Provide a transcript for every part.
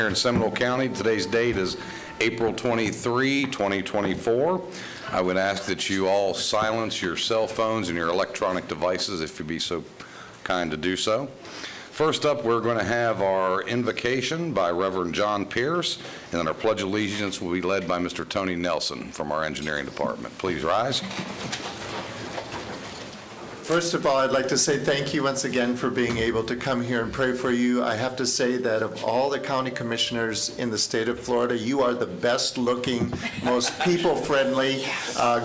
here in Seminole County. Today's date is April 23, 2024. I would ask that you all silence your cell phones and your electronic devices if you'd be so kind to do so. First up, we're going to have our invocation by Reverend John Pierce, and then our Pledge of Allegiance will be led by Mr. Tony Nelson from our engineering department. Please rise. First of all, I'd like to say thank you once again for being able to come here and pray for you. I have to say that of all the county commissioners in the state of Florida, you are the best looking, most people-friendly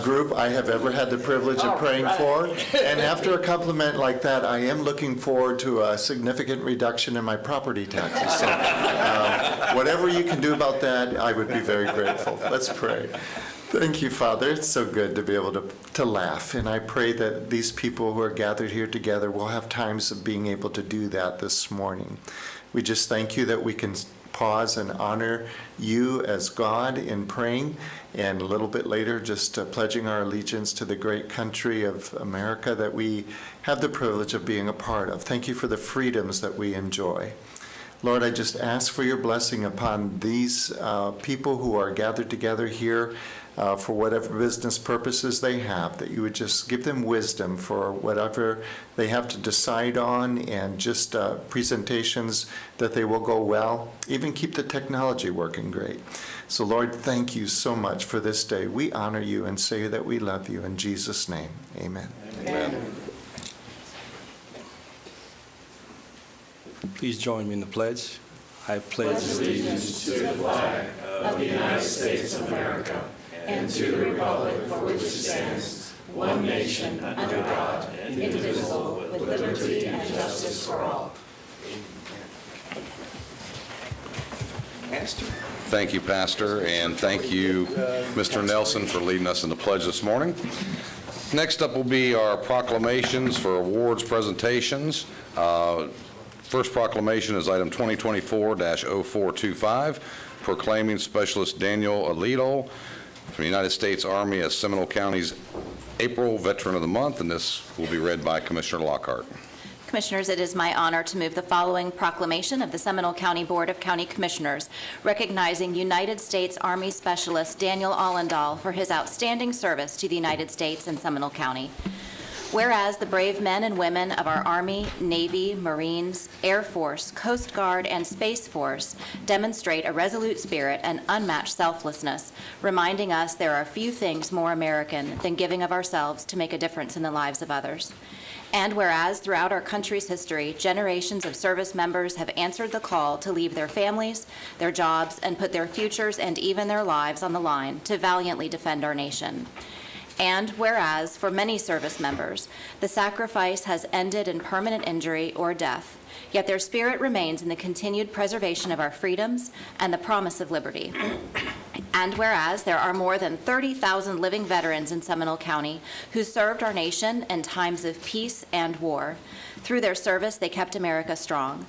group I have ever had the privilege of praying for. And after a compliment like that, I am looking forward to a significant reduction in my property taxes. So whatever you can do about that, I would be very grateful. Let's pray. Thank you, Father. It's so good to be able to laugh, and I pray that these people who are gathered here together will have times of being able to do that this morning. We just thank you that we can pause and honor you as God in praying, and a little bit later just pledging our allegiance to the great country of America that we have the privilege of being a part of. Thank you for the freedoms that we enjoy. Lord, I just ask for your blessing upon these people who are gathered together here for whatever business purposes they have, that you would just give them wisdom for whatever they have to decide on, and just presentations that they will go well, even keep the technology working great. So Lord, thank you so much for this day. We honor you and say that we love you in Jesus' name. Amen. Amen. Please join me in the pledge. I pledge allegiance to the flag of the United States of America and to the republic for which it stands, one nation, under God, indivisible, with liberty and justice for all. Thank you, Pastor, and thank you, Mr. Nelson, for leading us in the pledge this morning. Next up will be our proclamations for awards presentations. First proclamation is item 2024-0425, proclaiming Specialist Daniel Alito from the United States Army as Seminole County's April Veteran of the Month, and this will be read by Commissioner Lockhart. Commissioners, it is my honor to move the following proclamation of the Seminole County Board of County Commissioners, recognizing United States Army Specialist Daniel Allendale for his outstanding service to the United States and Seminole County. Whereas the brave men and women of our Army, Navy, Marines, Air Force, Coast Guard, and Space Force demonstrate a resolute spirit and unmatched selflessness, reminding us there are few things more American than giving of ourselves to make a difference in the lives of others. And whereas throughout our country's history, generations of service members have answered the call to leave their families, their jobs, and put their futures and even their lives on the line to valiantly defend our nation. And whereas, for many service members, the sacrifice has ended in permanent injury or death, yet their spirit remains in the continued preservation of our freedoms and the promise of liberty. And whereas there are more than 30,000 living veterans in Seminole County who served our nation in times of peace and war. Through their service, they kept America strong.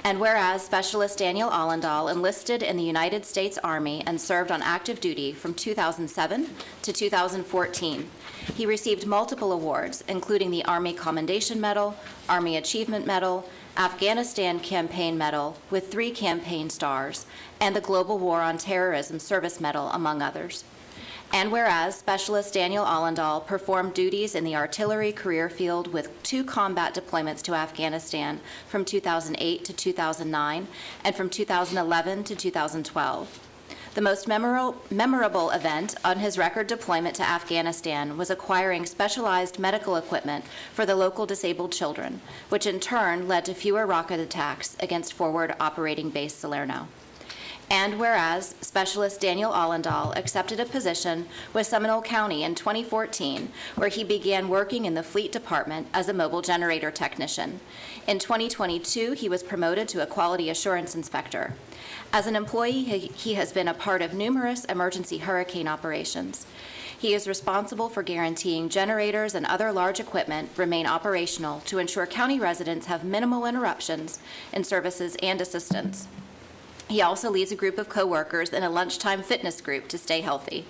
And whereas Specialist Daniel Allendale enlisted in the United States Army and served on active duty from 2007 to 2014, he received multiple awards, including the Army Commendation Medal, Army Achievement Medal, Afghanistan Campaign Medal with 3 campaign stars, and the Global War on Terrorism Service Medal, among others. And whereas Specialist Daniel Allendale performed duties in the artillery career field with 2 combat deployments to Afghanistan from 2008 to 2009 and from 2011 to 2012. The most memorable event on his record deployment to Afghanistan was acquiring specialized medical equipment for the local disabled children, which in turn led to fewer rocket attacks against forward operating base Salerno. And whereas Specialist Daniel Allendale accepted a position with Seminole County in 2014, where he began working in the Fleet Department as a mobile generator technician. In 2022, he was promoted to a Quality Assurance Inspector. As an employee, he has been a part of numerous emergency hurricane operations. He is responsible for guaranteeing generators and other large equipment remain operational to ensure county residents have minimal interruptions in services and assistance. He also leads a group of co-workers in a lunchtime fitness group to stay healthy.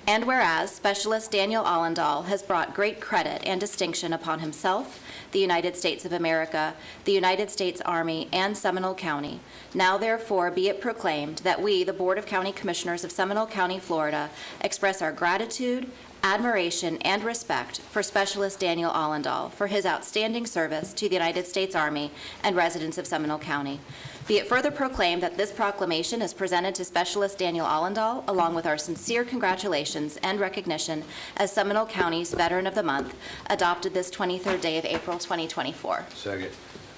And whereas Specialist Daniel Allendale has brought great credit and distinction upon himself, the United States of America, the United States Army, and Seminole County. Now therefore be it proclaimed that we, the Board of County Commissioners of Seminole County, Florida, express our gratitude, admiration, and respect for Specialist Daniel Allendale for his outstanding service to the United States Army and residents of Seminole County. Be it further proclaimed that this proclamation is presented to Specialist Daniel Allendale along with our sincere congratulations and recognition as Seminole County's Veteran of the Month, adopted this 23rd day of April 2024. Second.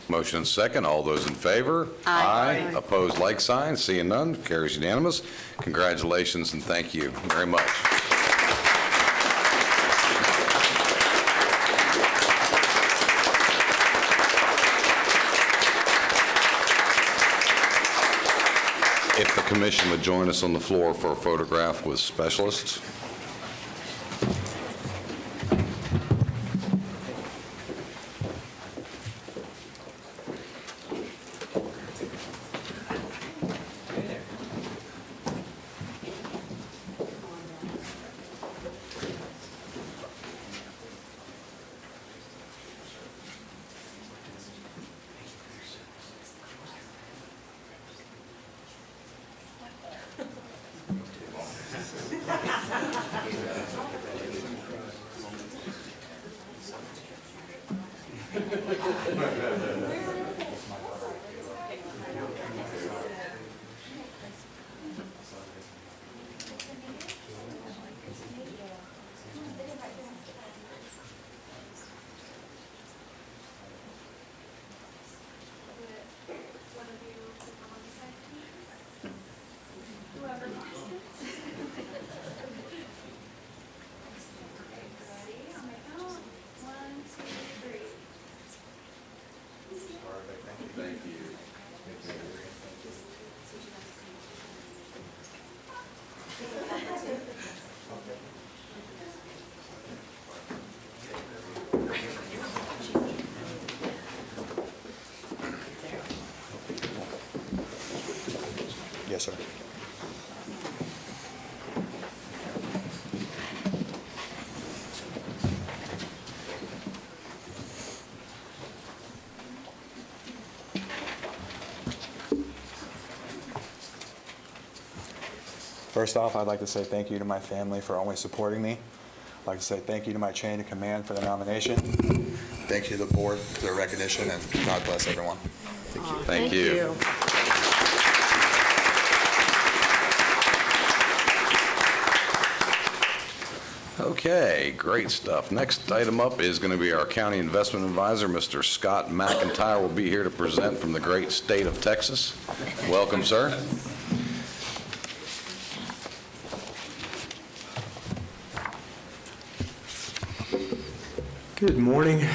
Motion and second. All those in favor? Aye. Opposed, like sign. Seeing none, carries unanimous. Congratulations and thank you very much. If the commission would join us on the floor for a photograph with specialists. Yes, sir. First off, I'd like to say thank you to my family for always supporting me. I'd like to say thank you to my chain of command for the nomination. Thank you to the board for their recognition, and God bless everyone. Thank you. Okay, great stuff. Next item up is going to be our County Investment Advisor, Mr. Scott McIntyre, will be here to present from the great state of Texas. Welcome, sir. Good morning.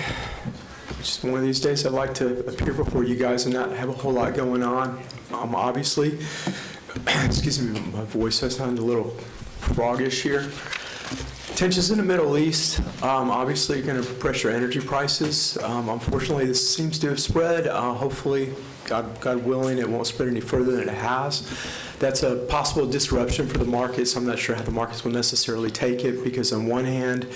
Just one of these days I'd like to appear before you guys and not have a whole lot going on. Obviously, excuse me, my voice has sounded a little froggish here. Tensions in the Middle East, obviously going to pressure energy prices. Unfortunately, this seems to have spread. Hopefully, God willing, it won't spread any further than it has. That's a possible disruption for the markets. I'm not sure how the markets will necessarily take it because on one hand,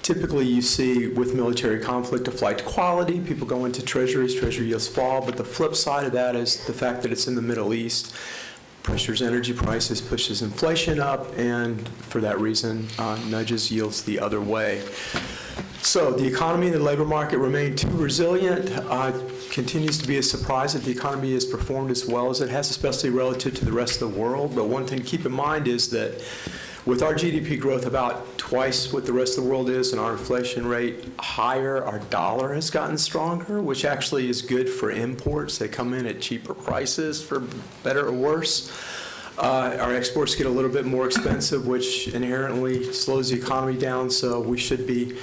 typically you see with military conflict a flight to quality. People go into treasuries, treasury yields fall. But the flip side of that is the fact that it's in the Middle East. Pressures energy prices, pushes inflation up, and for that reason, nudges yields the other way. So the economy and the labor market remain too resilient. Continues to be a surprise that the economy has performed as well as it has, especially relative to the rest of the world. But one thing to keep in mind is that with our GDP growth about twice what the rest of the world is and our inflation rate higher, our dollar has gotten stronger, which actually is good for imports. They come in at cheaper prices, for better or worse. Our exports get a little bit more expensive, which inherently slows the economy down, so we should be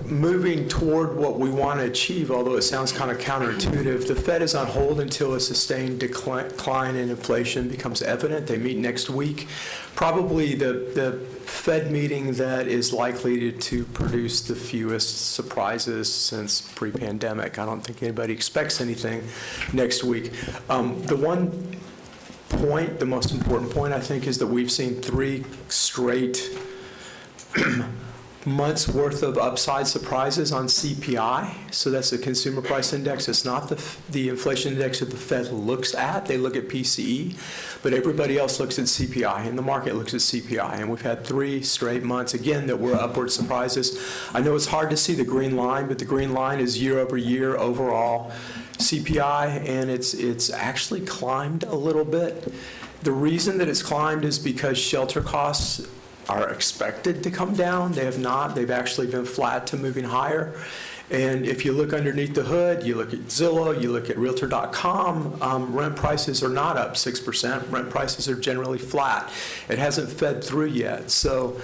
moving toward what we want to achieve, although it sounds kind of counterintuitive. The Fed is on hold until a sustained decline in inflation becomes evident. They meet next week. Probably the Fed meeting that is likely to produce the fewest surprises since pre-pandemic. I don't think anybody expects anything next week. The one point, the most important point, I think, is that we've seen 3 straight months' worth of upside surprises on CPI. So that's the Consumer Price Index. It's not the inflation index that the Fed looks at. They look at PCE, but everybody else looks at CPI, and the market looks at CPI. And we've had 3 straight months, again, that were upward surprises. I know it's hard to see the green line, but the green line is year over year overall CPI, and it's actually climbed a little bit. The reason that it's climbed is because shelter costs are expected to come down. They have not. They've actually been flat to moving higher. And if you look underneath the hood, you look at Zillow, you look at Realtor.com, rent prices are not up 6%. Rent prices are generally flat. It hasn't fed through yet. So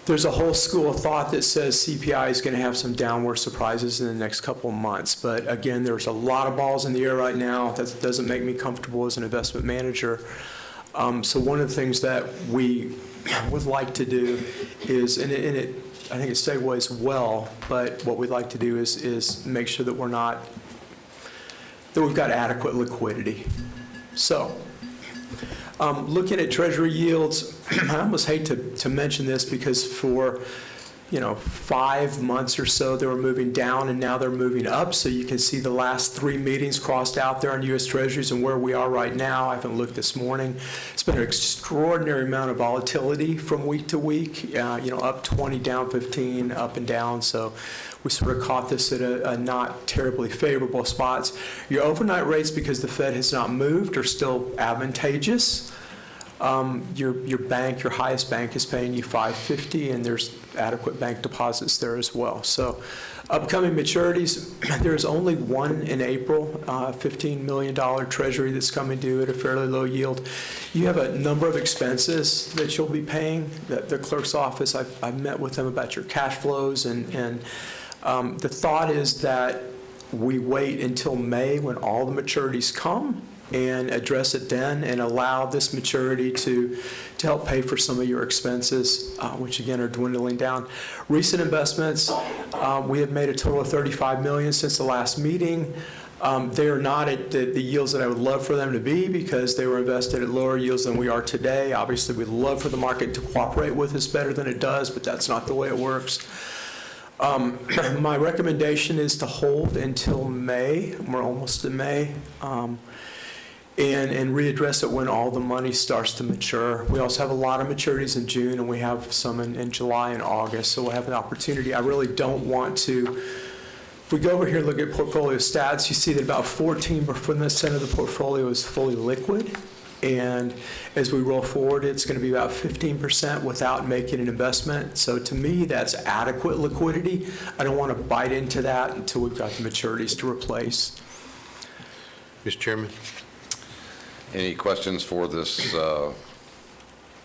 there's a whole school of thought that says CPI is going to have some downward surprises in the next couple of months. But again, there's a lot of balls in the air right now. That doesn't make me comfortable as an investment manager. So one of the things that we would like to do is, and it I think it segues well, but what we'd like to do is make sure that we've got adequate liquidity. So, looking at Treasury yields, I almost hate to mention this because for 5 months or so they were moving down and now they're moving up. So you can see the last 3 meetings crossed out there on U.S. Treasuries and where we are right now. I haven't looked this morning. It's been an extraordinary amount of volatility from week to week, up 20, down 15, up and down. So we sort of caught this at a not terribly favorable spots. Your overnight rates, because the Fed has not moved, are still advantageous. Your bank, your highest bank is paying you $5.50, and there's adequate bank deposits there as well. So upcoming maturities, there's only one in April, $15 million Treasury that's coming due at a fairly low yield. You have a number of expenses that you'll be paying. The clerk's office, I've met with them about your cash flows, and the thought is that we wait until May when all the maturities come and address it then and allow this maturity to help pay for some of your expenses, which again are dwindling down. Recent investments, we have made a total of $35 million since the last meeting. They are not at the yields that I would love for them to be because they were invested at lower yields than we are today. Obviously, we'd love for the market to cooperate with us better than it does, but that's not the way it works. My recommendation is to hold until May. We're almost in May. And readdress it when all the money starts to mature. We also have a lot of maturities in June, and we have some in July and August, so we'll have an opportunity. I really don't want to. If we go over here and look at portfolio stats, you see that about 14% of the portfolio is fully liquid, and as we roll forward, it's going to be about 15% without making an investment. So to me, that's adequate liquidity. I don't want to bite into that until we've got the maturities to replace. Mr. Chairman. Any questions for this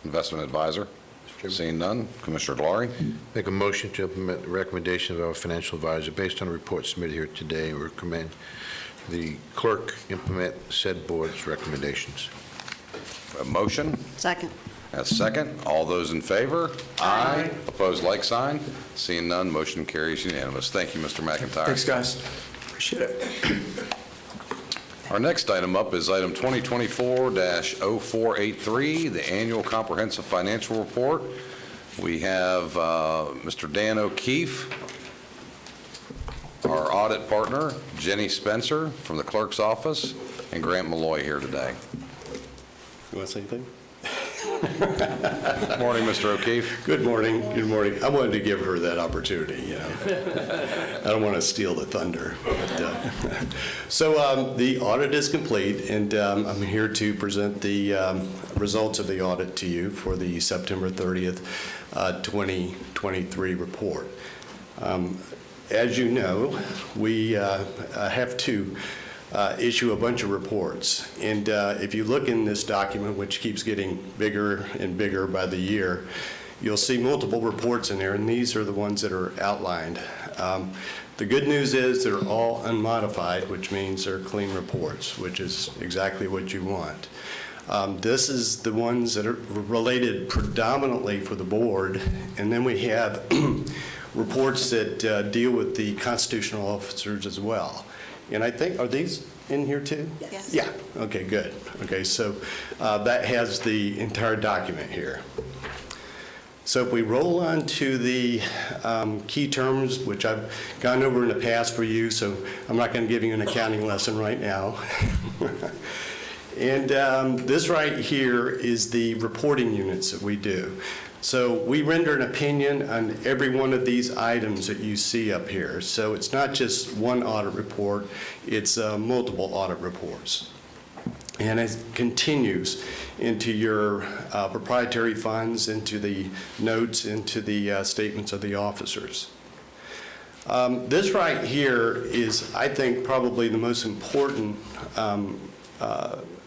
investment advisor? Seeing none, Commissioner Glary. Make a motion to implement the recommendation of our financial advisor based on the report submitted here today. We recommend the clerk implement said board's recommendations. A motion? Second. A second. All those in favor? Aye. Opposed, like sign. Seeing none, motion carries unanimous. Thank you, Mr. McIntyre. Thanks, guys. Appreciate it. Our next item up is item 2024-0483, the Annual Comprehensive Financial Report. We have Mr. Dan O'Keefe, our audit partner, Jenny Spencer from the clerk's office, and Grant Malloy here today. You want to say anything? Morning, Mr. O'Keefe. Good morning. Good morning. I wanted to give her that opportunity, I don't want to steal the thunder. So the audit is complete, and I'm here to present the results of the audit to you for the September 30th, 2023 report. As you know, we have to issue a bunch of reports. And if you look in this document, which keeps getting bigger and bigger by the year, you'll see multiple reports in there, and these are the ones that are outlined. The good news is they're all unmodified, which means they're clean reports, which is exactly what you want. This is the ones that are related predominantly for the board, and then we have reports that deal with the constitutional officers as well. And I think, are these in here too? Yes. Yeah, okay, good. Okay, so that has the entire document here. So if we roll on to the key terms, which I've gone over in the past for you, so I'm not going to give you an accounting lesson right now. And this right here is the reporting units that we do. So we render an opinion on every one of these items that you see up here. So it's not just one audit report, it's multiple audit reports. And it continues into your proprietary funds, into the notes, into the statements of the officers. This right here is, I think, probably the most important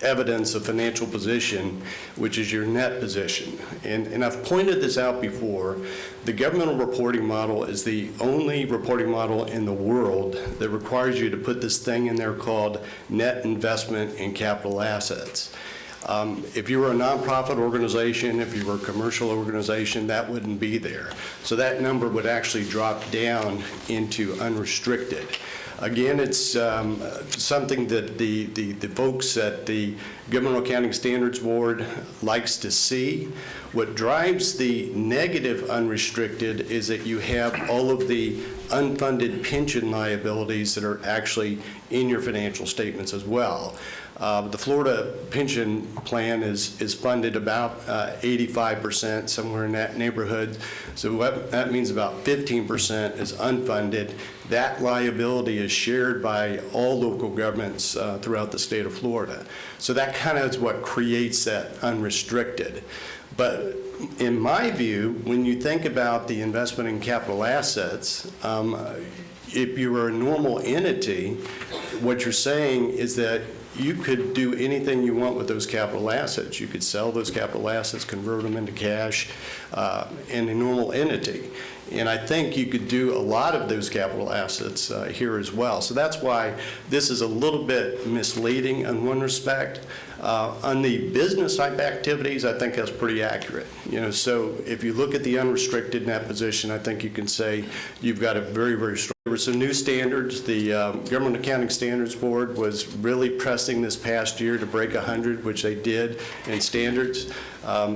evidence of financial position, which is your net position. And I've pointed this out before. The governmental reporting model is the only reporting model in the world that requires you to put this thing in there called net investment in capital assets. If you were a nonprofit organization, if you were a commercial organization, that wouldn't be there. So that number would actually drop down into unrestricted. Again, it's something that the folks at the Governmental Accounting Standards Board likes to see. What drives the negative unrestricted is that you have all of the unfunded pension liabilities that are actually in your financial statements as well. The Florida pension plan is funded about 85%, somewhere in that neighborhood. So that means about 15% is unfunded. That liability is shared by all local governments throughout the state of Florida. So that kind of is what creates that unrestricted. But in my view, when you think about the investment in capital assets, if you were a normal entity, what you're saying is that you could do anything you want with those capital assets. You could sell those capital assets, convert them into cash in a normal entity. And I think you could do a lot of those capital assets here as well. So that's why this is a little bit misleading in one respect. On the business type activities, I think that's pretty accurate. So if you look at the unrestricted net position, I think you can say you've got a very, very strong. There were some new standards. The Government Accounting Standards Board was really pressing this past year to break 100, which they did in standards.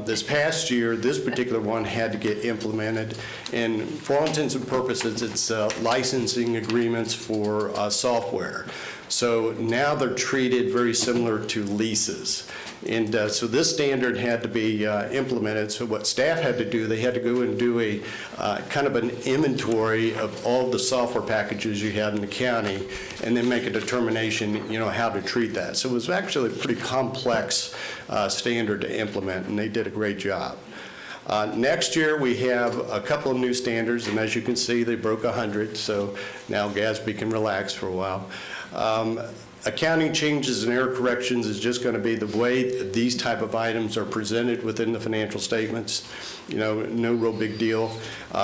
This past year, this particular one had to get implemented, and for all intents and purposes, it's licensing agreements for software. So now they're treated very similar to leases. And so this standard had to be implemented. So what staff had to do, they had to go and do a kind of an inventory of all the software packages you had in the county, and then make a determination, how to treat that. So it was actually a pretty complex standard to implement, and they did a great job. Next year, we have a couple of new standards, and as you can see, they broke 100, so now GASB can relax for a while. Accounting changes and error corrections is just going to be the way these type of items are presented within the financial statements. No real big deal.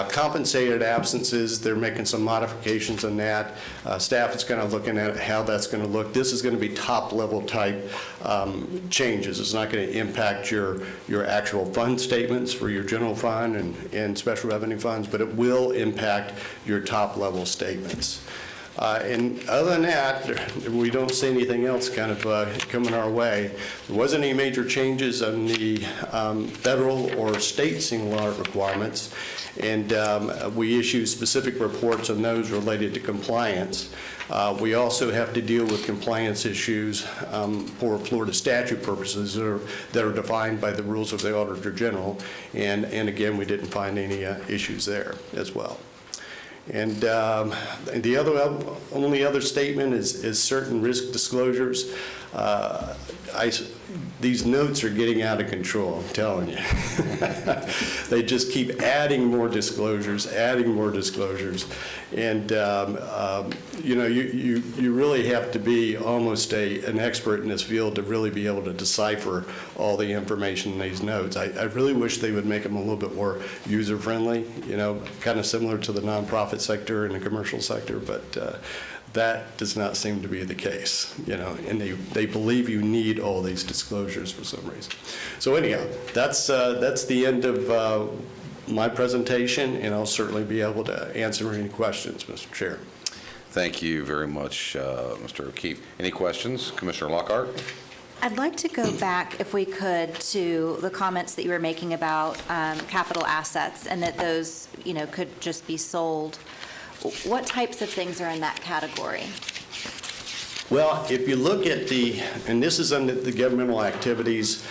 Compensated absences, they're making some modifications on that. Staff is kind of looking at how that's going to look. This is going to be top level type changes. It's not going to impact your actual fund statements for your general fund and special revenue funds, but it will impact your top level statements. And other than that, we don't see anything else kind of coming our way. There wasn't any major changes on the federal or state single audit requirements, and we issue specific reports on those related to compliance. We also have to deal with compliance issues for Florida statute purposes that are defined by the rules of the Auditor General, and again, we didn't find any issues there as well. And the only other statement is certain risk disclosures. These notes are getting out of control, I'm telling you. They just keep adding more disclosures, and you really have to be almost an expert in this field to really be able to decipher all the information in these notes. I really wish they would make them a little bit more user-friendly, kind of similar to the nonprofit sector and the commercial sector, but that does not seem to be the case, and they believe you need all these disclosures for some reason. So anyhow, that's the end of my presentation, and I'll certainly be able to answer any questions, Mr. Chair. Thank you very much, Mr. O'Keefe. Any questions? Commissioner Lockhart? I'd like to go back, if we could, to the comments that you were making about capital assets and that those, could just be sold. What types of things are in that category? Well, if you look at and this is under the governmental activities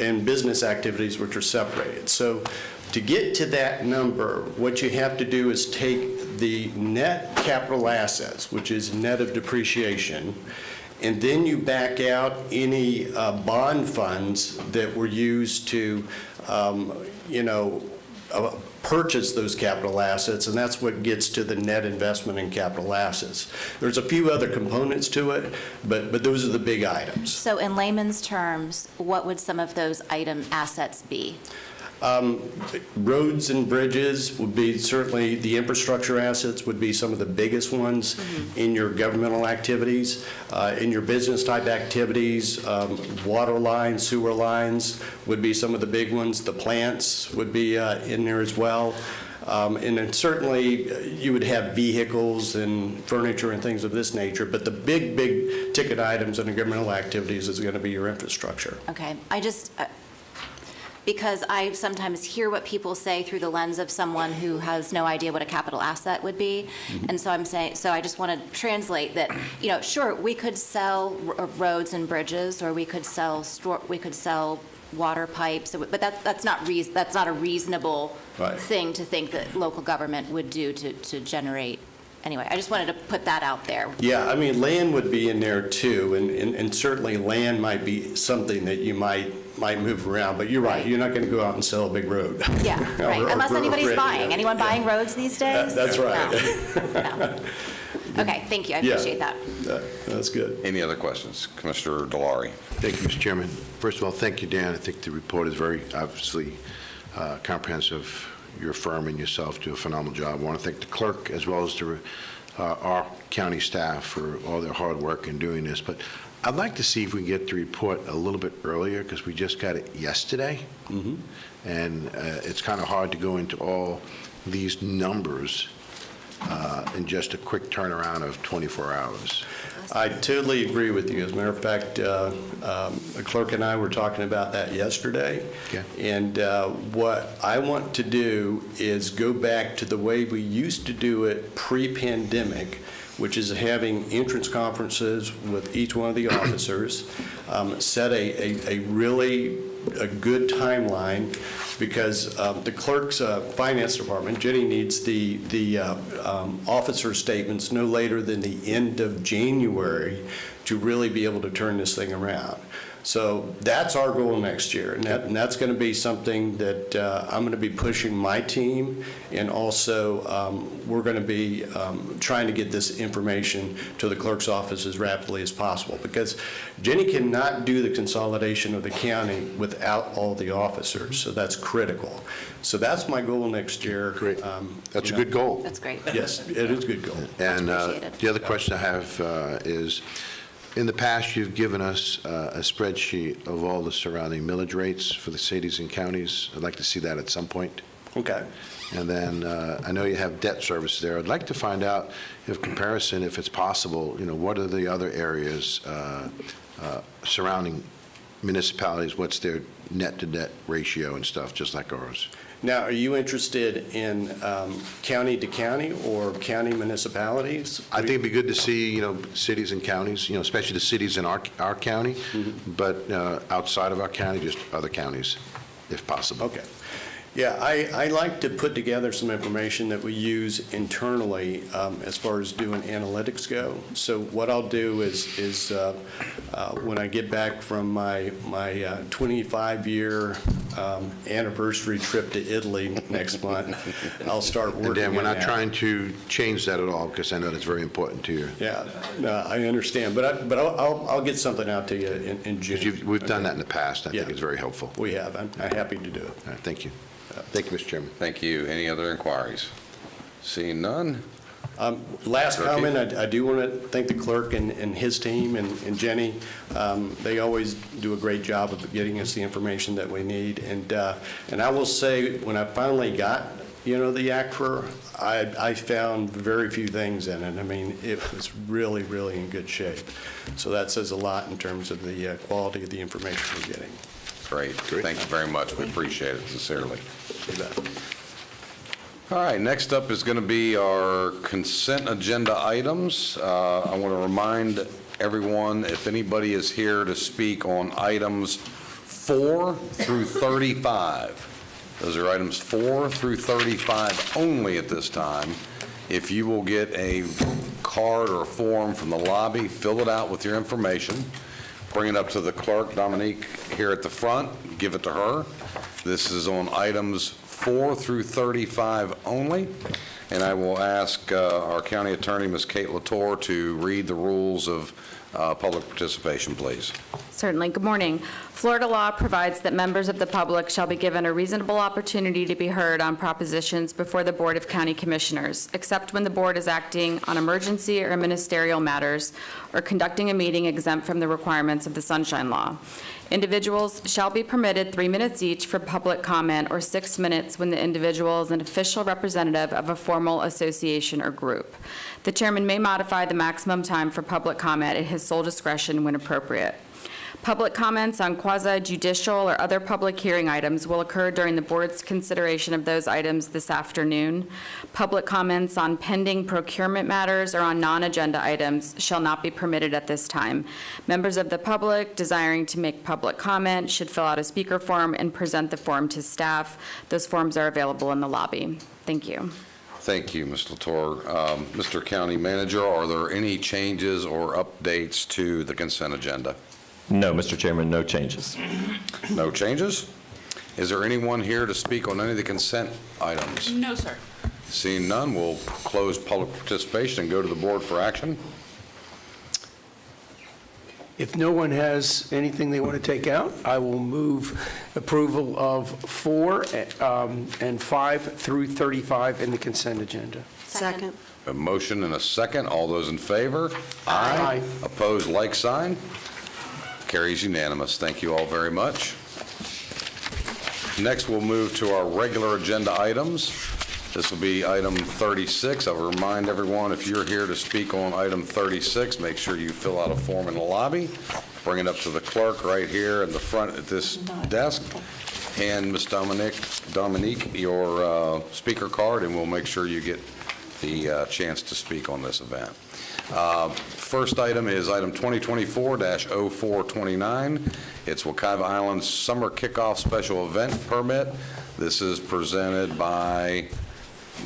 and business activities, which are separated. So to get to that number, what you have to do is take the net capital assets, which is net of depreciation, and then you back out any bond funds that were used to, purchase those capital assets, and that's what gets to the net investment in capital assets. There's a few other components to it, but those are the big items. So in layman's terms, what would some of those assets be? Roads and bridges would be certainly, the infrastructure assets would be some of the biggest ones in your governmental activities. In your business type activities, water lines, sewer lines would be some of the big ones. The plants would be in there as well. And then certainly you would have vehicles and furniture and things of this nature, but the big ticket items in the governmental activities is going to be your infrastructure. Okay, because I sometimes hear what people say through the lens of someone who has no idea what a capital asset would be. And so I just want to translate that, sure, we could sell roads and bridges, or we could sell water pipes, but that's not a reasonable Right. thing to think that local government would do to generate. Anyway, I just wanted to put that out there. Yeah, I mean, land would be in there too, and certainly land might be something that you might move around, but you're right, you're not going to go out and sell a big road. Yeah, right, Or unless anybody's bridge, buying. yeah. Anyone buying roads these days? That's right. No. Okay, thank you, I Yeah. appreciate that. That's good. Any other questions? Commissioner Delary. Thank you, Mr. Chairman. First of all, thank you, Dan. I think the report is very obviously comprehensive. Your firm and yourself do a phenomenal job. I want to thank the clerk as well as our county staff for all their hard work in doing this. But I'd like to see if we can get the report a little bit earlier, because we just got it yesterday. And it's kind of hard to go into all these numbers in just a quick turnaround of 24 hours. I totally agree with you. As a matter of fact, the clerk and I were talking about that yesterday. Okay. And what I want to do is go back to the way we used to do it pre-pandemic, which is having entrance conferences with each one of the officers, set a really good timeline, because the clerk's finance department, Jenny, needs the officer statements no later than the end of January to really be able to turn this thing around. So that's our goal next year, and that's going to be something that I'm going to be pushing my team, and also we're going to be trying to get this information to the clerk's office as rapidly as possible, because Jenny cannot do the consolidation of the county without all the officers, so that's critical. So that's my goal next year. Great. That's a good goal. That's great. Yes, it is a good goal. And appreciated. the other question I have is, in the past, you've given us a spreadsheet of all the surrounding millage rates for the cities and counties. I'd like to see that at some point. Okay. And then I know you have debt service there. I'd like to find out, if comparison, if it's possible, what are the other areas surrounding municipalities? What's their net to debt ratio and stuff, just like ours? Now, are you interested in county to county or county municipalities? I think it'd be good to see, cities and counties, especially the cities in our county, but outside of our county, just other counties, if possible. Okay. Yeah, I like to put together some information that we use internally as far as doing analytics go. So what I'll do is when I get back from my 25-year anniversary trip to Italy next month, I'll start working on And Dan, we're not that. trying to change that at all, because I know that's very important to you. Yeah, no, I understand, but I'll get something out to you in June. Because we've done that in the past. I think Yeah. it's very helpful. We have. I'm happy to do it. All right, thank you. Thank you, Mr. Chairman. Thank you. Any other inquiries? Seeing none? Last Okay. comment, I do want to thank the clerk and his team and Jenny. They always do a great job of getting us the information that we need. And I will say, when I finally got You know, the ACFR, I found very few things in it. I mean, it was really, really in good shape. So that says a lot in terms of the quality of the information we're getting. Great. Thank you very much. We appreciate it sincerely. You bet. All right, next up is going to be our consent agenda items. I want to remind everyone, if anybody is here to speak on items 4 through 35, those are items 4 through 35 only at this time. If you will get a card or a form from the lobby, fill it out with your information, bring it up to the clerk, Dominique, here at the front, give it to her. This is on items 4 through 35 only, and I will ask our county attorney, Ms. Kate Latour, to read the rules of public participation, please. Certainly. Good morning. Florida law provides that members of the public shall be given a reasonable opportunity to be heard on propositions before the Board of County Commissioners, except when the board is acting on emergency or ministerial matters or conducting a meeting exempt from the requirements of the Sunshine Law. Individuals shall be permitted 3 minutes each for public comment or 6 minutes when the individual is an official representative of a formal association or group. The chairman may modify the maximum time for public comment at his sole discretion when appropriate. Public comments on quasi-judicial or other public hearing items will occur during the board's consideration of those items this afternoon. Public comments on pending procurement matters or on non-agenda items shall not be permitted at this time. Members of the public desiring to make public comment should fill out a speaker form and present the form to staff. Those forms are available in the lobby. Thank you. Thank you, Ms. Latour. Mr. County Manager, are there any changes or updates to the consent agenda? No, Mr. Chairman, no changes. No changes? Is there anyone here to speak on any of the consent items? No, sir. Seeing none, we'll close public participation and go to the board for action. If no one has anything they want to take out, I will move approval of 4 and 5 through 35 in the consent agenda. Second. A motion and a second. All those in favor? Aye. Opposed, like sign. Carries unanimous. Thank you all very much. Next, we'll move to our regular agenda items. This will be item 36. I will remind everyone, if you're here to speak on item 36, make sure you fill out a form in the lobby, bring it up to the clerk right here in the front at this desk, and Ms. Dominique, your speaker card, and we'll make sure you get the chance to speak on this event. First item is item 2024-0429. It's Wekiva Island's Summer Kickoff Special Event Permit. This is presented by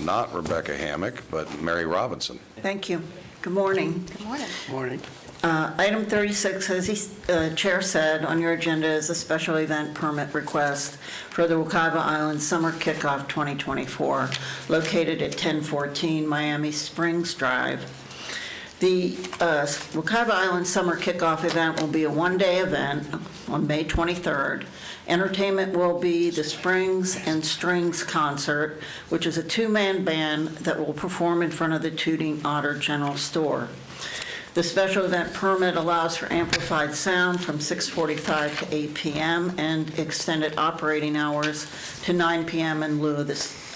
not Rebecca Hammock, but Mary Robinson. Thank you. Good morning. Good morning. Morning. Item 36, as the chair said, on your agenda is a special event permit request for the Wekiva Island Summer Kickoff 2024, located at 1014 Miami Springs Drive. The Wekiva Island Summer Kickoff event will be a one-day event on May 23rd. Entertainment will be the Springs and Strings Concert, which is a two-man band that will perform in front of the Tooting Otter General Store. The special event permit allows for amplified sound from 6:45 to 8 p.m. and extended operating hours to 9 p.m. in lieu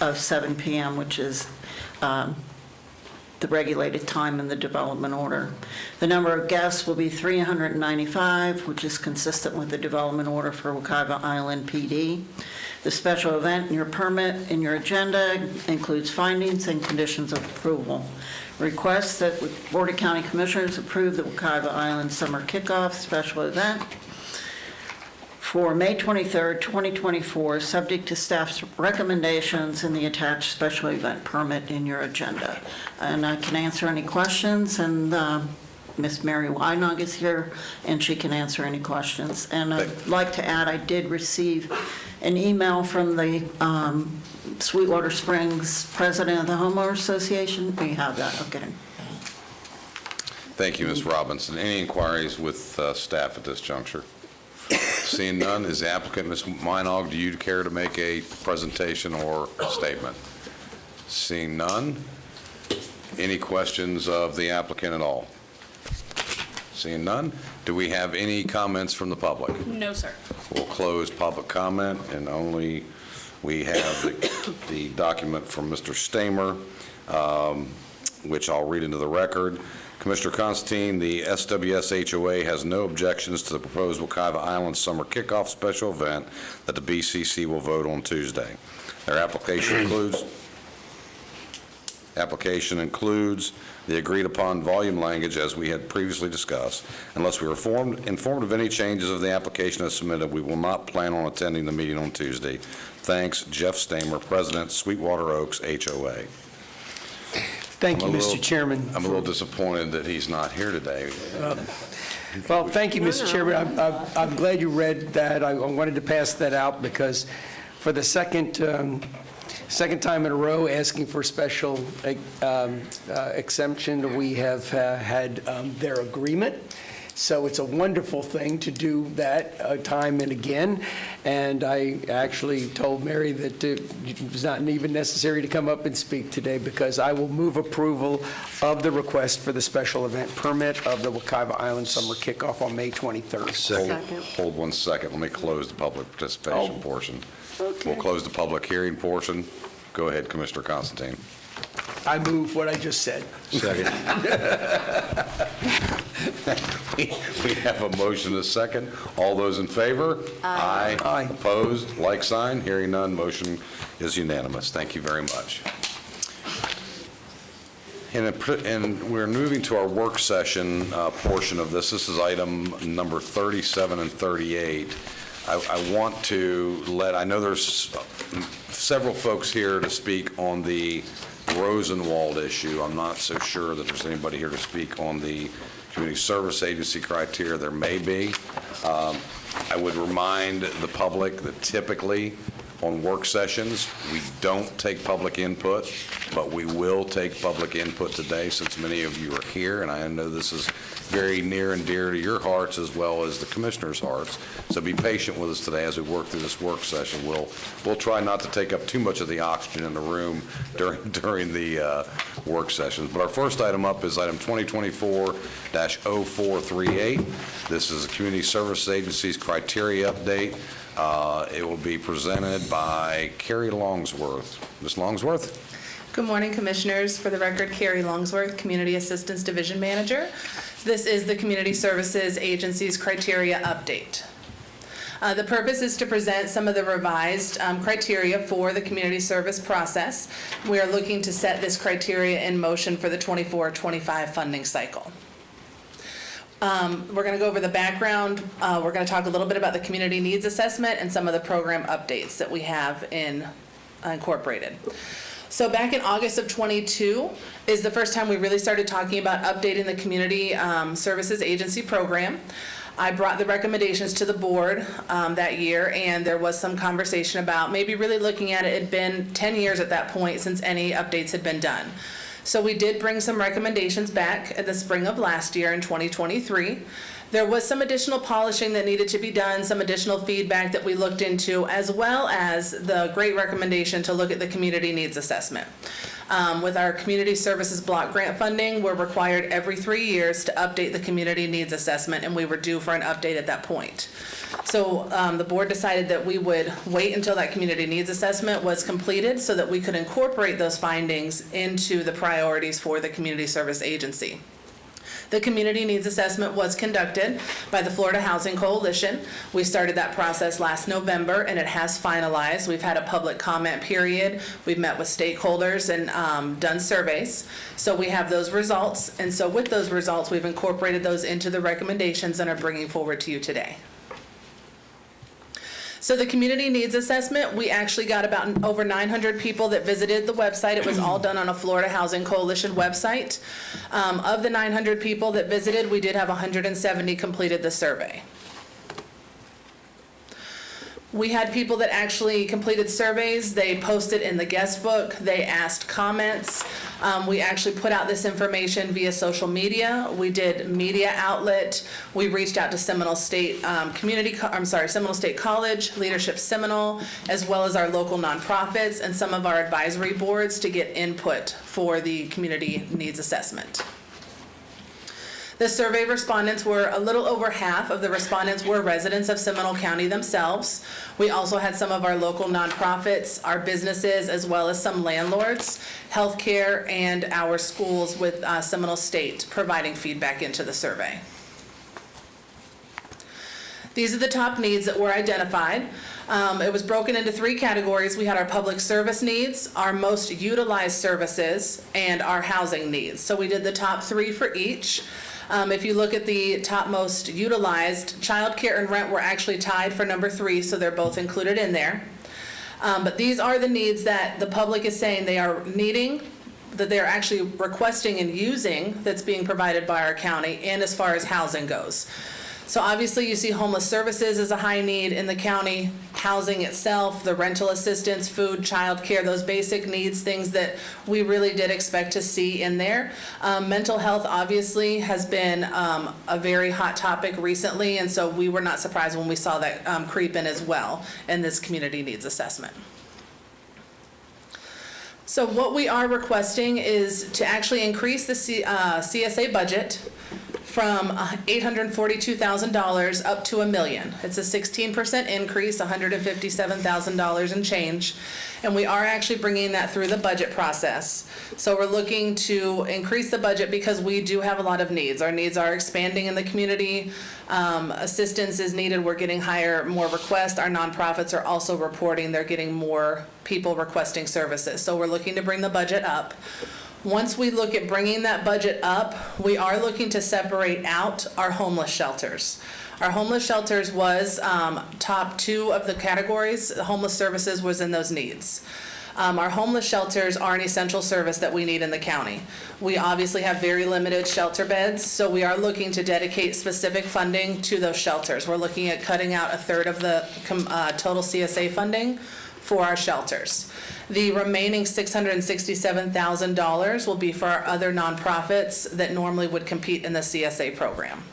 of 7 p.m., which is the regulated time in the development order. The number of guests will be 395, which is consistent with the development order for Wekiva Island PD. The special event in your permit in your agenda includes findings and conditions of approval. Request that the Board of County Commissioners approve the Wekiva Island Summer Kickoff special event for May 23rd, 2024, subject to staff's recommendations in the attached special event permit in your agenda. And I can answer any questions, and Ms. Mary Weinog is here, and she can answer any questions. And I'd like to add, I did receive an email from the Sweetwater Springs president of the Homeowners Association. Do you have that? Okay. Thank you, Ms. Robinson. Any inquiries with staff at this juncture? Seeing none, is the applicant, Ms. Weinog, do you care to make a presentation or statement? Seeing none, any questions of the applicant at all? Seeing none, do we have any comments from the public? No, sir. We'll close public comment, and only we have the the document from Mr. Stamer, which I'll read into the record. Commissioner Constantine, the SWS HOA has no objections to the proposed Wekiva Island Summer Kickoff Special Event that the BCC will vote on Tuesday. Their application includes the agreed-upon volume language as we had previously discussed. Unless we are informed of any changes of the application as submitted, we will not plan on attending the meeting on Tuesday. Thanks, Jeff Stamer, President, Sweetwater Oaks HOA. Thank you, Mr. Chairman. I'm a little disappointed that he's not here today. Well, thank you, Mr. Chairman. I'm glad you read that. I wanted to pass that out because for the second time in a row asking for special exemption, we have had their agreement. So it's a wonderful thing to do that time and again. And I actually told Mary that it was not even necessary to come up and speak today because I will move approval of the request for the special event permit of the Wekiva Island Summer Kickoff on May 23rd. Hold 1 second. Let me close the public participation portion. We'll close the public hearing portion. Go ahead, Commissioner Constantine. I move what I just said. Second. We have a motion and a second. All those in favor? Aye. Aye. Opposed? Like sign. Hearing none, motion is unanimous. Thank you very much. And we're moving to our work session portion of this. This is item number 37 and 38. I want to I know there's several folks here to speak on the Rosenwald issue. I'm not so sure that there's anybody here to speak on the community service agency criteria. There may be. I would remind the public that typically on work sessions, we don't take public input, but we will take public input today since many of you are here, and I know this is very near and dear to your hearts as well as the commissioners' hearts. So be patient with us today as we work through this work session. We'll try not to take up too much of the oxygen in the room during the work sessions. But our first item up is item 2024-0438. This is the Community Service Agency's criteria update. It will be presented by Carrie Longsworth. Ms. Longsworth? Good morning, Commissioners. For the record, Carrie Longsworth, Community Assistance Division Manager. This is the Community Services Agency's criteria update. The purpose is to present some of the revised criteria for the community service process. We are looking to set this criteria in motion for the 24-25 funding cycle. We're going to go over the background. We're going to talk a little bit about the community needs assessment and some of the program updates that we have incorporated. So back in August of 22 is the first time we really started talking about updating the Community Services Agency program. I brought the recommendations to the board that year, and there was some conversation about maybe really looking at it. It had been 10 years at that point since any updates had been done. So we did bring some recommendations back in the spring of last year in 2023. There was some additional polishing that needed to be done, some additional feedback that we looked into, as well as the great recommendation to look at the community needs assessment. With our community services block grant funding, we're required every 3 years to update the community needs assessment, and we were due for an update at that point. So the board decided that we would wait until that community needs assessment was completed so that we could incorporate those findings into the priorities for the community service agency. The community needs assessment was conducted by the Florida Housing Coalition. We started that process last November, and it has finalized. We've had a public comment period. We've met with stakeholders and done surveys. So we have those results, and so with those results, we've incorporated those into the recommendations and are bringing forward to you today. So the community needs assessment, we actually got about over 900 people that visited the website. It was all done on a Florida Housing Coalition website. Of the 900 people that visited, we did have 170 completed the survey. We had people that actually completed surveys. They posted in the guest book. They asked comments. We actually put out this information via social media. We did media outlet. We reached out to Seminole State Seminole State College, Leadership Seminole, as well as our local nonprofits and some of our advisory boards to get input for the community needs assessment. The survey respondents were a little over half of the respondents were residents of Seminole County themselves. We also had some of our local nonprofits, our businesses, as well as some landlords, healthcare, and our schools with Seminole State providing feedback into the survey. These are the top needs that were identified. It was broken into 3 categories. We had our public service needs, our most utilized services, and our housing needs. So we did the top 3 for each. If you look at the top most utilized, childcare and rent were actually tied for number 3, so they're both included in there. But these are the needs that the public is saying they are needing, that they're actually requesting and using, that's being provided by our county, and as far as housing goes. So obviously you see homeless services as a high need in the county, housing itself, the rental assistance, food, childcare, those basic needs, things that we really did expect to see in there. Mental health obviously has been a very hot topic recently, and so we were not surprised when we saw that creep in as well in this community needs assessment. So what we are requesting is to actually increase the CSA budget from $842,000 up to $1 million. It's a 16% increase, $157,000 and change. And we are actually bringing that through the budget process. So we're looking to increase the budget because we do have a lot of needs. Our needs are expanding in the community. Assistance is needed. We're getting more requests. Our nonprofits are also reporting they're getting more people requesting services. So we're looking to bring the budget up. Once we look at bringing that budget up, we are looking to separate out our homeless shelters. Our homeless shelters was top 2 of the categories. Homeless services was in those needs. Our homeless shelters are an essential service that we need in the county. We obviously have very limited shelter beds, so we are looking to dedicate specific funding to those shelters. We're looking at cutting out 1/3 of the total CSA funding for our shelters. The remaining $667,000 will be for our other nonprofits that normally would compete in the CSA program.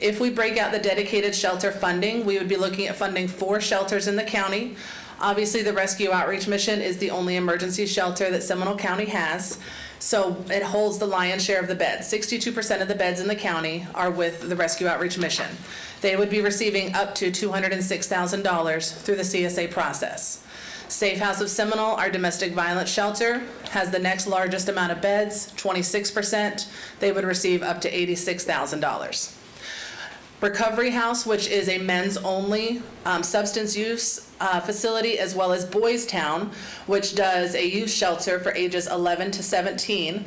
If we break out the dedicated shelter funding, we would be looking at funding 4 shelters in the county. Obviously, the Rescue Outreach Mission is the only emergency shelter that Seminole County has, so it holds the lion's share of the beds. 62% of the beds in the county are with the Rescue Outreach Mission. They would be receiving up to $206,000 through the CSA process. Safe House of Seminole, our domestic violence shelter, has the next largest amount of beds, 26%. They would receive up to $86,000. Recovery House, which is a men's only substance use facility, as well as Boys Town, which does a youth shelter for ages 11 to 17,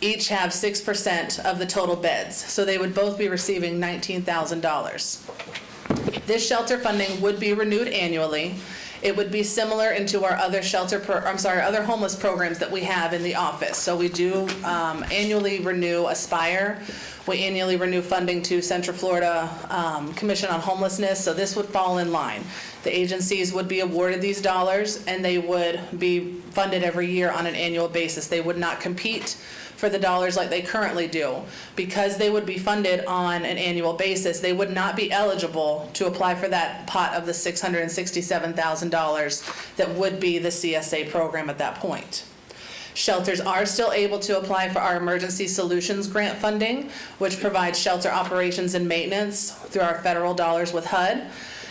each have 6% of the total beds. So they would both be receiving $19,000. This shelter funding would be renewed annually. It would be similar into our other other homeless programs that we have in the office. So we do annually renew Aspire. We annually renew funding to Central Florida Commission on Homelessness, so this would fall in line. The agencies would be awarded these dollars, and they would be funded every year on an annual basis. They would not compete for the dollars like they currently do. Because they would be funded on an annual basis, they would not be eligible to apply for that pot of the $667,000 that would be the CSA program at that point. Shelters are still able to apply for our Emergency Solutions Grant funding, which provides shelter operations and maintenance through our federal dollars with HUD.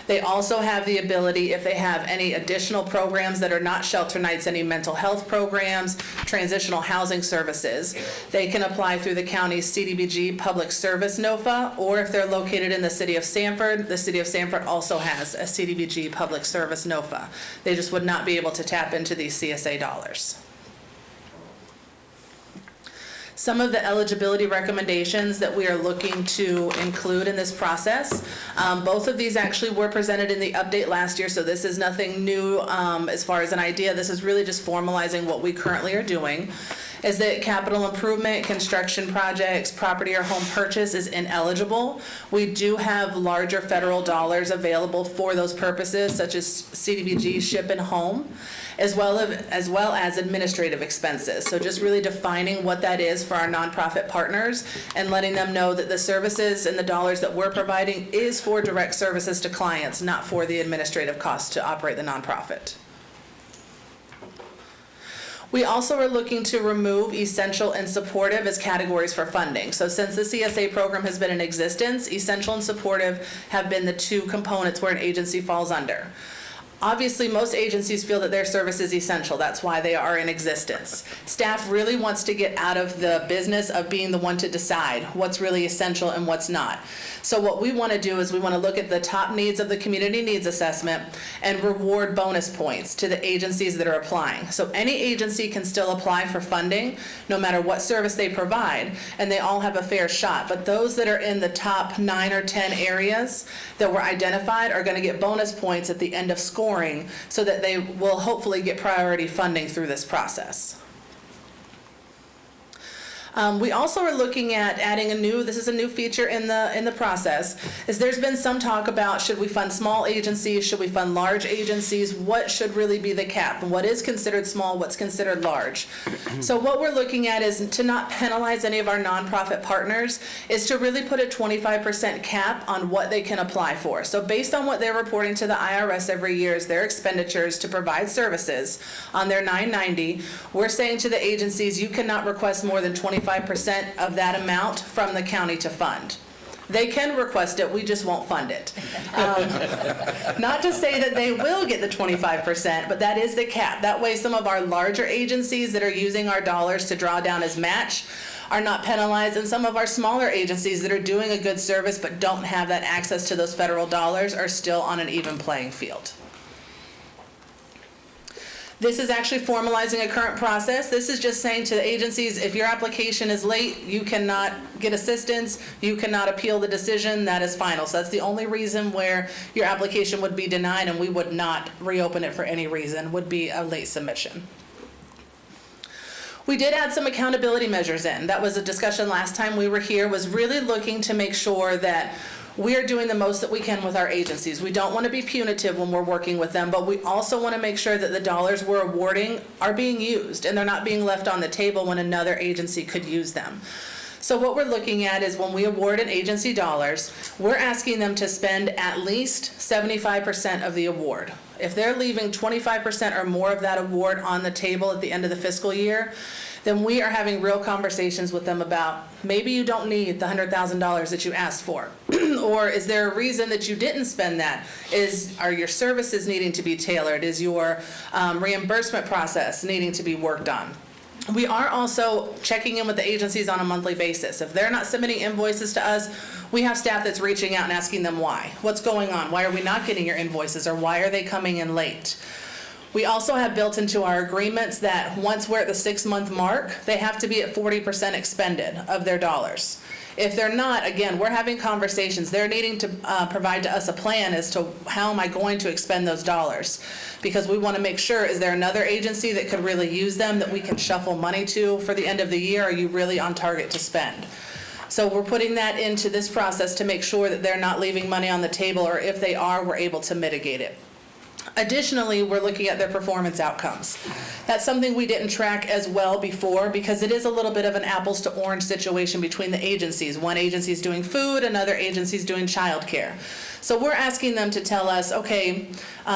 They also have the ability, if they have any additional programs that are not shelter nights, any mental health programs, transitional housing services, they can apply through the county's CDBG Public Service NOFA, or if they're located in the city of Sanford, the city of Sanford also has a CDBG Public Service NOFA. They just would not be able to tap into these CSA dollars. Some of the eligibility recommendations that we are looking to include in this process. Both of these actually were presented in the update last year, so this is nothing new as far as an idea. This is really just formalizing what we currently are doing. Is that capital improvement, construction projects, property or home purchase is ineligible. We do have larger federal dollars available for those purposes, such as CDBG, SHIP, and home, as well as administrative expenses. So just really defining what that is for our nonprofit partners and letting them know that the services and the dollars that we're providing is for direct services to clients, not for the administrative costs to operate the nonprofit. We also are looking to remove essential and supportive as categories for funding. So since the CSA program has been in existence, essential and supportive have been the two components where an agency falls under. Obviously, most agencies feel that their service is essential. That's why they are in existence. Staff really wants to get out of the business of being the one to decide what's really essential and what's not. So what we want to do is we want to look at the top needs of the community needs assessment and reward bonus points to the agencies that are applying. So any agency can still apply for funding, no matter what service they provide, and they all have a fair shot. But those that are in the top 9 or 10 areas that were identified are going to get bonus points at the end of scoring, so that they will hopefully get priority funding through this process. We also are looking at adding this is a new feature in the process, is there's been some talk about should we fund small agencies, should we fund large agencies, what should really be the cap, and what is considered small, what's considered large. So what we're looking at is to not penalize any of our nonprofit partners, is to really put a 25% cap on what they can apply for. So based on what they're reporting to the IRS every year as their expenditures to provide services on their 990, we're saying to the agencies, you cannot request more than 25% of that amount from the county to fund. They can request it, we just won't fund it. Not to say that they will get the 25%, but that is the cap. That way some of our larger agencies that are using our dollars to draw down as match are not penalized, and some of our smaller agencies that are doing a good service but don't have that access to those federal dollars are still on an even playing field. This is actually formalizing a current process. This is just saying to the agencies, if your application is late, you cannot get assistance, you cannot appeal the decision, that is final. So that's the only reason where your application would be denied, and we would not reopen it for any reason, would be a late submission. We did add some accountability measures in. That was a discussion last time we were here, was really looking to make sure that we are doing the most that we can with our agencies. We don't want to be punitive when we're working with them, but we also want to make sure that the dollars we're awarding are being used and they're not being left on the table when another agency could use them. So what we're looking at is when we award an agency dollars, we're asking them to spend at least 75% of the award. If they're leaving 25% or more of that award on the table at the end of the fiscal year, then we are having real conversations with them about maybe you don't need the $100,000 that you asked for. Or is there a reason that you didn't spend that? Are your services needing to be tailored? Is your reimbursement process needing to be worked on? We are also checking in with the agencies on a monthly basis. If they're not submitting invoices to us, we have staff that's reaching out and asking them why. What's going on? Why are we not getting your invoices, or why are they coming in late? We also have built into our agreements that once we're at the 6-month mark, they have to be at 40% expended of their dollars. If they're not, again, we're having conversations. They're needing to provide to us a plan as to how am I going to expend those dollars, because we want to make sure, is there another agency that could really use them that we can shuffle money to for the end of the year? Are you really on target to spend? So we're putting that into this process to make sure that they're not leaving money on the table, or if they are, we're able to mitigate it. Additionally, we're looking at their performance outcomes. That's something we didn't track as well before, because it is a little bit of an apples to orange situation between the agencies. One agency is doing food, another agency is doing childcare. So we're asking them to tell us, okay,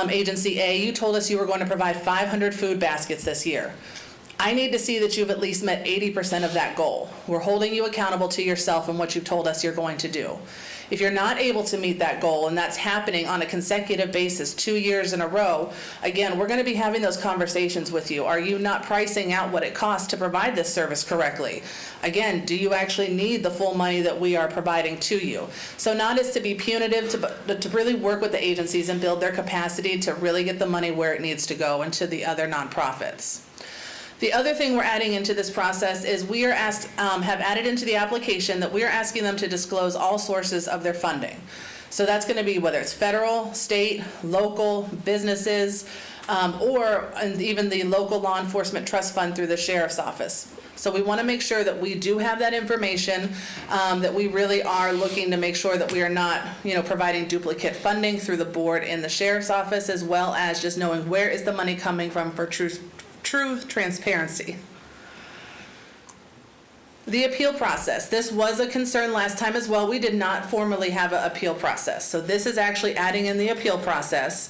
agency A, you told us you were going to provide 500 food baskets this year. I need to see that you've at least met 80% of that goal. We're holding you accountable to yourself and what you've told us you're going to do. If you're not able to meet that goal, and that's happening on a consecutive basis 2 years in a row, again, we're going to be having those conversations with you. Are you not pricing out what it costs to provide this service correctly? Again, do you actually need the full money that we are providing to you? So not as to be punitive, but to really work with the agencies and build their capacity to really get the money where it needs to go and to the other nonprofits. The other thing we're adding into this process is we are have added into the application that we are asking them to disclose all sources of their funding. So that's going to be whether it's federal, state, local, businesses, or even the local law enforcement trust fund through the sheriff's office. So we want to make sure that we do have that information, that we really are looking to make sure that we are not, providing duplicate funding through the board in the sheriff's office, as well as just knowing where is the money coming from for true transparency. The appeal process. This was a concern last time as well. We did not formally have an appeal process. So this is actually adding in the appeal process.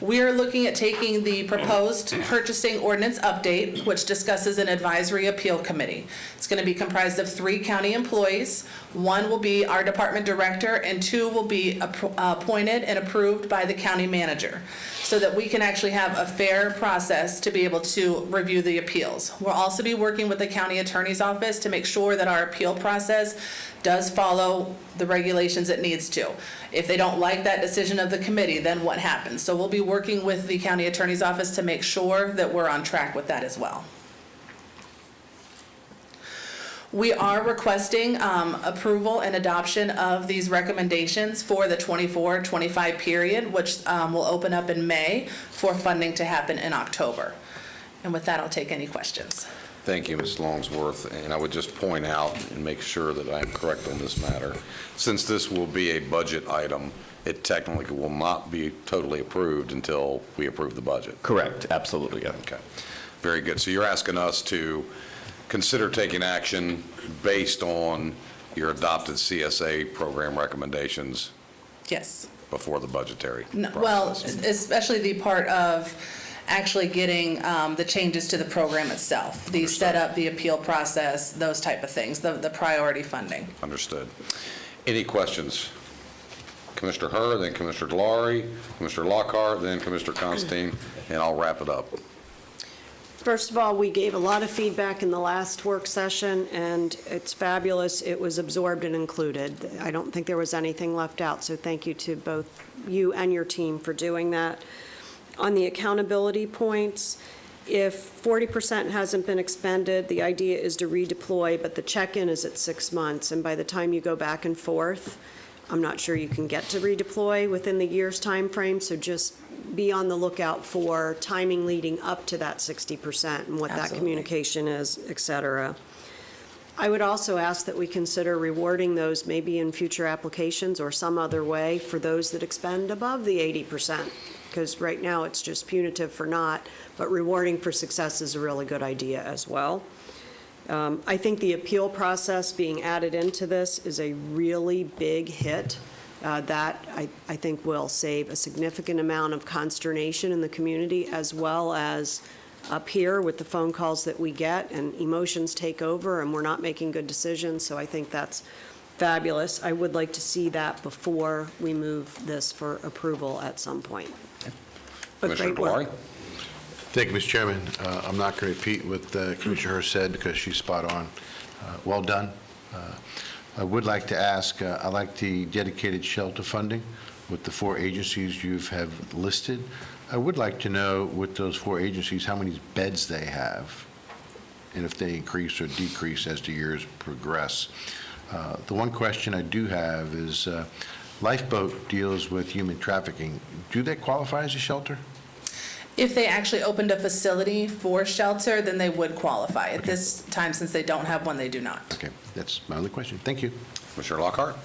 We are looking at taking the proposed purchasing ordinance update, which discusses an advisory appeal committee. It's going to be comprised of 3 county employees. 1 will be our department director, and 2 will be appointed and approved by the county manager, so that we can actually have a fair process to be able to review the appeals. We'll also be working with the county attorney's office to make sure that our appeal process does follow the regulations it needs to. If they don't like that decision of the committee, then what happens? So we'll be working with the county attorney's office to make sure that we're on track with that as well. We are requesting approval and adoption of these recommendations for the 24-25 period, which will open up in May for funding to happen in October. And with that, I'll take any questions. Thank you, Ms. Longsworth. And I would just point out and make sure that I'm correct on this matter. Since this will be a budget item, it technically will not be totally approved until we approve the budget. Correct, absolutely, yeah. Okay, very good. So you're asking us to consider taking action based on your adopted CSA program recommendations Yes. before the budgetary No, well, process. especially the part of actually getting the changes to the program itself, the setup, the appeal process, those type of things, the priority funding. Understood. Any questions? Commissioner Herr, then Commissioner Delory, Commissioner Lockhart, then Commissioner Constantine, and I'll wrap it up. First of all, we gave a lot of feedback in the last work session, and it's fabulous. It was absorbed and included. I don't think there was anything left out, so thank you to both you and your team for doing that. On the accountability points, if 40% hasn't been expended, the idea is to redeploy, but the check-in is at 6 months, and by the time you go back and forth, I'm not sure you can get to redeploy within the year's time frame. So just be on the lookout for timing leading up to that 60% and what that Absolutely. communication is, et cetera. I would also ask that we consider rewarding those maybe in future applications or some other way for those that expend above the 80%, because right now it's just punitive for not, but rewarding for success is a really good idea as well. I think the appeal process being added into this is a really big hit. That I think will save a significant amount of consternation in the community, as well as up here with the phone calls that we get, and emotions take over and we're not making good decisions. So I think that's fabulous. I would like to see that before we move this for approval at some point. But Commissioner great work. Delory? Thank you, Mr. Chairman. I'm not going to repeat what Commissioner Herr said because she's spot on. Well done. I would like to ask, I like the dedicated shelter funding with the 4 agencies you have listed. I would like to know with those 4 agencies how many beds they have and if they increase or decrease as the years progress. The one question I do have is Lifeboat deals with human trafficking. Do they qualify as a shelter? If they actually opened a facility for shelter, then they would qualify. At this time, since they don't have one, they do not. Okay, that's my only question. Thank you. Commissioner Lockhart?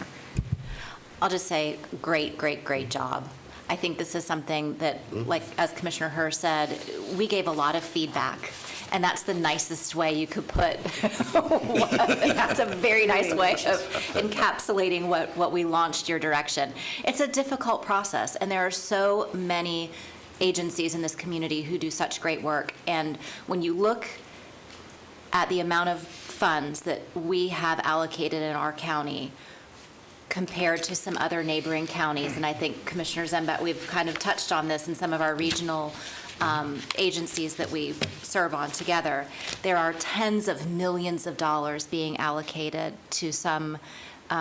I'll just say, great, great, great job. I think this is something that, like, as Commissioner Herr said, we gave a lot of feedback, and that's the nicest way you could put, that's a very nice way of encapsulating what we launched your direction. It's a difficult process, and there are so many agencies in this community who do such great work. And when you look at the amount of funds that we have allocated in our county compared to some other neighboring counties, and I think Commissioner Zembat, we've kind of touched on this in some of our regional agencies that we serve on together, there are tens of millions of dollars being allocated to some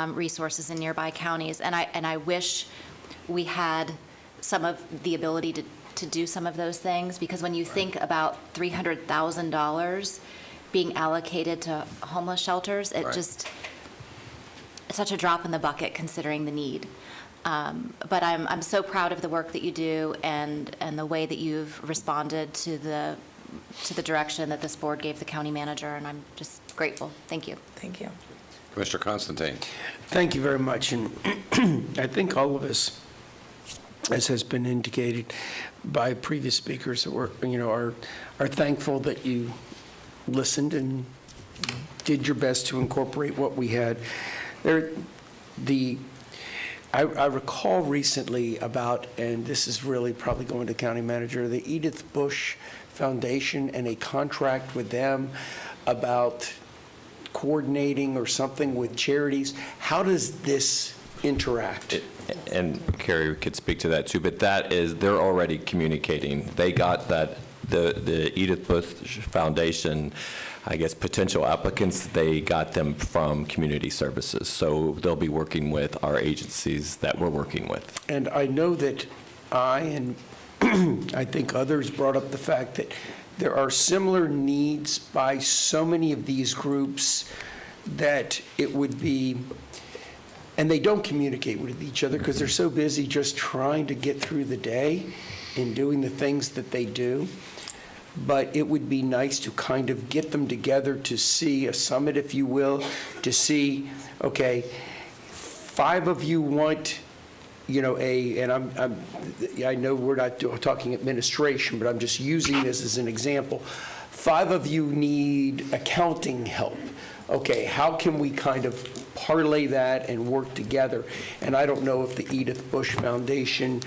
resources in nearby counties. And I wish we had some of the ability to do some of those things, because when you think about $300,000 being allocated to homeless shelters, it just, it's such a drop in the bucket considering the need. But I'm so proud of the work that you do and the way that you've responded to the direction that this board gave the county manager, and I'm just grateful. Thank you. Thank you. Commissioner Constantine? Thank you very much. And I think all of us, as has been indicated by previous speakers, that are thankful that you listened and did your best to incorporate what we had. I recall recently about, and this is really probably going to county manager, the Edith Bush Foundation and a contract with them about coordinating or something with charities. How does this interact? And Carrie could speak to that too, but that is, they're already communicating. They got that, the Edith Bush Foundation, I guess, potential applicants, they got them from community services. So they'll be working with our agencies that we're working with. And I know that I and I think others brought up the fact that there are similar needs by so many of these groups that it would be, and they don't communicate with each other because they're so busy just trying to get through the day and doing the things that they do. But it would be nice to kind of get them together to see a summit, if you will, to see, okay, 5 of you want, you know, I know we're not talking administration, but I'm just using this as an example. 5 of you need accounting help. Okay, how can we kind of parlay that and work together? And I don't know if the Edith Bush Foundation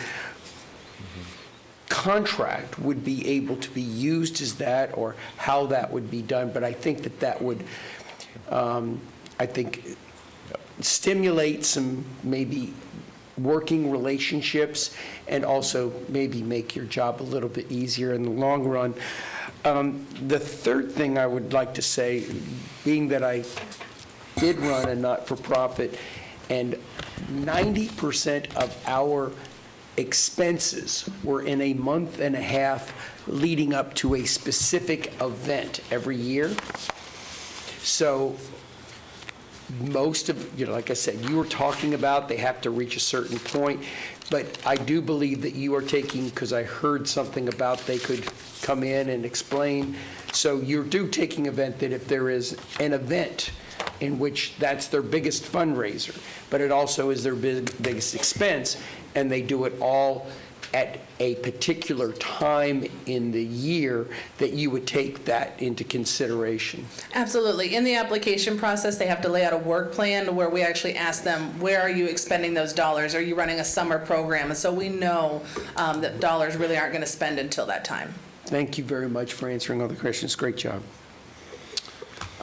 contract would be able to be used as that, or how that would be done, but I think that would, I think, stimulate some maybe working relationships and also maybe make your job a little bit easier in the long run. The third thing I would like to say, being that I did run a not-for-profit, and 90% of our expenses were in a month and a half leading up to a specific event every year. So most of, you know, like I said, you were talking about they have to reach a certain point, but I do believe that you are taking, because I heard something about they could come in and explain. So you're taking event that if there is an event in which that's their biggest fundraiser, but it also is their biggest expense, and they do it all at a particular time in the year, that you would take that into consideration. Absolutely. In the application process, they have to lay out a work plan where we actually ask them, where are you expending those dollars? Are you running a summer program? And so we know that dollars really aren't going to spend until that time. Thank you very much for answering all the questions. Great job.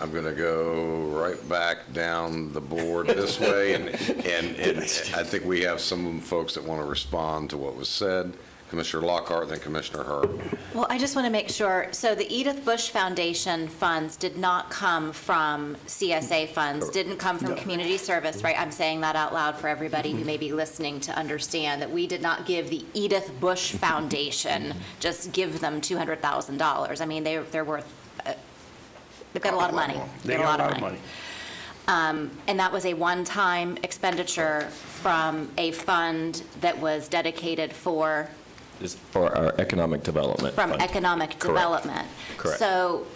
I'm going to go right back down the board this way, and I think we have some folks that want to respond to what was said. Commissioner Lockhart, then Commissioner Herb. Well, I just want to make sure, so the Edith Bush Foundation funds did not come from CSA funds, didn't come from community service, right? I'm saying that out loud for everybody who may be listening to understand that we did not give the Edith Bush Foundation, just give them $200,000. I mean, they're worth, they've got a lot of money. They got a lot of money. And that was a one-time expenditure from a fund that was dedicated for our economic development from fund. economic development. Correct. So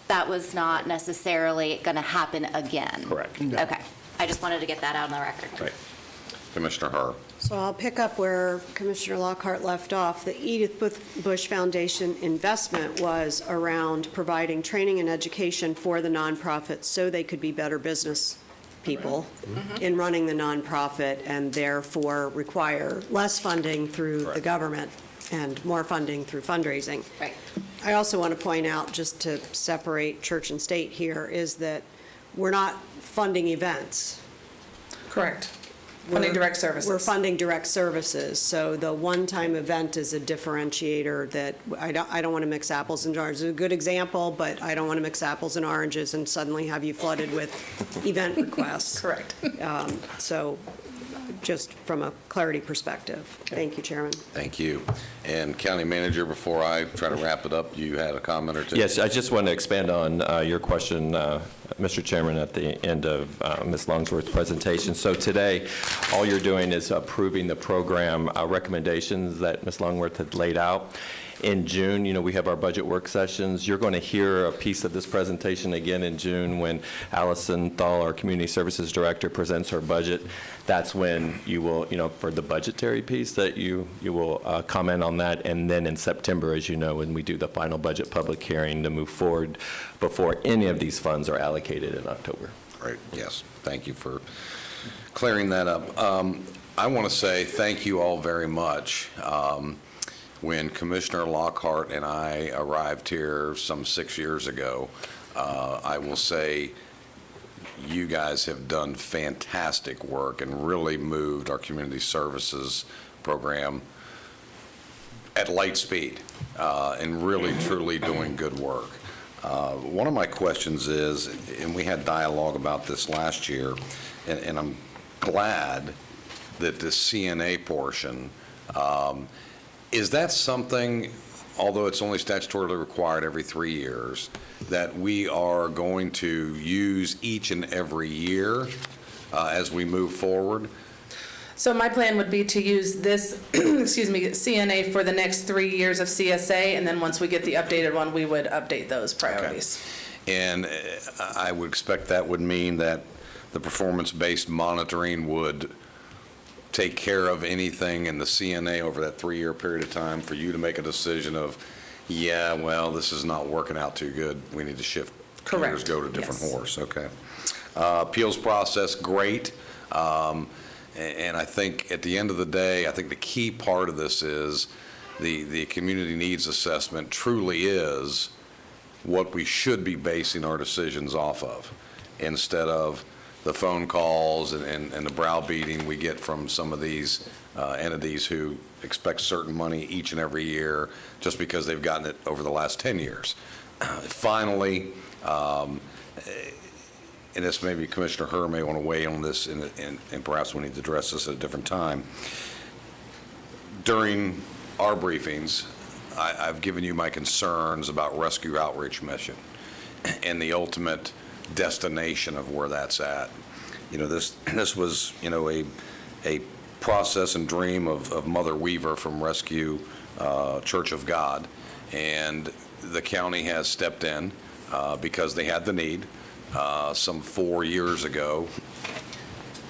that was not necessarily going to happen again. Correct. No. Okay. I just wanted to get that out on the record. Right. Commissioner Herb. So I'll pick up where Commissioner Lockhart left off. The Edith Bush Foundation investment was around providing training and education for the nonprofits so they could be better business people in running the nonprofit, and therefore require less funding through the government and more funding through fundraising. Right. I also want to point out, just to separate church and state here, is that we're not funding events. Correct. Funding direct services. We're funding direct services, so the one-time event is a differentiator that I don't want to mix apples and oranges. It's a good example, but I don't want to mix apples and oranges and suddenly have you flooded with event requests. Correct. So just from a clarity perspective. Thank you, Chairman. Thank you. And County Manager, before I try to wrap it up, you had a comment or two? Yes, I just want to expand on your question, Mr. Chairman, at the end of Ms. Longsworth's presentation. So today, all you're doing is approving the program recommendations that Ms. Longworth had laid out. In June, we have our budget work sessions. You're going to hear a piece of this presentation again in June when Allison Thal, our Community Services Director, presents her budget. That's when you will, for the budgetary piece, that you will comment on that. And then in September, as you know, when we do the final budget public hearing to move forward before any of these funds are allocated in October. Right, yes. Thank you for clearing that up. I want to say thank you all very much. When Commissioner Lockhart and I arrived here some 6 years ago, I will say you guys have done fantastic work and really moved our community services program at light speed and really, truly doing good work. One of my questions is, and we had dialogue about this last year, and I'm glad that the CNA portion, is that something, although it's only statutorily required every 3 years, that we are going to use each and every year as we move forward? So my plan would be to use this, excuse me, CNA for the next 3 years of CSA, and then once we get the updated one, we would update those priorities. Okay. And I would expect that would mean that the performance-based monitoring would take care of anything in the CNA over that 3-year period of time for you to make a decision of, yeah, well, this is not working out too good. We need to shift gears, Correct. go to a different Yes. horse. Okay. Appeals process, great. And I think at the end of the day, I think the key part of this is the community needs assessment truly is what we should be basing our decisions off of, instead of the phone calls and the browbeating we get from some of these entities who expect certain money each and every year just because they've gotten it over the last 10 years. Finally, and this maybe Commissioner Herr may want to weigh on this, and perhaps we need to address this at a different time. During our briefings, I've given you my concerns about Rescue Outreach Mission and the ultimate destination of where that's at. You know, this was, you know, a process and dream of Mother Weaver from Rescue Church of God, and the county has stepped in because they had the need. Some 4 years ago,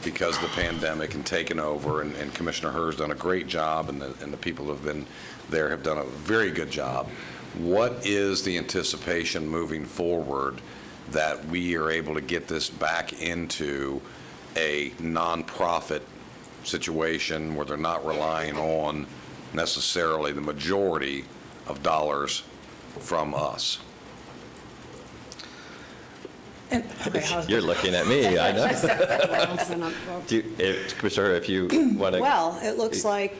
because of the pandemic and taken over, and Commissioner Herr's done a great job, and the people who have been there have done a very good job. What is the anticipation moving forward that we are able to get this back into a nonprofit situation where they're not relying on necessarily the majority of dollars from us? You're looking at me, I know. Commissioner, if you want to. Well, it looks like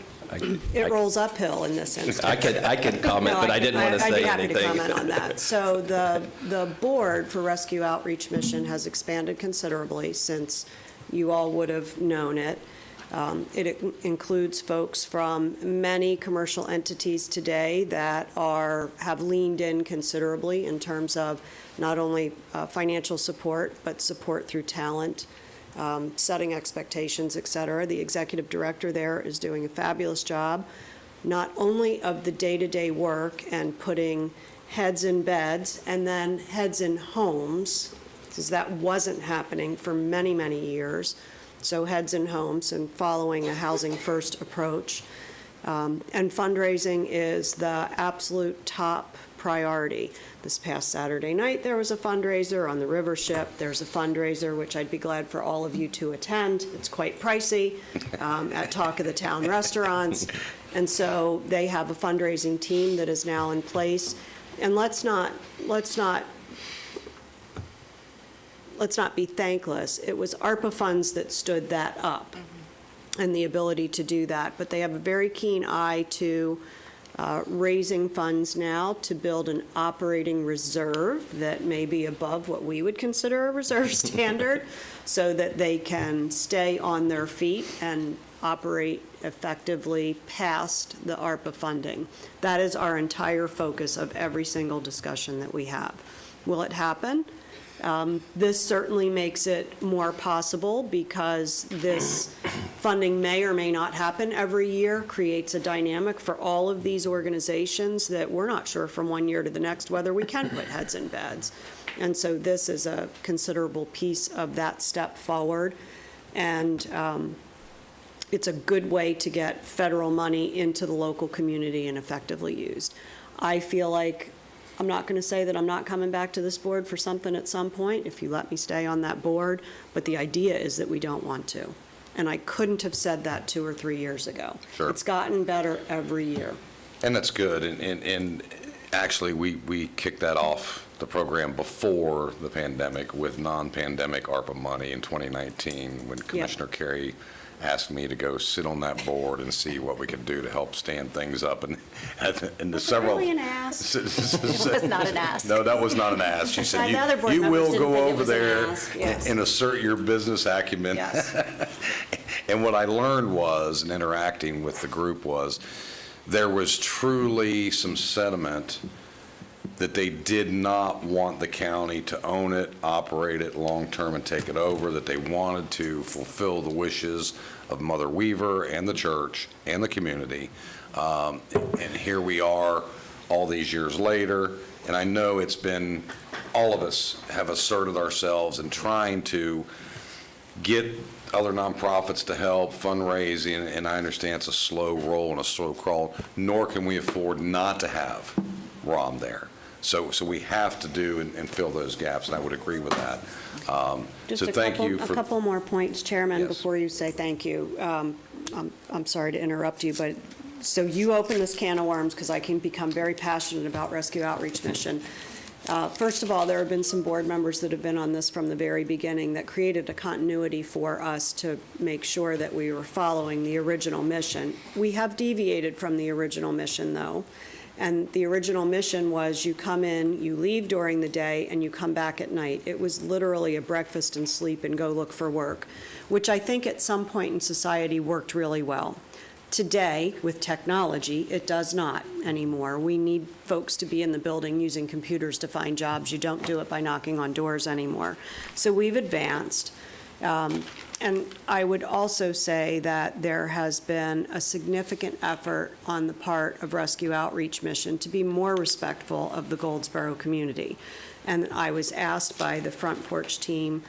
it rolls uphill in this instance. I could comment, but I didn't want to say anything. I'd be happy to comment on that. So the board for Rescue Outreach Mission has expanded considerably since you all would have known it. It includes folks from many commercial entities today that have leaned in considerably in terms of not only financial support, but support through talent, setting expectations, et cetera. The executive director there is doing a fabulous job, not only of the day-to-day work and putting heads in beds and then heads in homes, because that wasn't happening for many, many years. So heads in homes and following a housing first approach. And fundraising is the absolute top priority. This past Saturday night, there was a fundraiser on the river ship. There's a fundraiser, which I'd be glad for all of you to attend. It's quite pricey at Talk of the Town restaurants. And so they have a fundraising team that is now in place. And let's not be thankless. It was ARPA funds that stood that up and the ability to do that. But they have a very keen eye to raising funds now to build an operating reserve that may be above what we would consider a reserve standard so that they can stay on their feet and operate effectively past the ARPA funding. That is our entire focus of every single discussion that we have. Will it happen? This certainly makes it more possible because this funding may or may not happen every year, creates a dynamic for all of these organizations that we're not sure from one year to the next whether we can put heads in beds. And so this is a considerable piece of that step forward. And it's a good way to get federal money into the local community and effectively used. I feel like I'm not going to say that I'm not coming back to this board for something at some point, if you let me stay on that board, but the idea is that we don't want to. And I couldn't have said that 2 or 3 years ago. Sure. It's gotten better every year. And that's good, and actually, we kicked that off, the program, before the pandemic with non-pandemic ARPA money in 2019, when Commissioner Carey asked me to go sit on that board and see what we could do to help stand things up, and the several... Really an ask? It was not an ask. No, that was not an ask. She said, The other board you members will didn't go think it over was an there ask, yes. and assert your business acumen. Yes. And what I learned was, in interacting with the group, was there was truly some sentiment that they did not want the county to own it, operate it long-term and take it over, that they wanted to fulfill the wishes of Mother Weaver and the church and the community. And here we are all these years later, and I know it's been, all of us have asserted ourselves in trying to get other nonprofits to help, fundraising, and I understand it's a slow roll and a slow crawl, nor can we afford not to have ROM there. So we have to do and fill those gaps, and I would agree with that. Just So thank you for... a couple more points, Chairman, Yes. before you say thank you. I'm sorry to interrupt you, but, so you open this can of worms, because I can become very passionate about Rescue Outreach Mission. First of all, there have been some board members that have been on this from the very beginning that created a continuity for us to make sure that we were following the original mission. We have deviated from the original mission, though. And the original mission was you come in, you leave during the day, and you come back at night. It was literally a breakfast and sleep and go look for work, which I think at some point in society worked really well. Today, with technology, it does not anymore. We need folks to be in the building using computers to find jobs. You don't do it by knocking on doors anymore. So we've advanced. And I would also say that there has been a significant effort on the part of Rescue Outreach Mission to be more respectful of the Goldsboro community. And I was asked by the Front Porch team,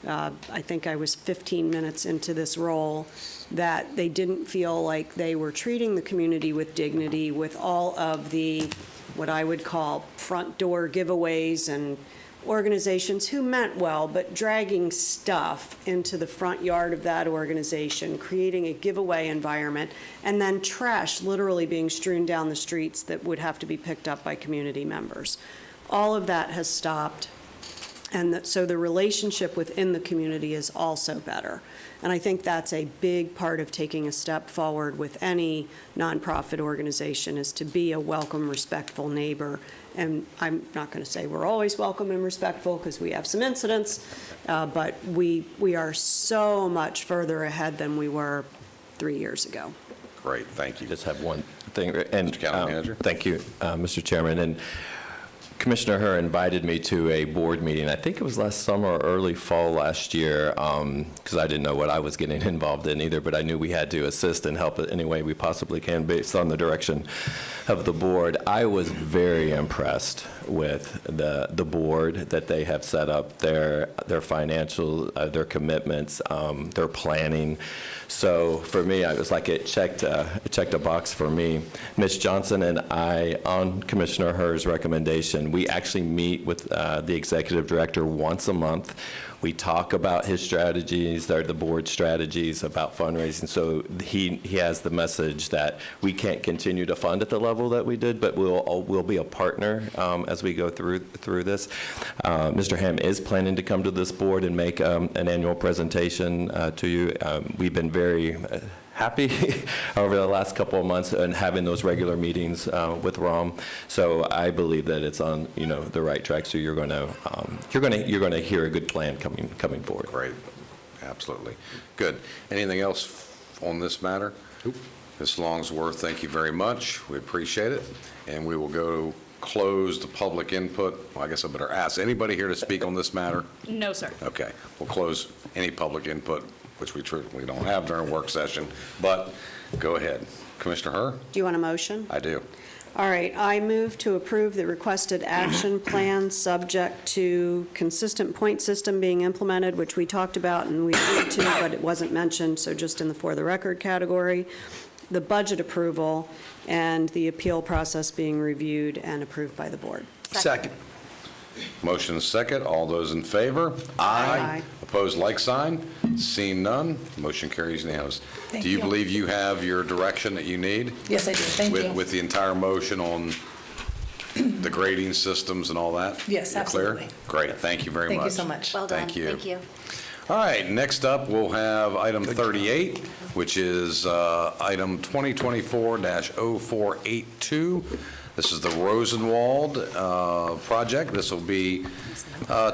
I think I was 15 minutes into this role, that they didn't feel like they were treating the community with dignity with all of the, what I would call, front door giveaways and organizations who meant well, but dragging stuff into the front yard of that organization, creating a giveaway environment, and then trash literally being strewn down the streets that would have to be picked up by community members. All of that has stopped, and so the relationship within the community is also better. And I think that's a big part of taking a step forward with any nonprofit organization, is to be a welcome, respectful neighbor. And I'm not going to say we're always welcome and respectful, because we have some incidents, but we are so much further ahead than we were 3 years ago. Great, thank you. Just have one thing, and Mr. County Manager. thank you, Mr. Chairman. And Commissioner Herr invited me to a board meeting, I think it was last summer or early fall last year, because I didn't know what I was getting involved in either, but I knew we had to assist and help in any way we possibly can based on the direction of the board. I was very impressed with the board that they have set up, their financial, their commitments, their planning. So for me, I was like, it checked a box for me. Ms. Johnson and I, on Commissioner Herr's recommendation, we actually meet with the executive director once a month. We talk about his strategies, the board strategies about fundraising. So he has the message that we can't continue to fund at the level that we did, but we'll be a partner as we go through this. Mr. Ham is planning to come to this board and make an annual presentation to you. We've been very happy over the last couple of months and having those regular meetings with ROM. So I believe that it's on the right track. So you're going to hear a good plan coming forward. Great, absolutely. Good. Anything else on this matter? Ms. Longsworth, thank you very much. We appreciate it. And we will go close the public input. Well, I guess I better ask, anybody here to speak on this matter? No, sir. Okay, we'll close any public input, which we truthfully don't have during a work session, but go ahead. Commissioner Herr? Do you want a motion? I do. All right, I move to approve the requested action plan subject to consistent point system being implemented, which we talked about and we agreed to, but it wasn't mentioned, so just in the for the record category. the budget approval and the appeal process being reviewed and approved by the board. Second. Motion is second. All those in favor? Aye. Opposed, like sign. Seeing none, motion carries unanimous. Thank Do you you. believe you have your direction that you need? Yes, I do. Thank you. With the entire motion on the grading systems and all that? Yes, You're clear? absolutely. Great, thank you very much. Thank you so much. Well done. Thank you. Thank you. All right, next up, we'll have item 38, which is item 2024-0482. This is the Rosenwald project. This will be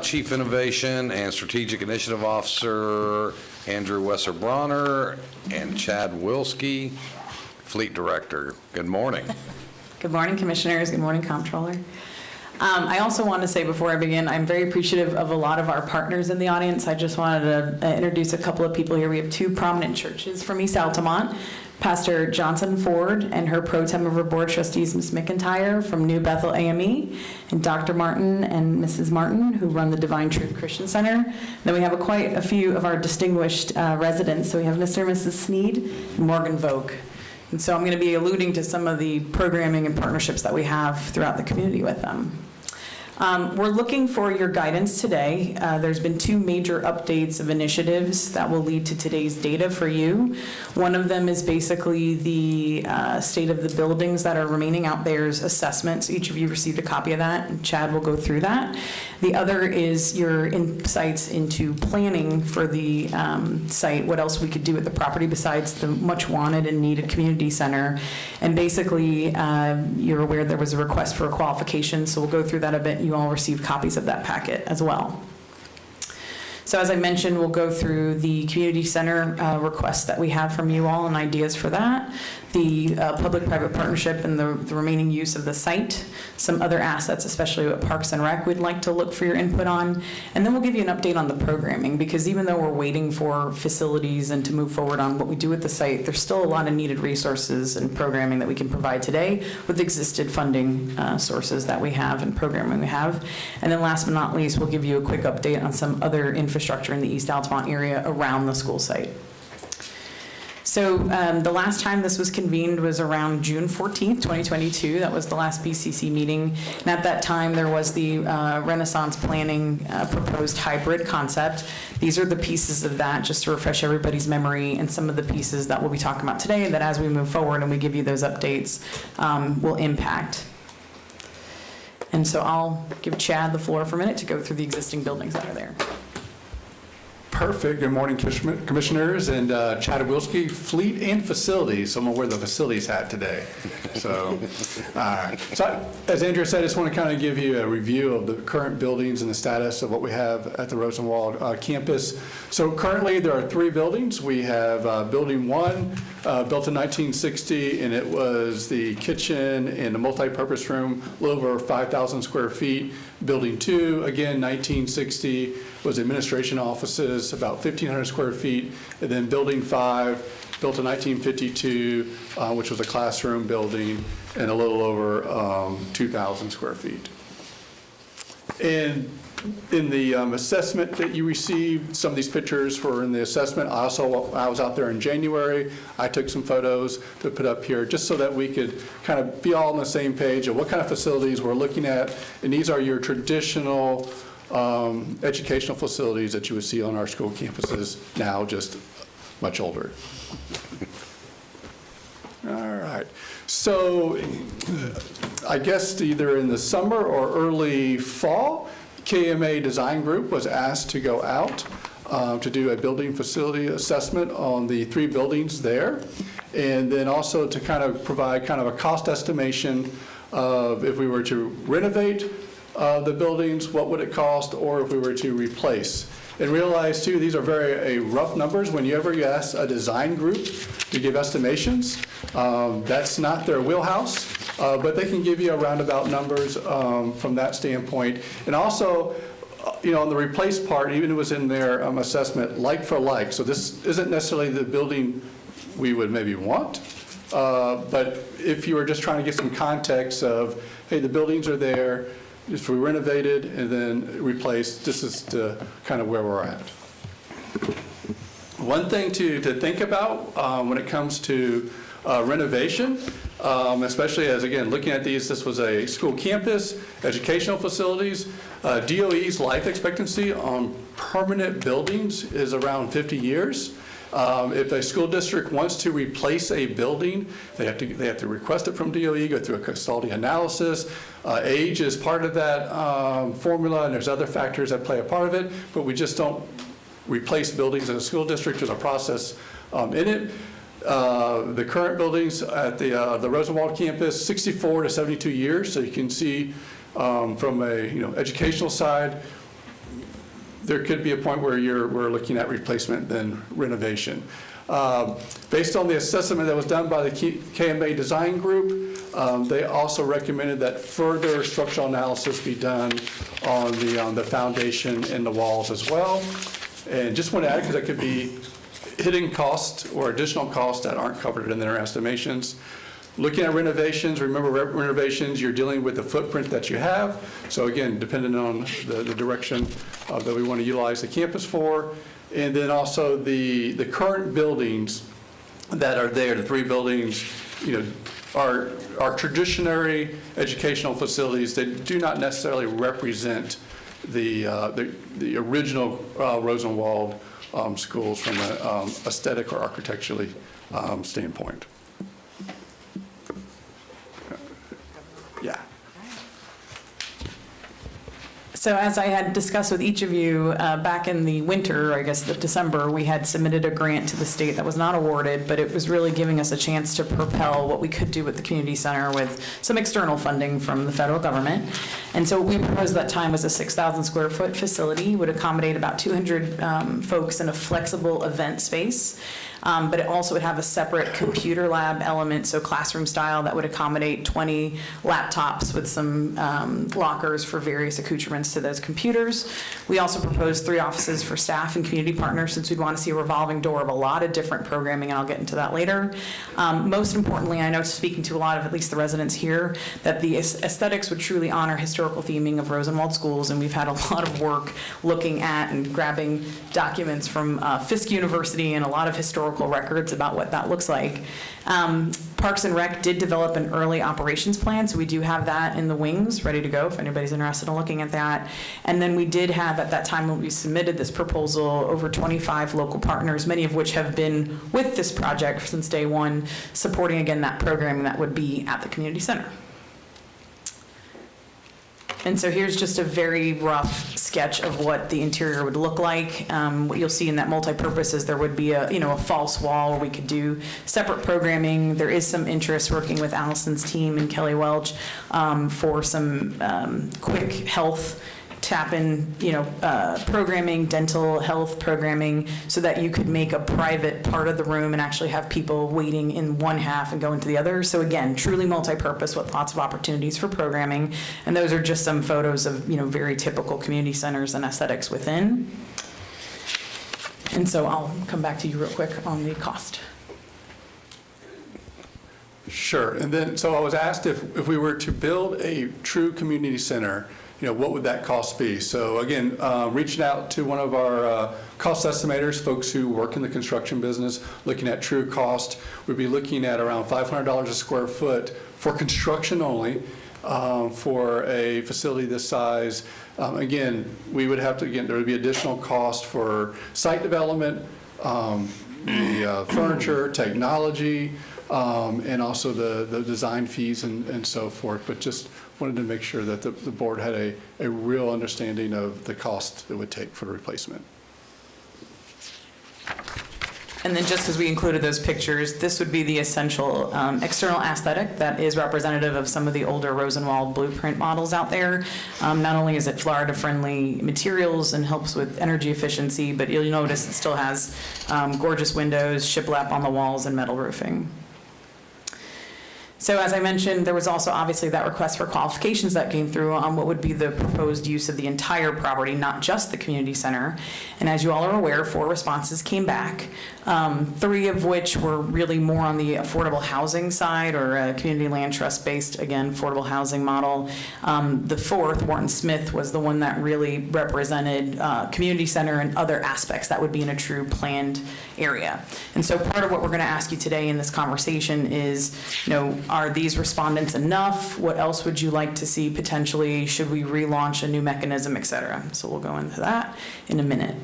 Chief Innovation and Strategic Initiative Officer Andrew Wesser-Bronner and Chad Wilski, Fleet Director. Good morning. Good morning, Commissioners. Good morning, Comptroller. I also want to say before I begin, I'm very appreciative of a lot of our partners in the audience. I just wanted to introduce a couple of people here. We have two prominent churches from East Altamont, Pastor Johnson Ford and her pro tem of her board trustees, Ms. McIntyre from New Bethel AME, and Dr. Martin and Mrs. Martin, who run the Divine Truth Christian Center. Then we have quite a few of our distinguished residents. So we have Mr. and Mrs. Sneed and Morgan Vogt. And so I'm going to be alluding to some of the programming and partnerships that we have throughout the community with them. We're looking for your guidance today. There's been two major updates of initiatives that will lead to today's data for you. One of them is basically the state of the buildings that are remaining out there's assessments. Each of you received a copy of that, and Chad will go through that. The other is your insights into planning for the site, what else we could do with the property besides the much wanted and needed community center. And basically, you're aware there was a request for a qualification, so we'll go through that a bit. You all received copies of that packet as well. So as I mentioned, we'll go through the community center requests that we have from you all and ideas for that, the public-private partnership and the remaining use of the site, some other assets, especially at Parks and Rec, we'd like to look for your input on, and then we'll give you an update on the programming, because even though we're waiting for facilities and to move forward on what we do with the site, there's still a lot of needed resources and programming that we can provide today with existing funding sources that we have and programming we have. And then last but not least, we'll give you a quick update on some other infrastructure in the East Altamont area around the school site. So the last time this was convened was around June 14th, 2022. That was the last BCC meeting. And at that time, there was the Renaissance Planning proposed hybrid concept. These are the pieces of that, just to refresh everybody's memory, and some of the pieces that we'll be talking about today that as we move forward and we give you those updates will impact. And so I'll give Chad the floor for a minute to go through the existing buildings that are there. Perfect. Good morning, Commissioners, and Chad Wilski, Fleet and Facilities. So I'm gonna wear the facilities hat today. So, all right. So as Andrea said, I just want to kind of give you a review of the current buildings and the status of what we have at the Rosenwald campus. So currently, there are 3 buildings. We have Building 1, built in 1960, and it was the kitchen and the multi-purpose room, a little over 5,000 square feet. Building 2, again, 1960, was administration offices, about 1,500 square feet. And then Building 5, built in 1952, which was a classroom building, and a little over 2,000 square feet. And in the assessment that you received, some of these pictures were in the assessment. I was out there in January. I took some photos to put up here just so that we could kind of be all on the same page of what kind of facilities we're looking at. And these are your traditional educational facilities that you would see on our school campuses now, just much older. All right. So I guess either in the summer or early fall, KMA Design Group was asked to go out to do a building facility assessment on the 3 buildings there, and then also to kind of provide kind of a cost estimation of if we were to renovate the buildings, what would it cost, or if we were to replace. And realize too, these are very rough numbers. Whenever you ask a design group to give estimations, that's not their wheelhouse, but they can give you a roundabout numbers from that standpoint. And also, on the replace part, even it was in their assessment, like for like. So this isn't necessarily the building we would maybe want, but if you were just trying to get some context of, hey, the buildings are there, if we renovated and then replaced, this is kind of where we're at. One thing to think about when it comes to renovation, especially as, again, looking at these, this was a school campus, educational facilities. DOE's life expectancy on permanent buildings is around 50 years. If a school district wants to replace a building, they have to request it from DOE, go through a custodial analysis. Age is part of that formula, and there's other factors that play a part of it, but we just don't replace buildings in a school district. There's a process in it. The current buildings at the Rosenwald campus, 64 to 72 years, so you can see from a educational side, there could be a point where we're looking at replacement than renovation. Based on the assessment that was done by the KMA Design Group, they also recommended that further structural analysis be done on the foundation and the walls as well. And just want to add, because that could be hidden costs or additional costs that aren't covered in their estimations. Looking at renovations, remember renovations, you're dealing with the footprint that you have. So again, depending on the direction that we want to utilize the campus for. And then also the current buildings that are there, the 3 buildings, are traditional educational facilities that do not necessarily represent the original Rosenwald schools from an aesthetic or architecturally standpoint. Yeah. So as I had discussed with each of you back in the winter, I guess December, we had submitted a grant to the state that was not awarded, but it was really giving us a chance to propel what we could do with the community center with some external funding from the federal government. And so what we proposed at that time was a 6,000 square foot facility, would accommodate about 200 folks in a flexible event space. But it also would have a separate computer lab element, so classroom style, that would accommodate 20 laptops with some lockers for various accoutrements to those computers. We also proposed 3 offices for staff and community partners, since we'd want to see a revolving door of a lot of different programming, and I'll get into that later. Most importantly, I know, speaking to a lot of at least the residents here, that the aesthetics would truly honor historical theming of Rosenwald schools, and we've had a lot of work looking at and grabbing documents from Fisk University and a lot of historical records about what that looks like. Parks and Rec did develop an early operations plan, so we do have that in the wings, ready to go if anybody's interested in looking at that. And then we did have, at that time when we submitted this proposal, over 25 local partners, many of which have been with this project since day one, supporting, again, that programming that would be at the community center. And so here's just a very rough sketch of what the interior would look like. What you'll see in that multi-purpose is there would be a false wall where we could do separate programming. There is some interest working with Allison's team and Kelly Welch for some quick health tap-in, programming, dental health programming, so that you could make a private part of the room and actually have people waiting in one half and go into the other. So again, truly multi-purpose with lots of opportunities for programming. And those are just some photos of, very typical community centers and aesthetics within. And so I'll come back to you real quick on the cost. Sure. And then, so I was asked if we were to build a true community center, what would that cost be? So again, reaching out to one of our cost estimators, folks who work in the construction business, looking at true cost, we'd be looking at around $500 a square foot for construction only, for a facility this size. Again, we would have to, there would be additional cost for site development, the furniture, technology, and also the design fees and so forth, but just wanted to make sure that the board had a real understanding of the cost it would take for the replacement. And then just because we included those pictures, this would be the essential external aesthetic that is representative of some of the older Rosenwald blueprint models out there. Not only is it Florida-friendly materials and helps with energy efficiency, but you'll notice it still has gorgeous windows, shiplap on the walls, and metal roofing. So as I mentioned, there was also obviously that request for qualifications that came through on what would be the proposed use of the entire property, not just the community center. And as you all are aware, 4 responses came back, 3 of which were really more on the affordable housing side or a community land trust-based, again, affordable housing model. The 4th, Wharton Smith, was the one that really represented community center and other aspects that would be in a true planned area. And so part of what we're going to ask you today in this conversation is, are these respondents enough? What else would you like to see potentially? Should we relaunch a new mechanism, et cetera? So we'll go into that in a minute.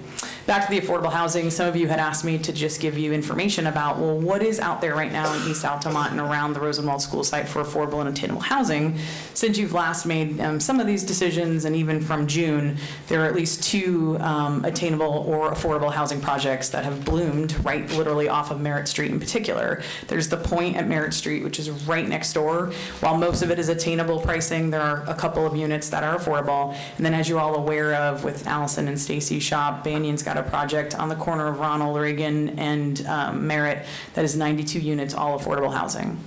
Back to the affordable housing, some of you had asked me to just give you information about, well, what is out there right now in East Altamont and around the Rosenwald School site for affordable and attainable housing. Since you've last made some of these decisions, and even from June, there are at least 2 attainable or affordable housing projects that have bloomed right literally off of Merritt Street in particular. There's the Point at Merritt Street, which is right next door. While most of it is attainable pricing, there are a couple of units that are affordable. And then as you're all aware of with Allison and Stacy's shop, Banyan's got a project on the corner of Ronald Reagan and Merritt that is 92 units, all affordable housing.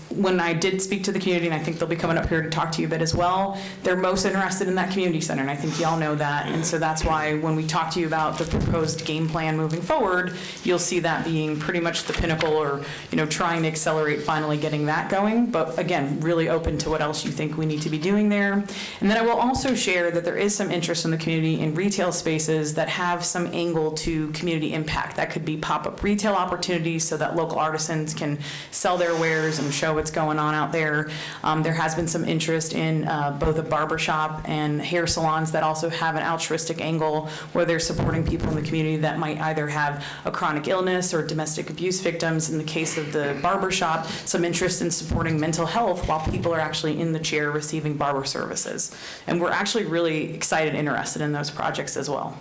When I did speak to the community, and I think they'll be coming up here to talk to you a bit as well, they're most interested in that community center, and I think y'all know that. And so that's why when we talk to you about the proposed game plan moving forward, you'll see that being pretty much the pinnacle, or trying to accelerate finally getting that going. But again, really open to what else you think we need to be doing there. And then I will also share that there is some interest in the community in retail spaces that have some angle to community impact. That could be pop-up retail opportunities so that local artisans can sell their wares and show what's going on out there. There has been some interest in both a barbershop and hair salons that also have an altruistic angle where they're supporting people in the community that might either have a chronic illness or domestic abuse victims. In the case of the barbershop, some interest in supporting mental health while people are actually in the chair receiving barber services. And we're actually really excited and interested in those projects as well.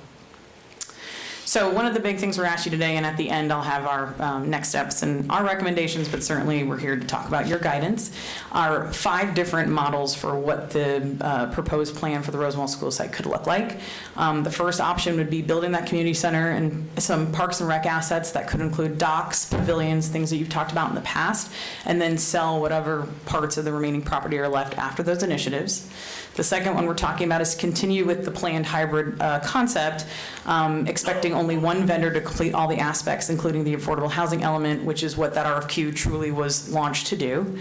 So one of the big things we're asking you today, and at the end I'll have our next steps and our recommendations, but certainly we're here to talk about your guidance, are 5 different models for what the proposed plan for the Rosenwald School site could look like. The first option would be building that community center and some parks and rec assets that could include docks, pavilions, things that you've talked about in the past, and then sell whatever parts of the remaining property are left after those initiatives. The second one we're talking about is continue with the planned hybrid concept, expecting only one vendor to complete all the aspects, including the affordable housing element, which is what that RFQ truly was launched to do.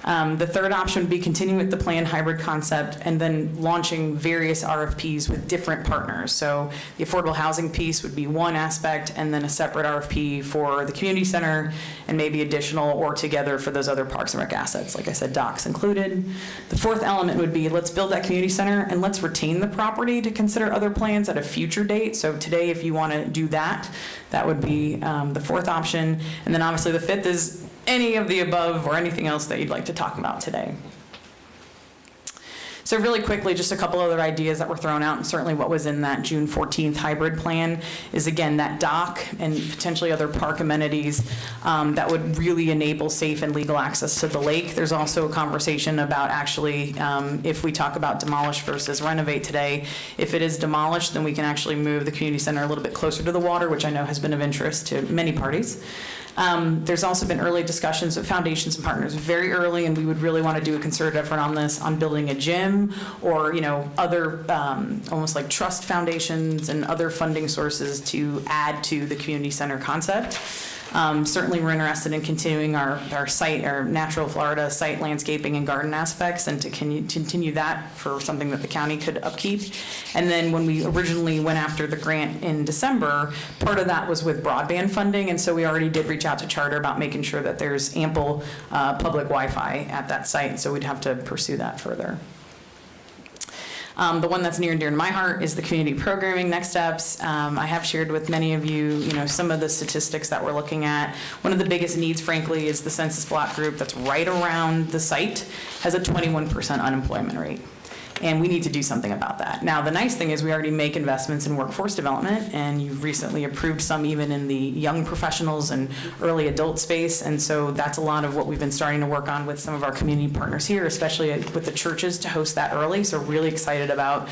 The third option would be continuing with the planned hybrid concept and then launching various RFPs with different partners. So the affordable housing piece would be one aspect, and then a separate RFP for the community center, and maybe additional or together for those other parks and rec assets, like I said, docks included. The fourth element would be let's build that community center and let's retain the property to consider other plans at a future date. So today, if you want to do that, that would be the fourth option. And then obviously the fifth is any of the above or anything else that you'd like to talk about today. So really quickly, just a couple other ideas that were thrown out, and certainly what was in that June 14th hybrid plan is, again, that dock and potentially other park amenities that would really enable safe and legal access to the lake. There's also a conversation about actually, if we talk about demolish versus renovate today, if it is demolished, then we can actually move the community center a little bit closer to the water, which I know has been of interest to many parties. There's also been early discussions with foundations and partners, very early, and we would really want to do a concerted effort on this, on building a gym or, other almost like trust foundations and other funding sources to add to the community center concept. Certainly we're interested in continuing our site, our natural Florida site landscaping and garden aspects, and to continue that for something that the county could upkeep. And then when we originally went after the grant in December, part of that was with broadband funding, and so we already did reach out to Charter about making sure that there's ample public Wi-Fi at that site, so we'd have to pursue that further. The one that's near and dear to my heart is the community programming next steps. I have shared with many of you, some of the statistics that we're looking at. One of the biggest needs, frankly, is the census block group that's right around the site has a 21% unemployment rate. and we need to do something about that. Now, the nice thing is we already make investments in workforce development, and you've recently approved some even in the young professionals and early adult space, and so that's a lot of what we've been starting to work on with some of our community partners here, especially with the churches, to host that early, so really excited about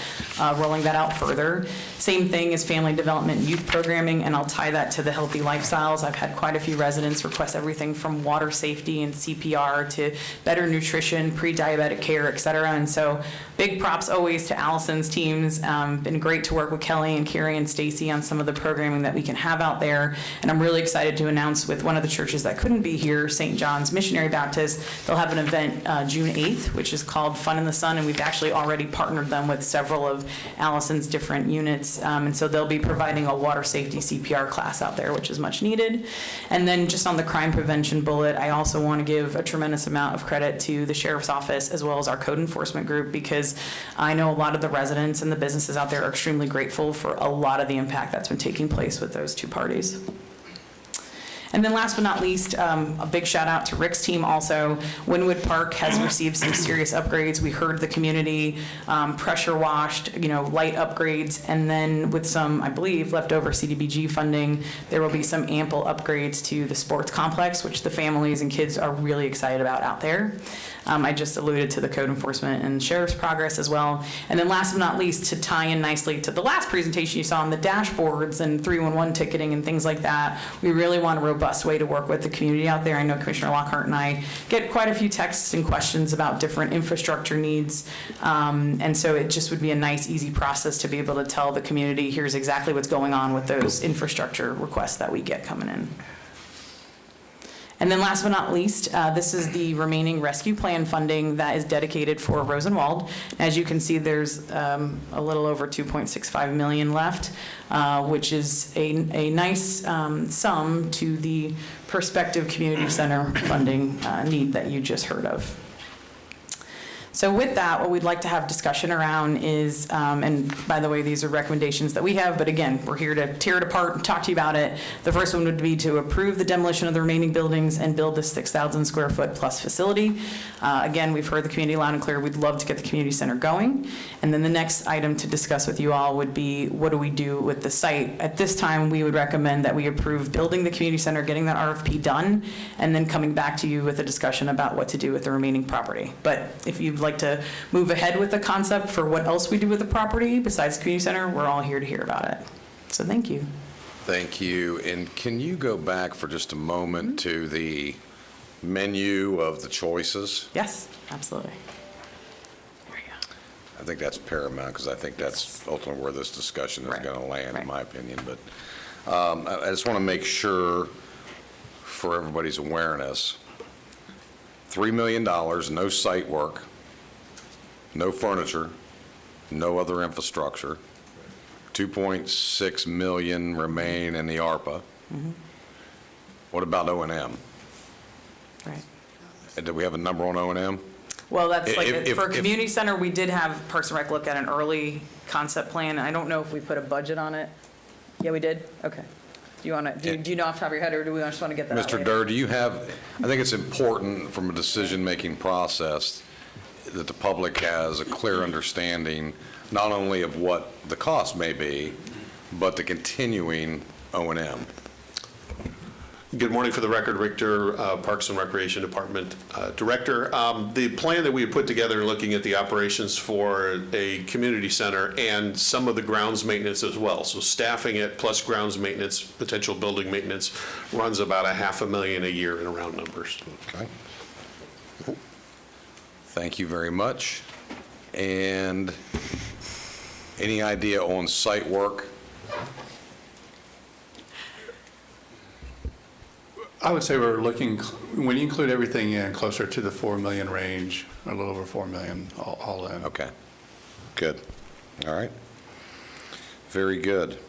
rolling that out further. Same thing as family development and youth programming, and I'll tie that to the healthy lifestyles. I've had quite a few residents request everything from water safety and CPR to better nutrition, pre-diabetic care, et cetera, and so big props always to Allison's teams. Been great to work with Kelly and Carrie and Stacy on some of the programming that we can have out there, and I'm really excited to announce with one of the churches that couldn't be here, St. John's Missionary Baptist, they'll have an event June 8th, which is called Fun in the Sun, and we've actually already partnered them with several of Allison's different units, and so they'll be providing a water safety CPR class out there, which is much needed. And then just on the crime prevention bullet, I also want to give a tremendous amount of credit to the Sheriff's Office as well as our code enforcement group, because I know a lot of the residents and the businesses out there are extremely grateful for a lot of the impact that's been taking place with those two parties. And then last but not least, a big shout out to Rick's team also. Wynwood Park has received some serious upgrades. We heard the community, pressure washed, light upgrades, and then with some, I believe, leftover CDBG funding, there will be some ample upgrades to the sports complex, which the families and kids are really excited about out there. I just alluded to the code enforcement and sheriff's progress as well. And then last but not least, to tie in nicely to the last presentation you saw on the dashboards and 311 ticketing and things like that, we really want a robust way to work with the community out there. I know Commissioner Lockhart and I get quite a few texts and questions about different infrastructure needs. And so it just would be a nice, easy process to be able to tell the community, here's exactly what's going on with those infrastructure requests that we get coming in. And then last but not least, this is the remaining rescue plan funding that is dedicated for Rosenwald. As you can see, there's a little over $2.65 million left, which is a nice sum to the prospective community center funding need that you just heard of. So with that, what we'd like to have discussion around is, and by the way, these are recommendations that we have, but again, we're here to tear it apart and talk to you about it. The first one would be to approve the demolition of the remaining buildings and build the 6,000 square foot plus facility. Again, we've heard the community loud and clear. We'd love to get the community center going. And then the next item to discuss with you all would be, what do we do with the site? At this time, we would recommend that we approve building the community center, getting that RFP done, and then coming back to you with a discussion about what to do with the remaining property. But if you'd like to move ahead with the concept for what else we do with the property besides the community center, we're all here to hear about it. So thank you. Thank you. And can you go back for just a moment to the menu of the choices? Yes, absolutely. I think that's paramount, because I think that's ultimately where this discussion is going to land, in my opinion. But I just want to make sure, for everybody's awareness, $3 million, no site work, no furniture, no other infrastructure, 2.6 million remain in the ARPA. What about O&M? Right. Do we have a number on O&M? Well, that's like, If- for a community center, we did have Parks and Rec look at an early concept plan. I don't know if we put a budget on it. Yeah, we did? Okay. Do you want to, do you know off the top of your head, or do we just want to get that out Mr. later? Durr, do you have, I think it's important from a decision-making process that the public has a clear understanding, not only of what the cost may be, but the continuing O&M. Good morning. For the record, Richter, Parks and Recreation Department Director. The plan that we had put together looking at the operations for a community center and some of the grounds maintenance as well. So staffing it plus grounds maintenance, potential building maintenance, runs about $500,000 a year in round numbers. Okay. Thank you very much. And any idea on site work? I would say we're looking, when you include everything in, closer to the 4 million range, a little over 4 million all in. Okay, good. All right. Very good.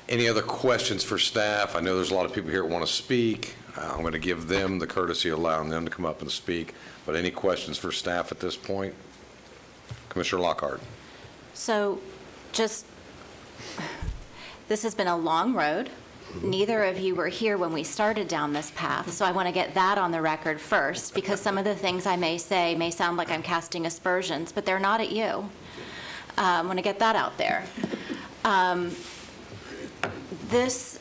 Any other questions for staff? I know there's a lot of people here that want to speak. I'm going to give them the courtesy of allowing them to come up and speak. But any questions for staff at this point? Commissioner Lockhart. So just, this has been a long road. Neither of you were here when we started down this path, so I want to get that on the record first, because some of the things I may say may sound like I'm casting aspersions, but they're not at you. I want to get that out there. This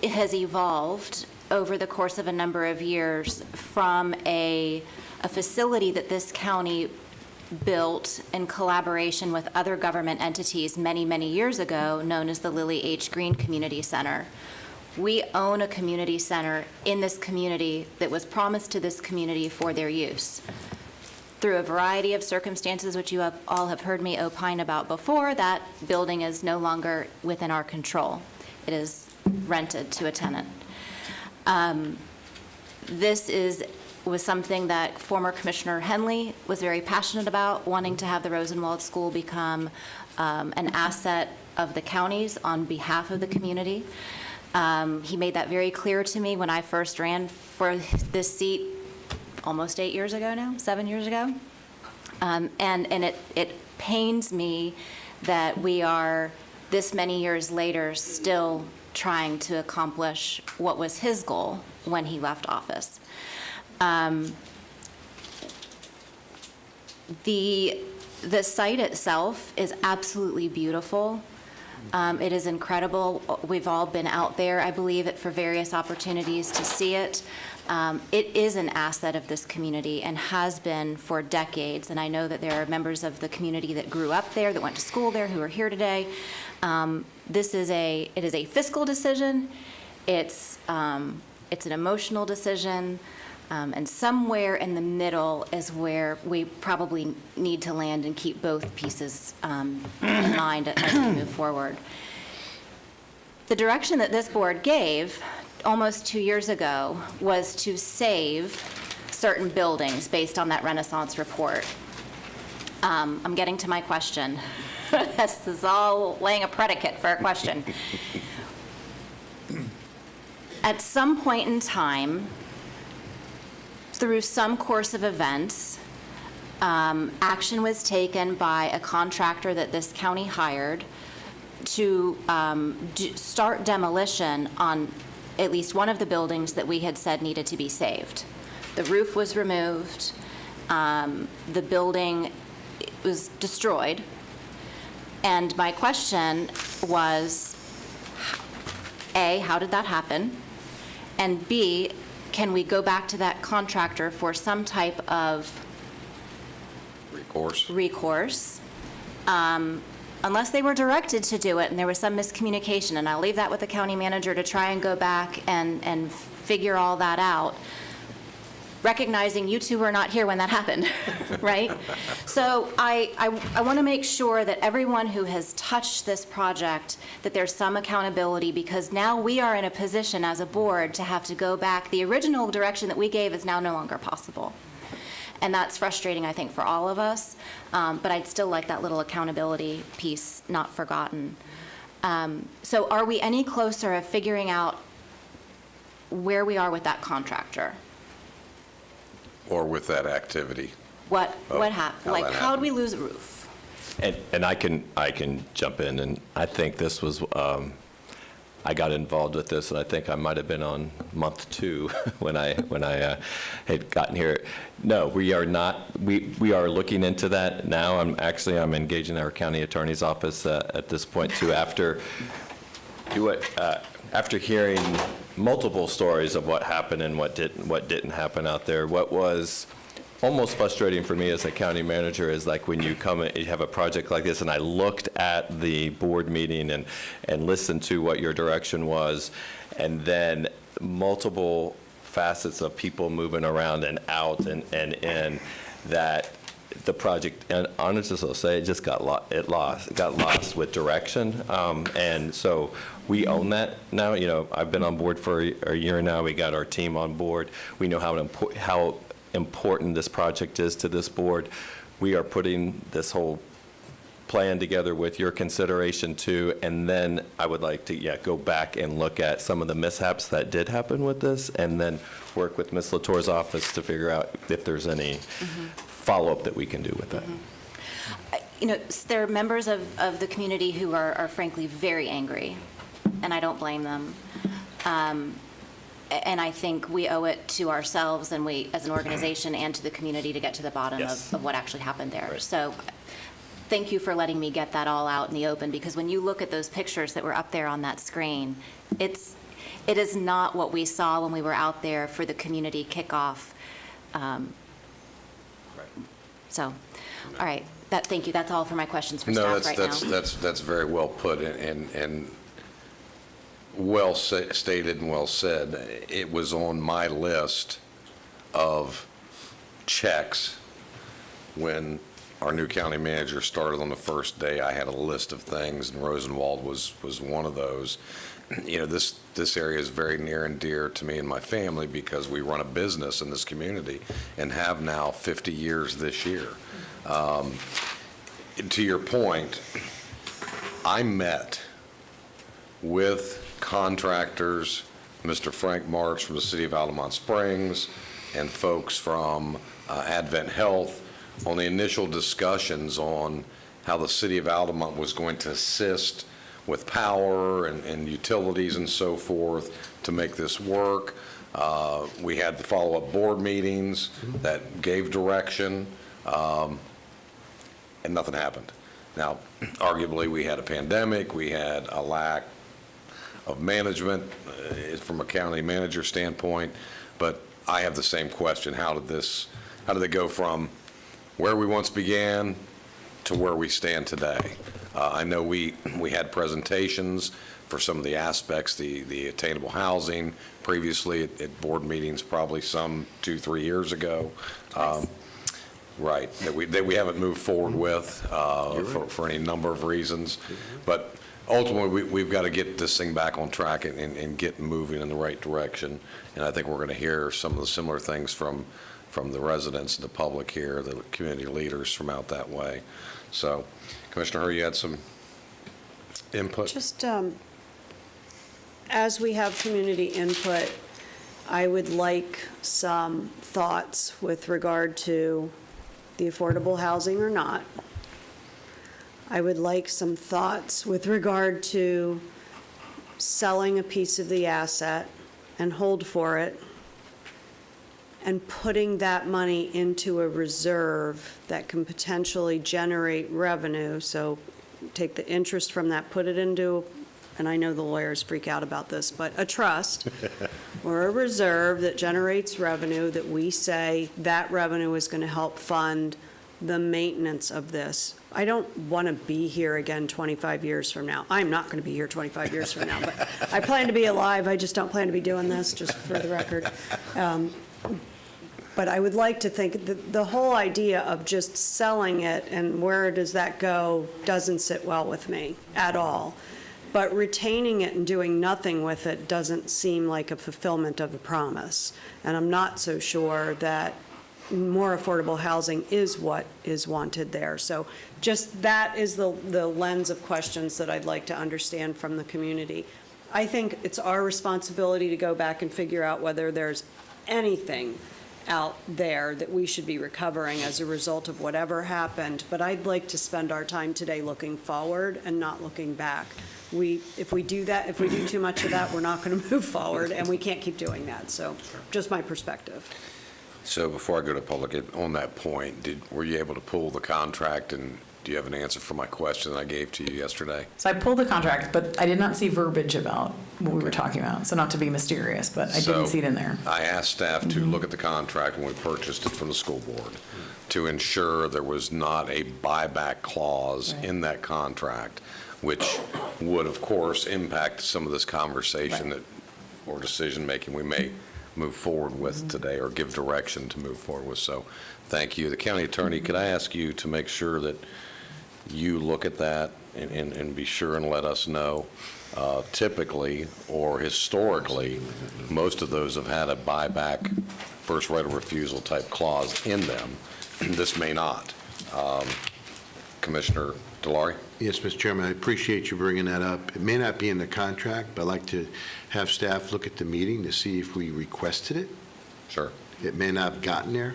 has evolved over the course of a number of years from a facility that this county built in collaboration with other government entities many, many years ago, known as the Lily H. Green Community Center. We own a community center in this community that was promised to this community for their use. Through a variety of circumstances, which you all have heard me opine about before, that building is no longer within our control. It is rented to a tenant. This was something that former Commissioner Henley was very passionate about, wanting to have the Rosenwald School become an asset of the counties on behalf of the community. He made that very clear to me when I first ran for this seat almost 8 years ago now, 7 years ago. And it pains me that we are, this many years later, still trying to accomplish what was his goal when he left office. The site itself is absolutely beautiful. It is incredible. We've all been out there, I believe, for various opportunities to see it. It is an asset of this community and has been for decades. And I know that there are members of the community that grew up there, that went to school there, who are here today. It is a fiscal decision. It's an emotional decision. And somewhere in the middle is where we probably need to land and keep both pieces in mind as we move forward. The direction that this board gave almost 2 years ago was to save certain buildings based on that Renaissance report. I'm getting to my question. This is all laying a predicate for a question. At some point in time, through some course of events, action was taken by a contractor that this county hired to start demolition on at least one of the buildings that we had said needed to be saved. The roof was removed, the building was destroyed, and my question was, A, how did that happen? And B, can we go back to that contractor for some type of recourse? Unless they were directed to do it and there was some miscommunication, and I'll leave that with the county manager to try and go back and figure all that out, recognizing you two were not here when that happened, right? So I want to make sure that everyone who has touched this project, that there's some accountability, because now we are in a position as a board to have to go back. The original direction that we gave is now no longer possible. And that's frustrating, I think, for all of us. But I'd still like that little accountability piece not forgotten. So are we any closer of figuring out where we are with that contractor? Or with that activity? What happened? Like, how did we lose a roof? And I can jump in, and I think this was, I got involved with this, and I think I might have been on month 2 when I had gotten here. No, we are not. We are looking into that now. I'm engaging our county attorney's office at this point too. After hearing multiple stories of what happened and what didn't happen out there, what was almost frustrating for me as a county manager is like when you come and you have a project like this, and I looked at the board meeting and listened to what your direction was, and then multiple facets of people moving around and out and in, that the project, and honestly, I'll say, it just got lost with direction. And so we own that now. You know, I've been on board for a year now. We got our team on board. We know how important this project is to this board. We are putting this whole plan together with your consideration too, and then I would like to go back and look at some of the mishaps that did happen with this, and then work with Ms. Latour's office to figure out if there's any follow-up that we can do with that. You know, there are members of the community who are frankly very angry, and I don't blame them. And I think we owe it to ourselves and we, as an organization, and to the community to get to the bottom of what actually happened there. So thank you for letting me get that all out in the open, because when you look at those pictures that were up there on that screen, it is not what we saw when we were out there for the community kickoff. So, all right, thank you. That's all for my questions for staff right now. No, that's very well put and well stated and well said. It was on my list of checks when our new county manager started on the first day. I had a list of things, and Rosenwald was one of those. You know, this area is very near and dear to me and my family because we run a business in this community and have now 50 years this year. To your point, I met with contractors, Mr. Frank March from the city of Altamont Springs, and folks from Advent Health on the initial discussions on how the city of Altamont was going to assist with power and utilities and so forth to make this work. We had the follow-up board meetings that gave direction, and nothing happened. Now, arguably, we had a pandemic, we had a lack of management from a county manager standpoint, but I have the same question. How did they go from where we once began to where we stand today? I know we had presentations for some of the aspects, the attainable housing previously at board meetings, probably some 2-3 years ago. Right, that we haven't moved forward with for any number of reasons. But ultimately, we've got to get this thing back on track and get moving in the right direction. And I think we're going to hear some of the similar things from the residents and the public here, the community leaders from out that way. So, Commissioner Hur, you had some input? Just as we have community input, I would like some thoughts with regard to the affordable housing or not. I would like some thoughts with regard to selling a piece of the asset and hold for it and putting that money into a reserve that can potentially generate revenue. So take the interest from that, put it into, and I know the lawyers freak out about this, but a trust or a reserve that generates revenue that we say that revenue is going to help fund the maintenance of this. I don't want to be here again 25 years from now. I'm not going to be here 25 years from now, but I plan to be alive. I just don't plan to be doing this, just for the record. But I would like to think that the whole idea of just selling it and where does that go doesn't sit well with me at all. But retaining it and doing nothing with it doesn't seem like a fulfillment of a promise. And I'm not so sure that more affordable housing is what is wanted there. So just that is the lens of questions that I'd like to understand from the community. I think it's our responsibility to go back and figure out whether there's anything out there that we should be recovering as a result of whatever happened. But I'd like to spend our time today looking forward and not looking back. If we do that, if we do too much of that, we're not going to move forward, and we can't keep doing that. So just my perspective. So before I go to public, on that point, were you able to pull the contract, and do you have an answer for my question that I gave to you yesterday? So I pulled the contract, but I did not see verbiage about what we were talking about. So not to be mysterious, but I didn't see it in there. I asked staff to look at the contract when we purchased it from the school board to ensure there was not a buyback clause in that contract, which would, of course, impact some of this conversation or decision-making we may move forward with today or give direction to move forward with. So thank you. The county attorney, could I ask you to make sure that you look at that and be sure and let us know? Typically or historically, most of those have had a buyback, first right of refusal type clause in them. This may not. Commissioner DeLaurie? Yes, Mr. Chairman, I appreciate you bringing that up. It may not be in the contract, but I'd like to have staff look at the meeting to see if we requested it. Sure. It may not have gotten there,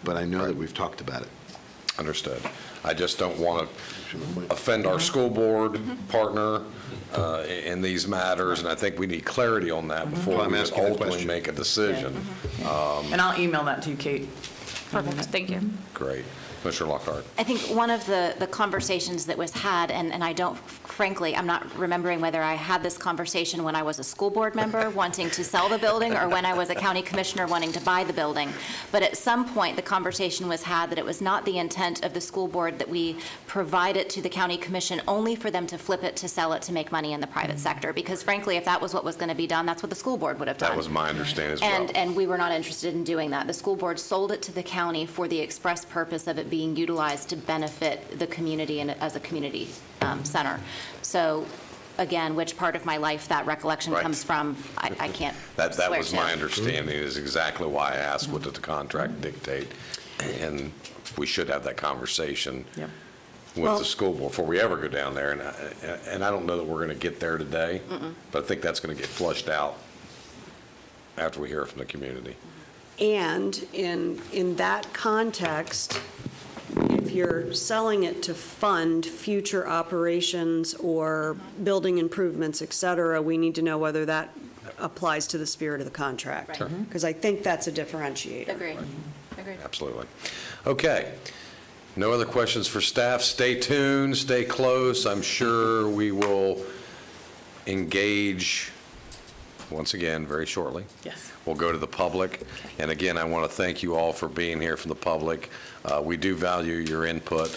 but I know that we've talked about it. Understood. I just don't want to offend our school board partner in these matters, and I think we need clarity on that before I'm we asking the ultimately question. make a decision. And I'll email that to you, Kate. Perfect, thank you. Great. Commissioner Lockhart. I think one of the conversations that was had, and I don't, frankly, I'm not remembering whether I had this conversation when I was a school board member wanting to sell the building or when I was a county commissioner wanting to buy the building. But at some point, the conversation was had that it was not the intent of the school board that we provide it to the county commission only for them to flip it, to sell it, to make money in the private sector. Because frankly, if that was what was going to be done, that's what the school board would have done. That was my understanding as well. And we were not interested in doing that. The school board sold it to the county for the express purpose of it being utilized to benefit the community and as a community center. So again, which part of my life that recollection Right. comes from, I can't That swear was to. my understanding, is exactly why I asked what did the contract dictate. And we should have that conversation Yep. with Well- the school board before we ever go down there. And I don't know that we're going to get there today, but I think that's going to get flushed out after we hear from the community. And in that context, if you're selling it to fund future operations or building improvements, et cetera, we need to know whether that applies to the spirit of the contract. Right. Because I think that's a differentiator. Agreed. Agreed. Absolutely. Okay. No other questions for staff. Stay tuned, stay close. I'm sure we will engage once again very shortly. Yes. We'll go to the public. And again, I want to thank you all for being here from the public. We do value your input.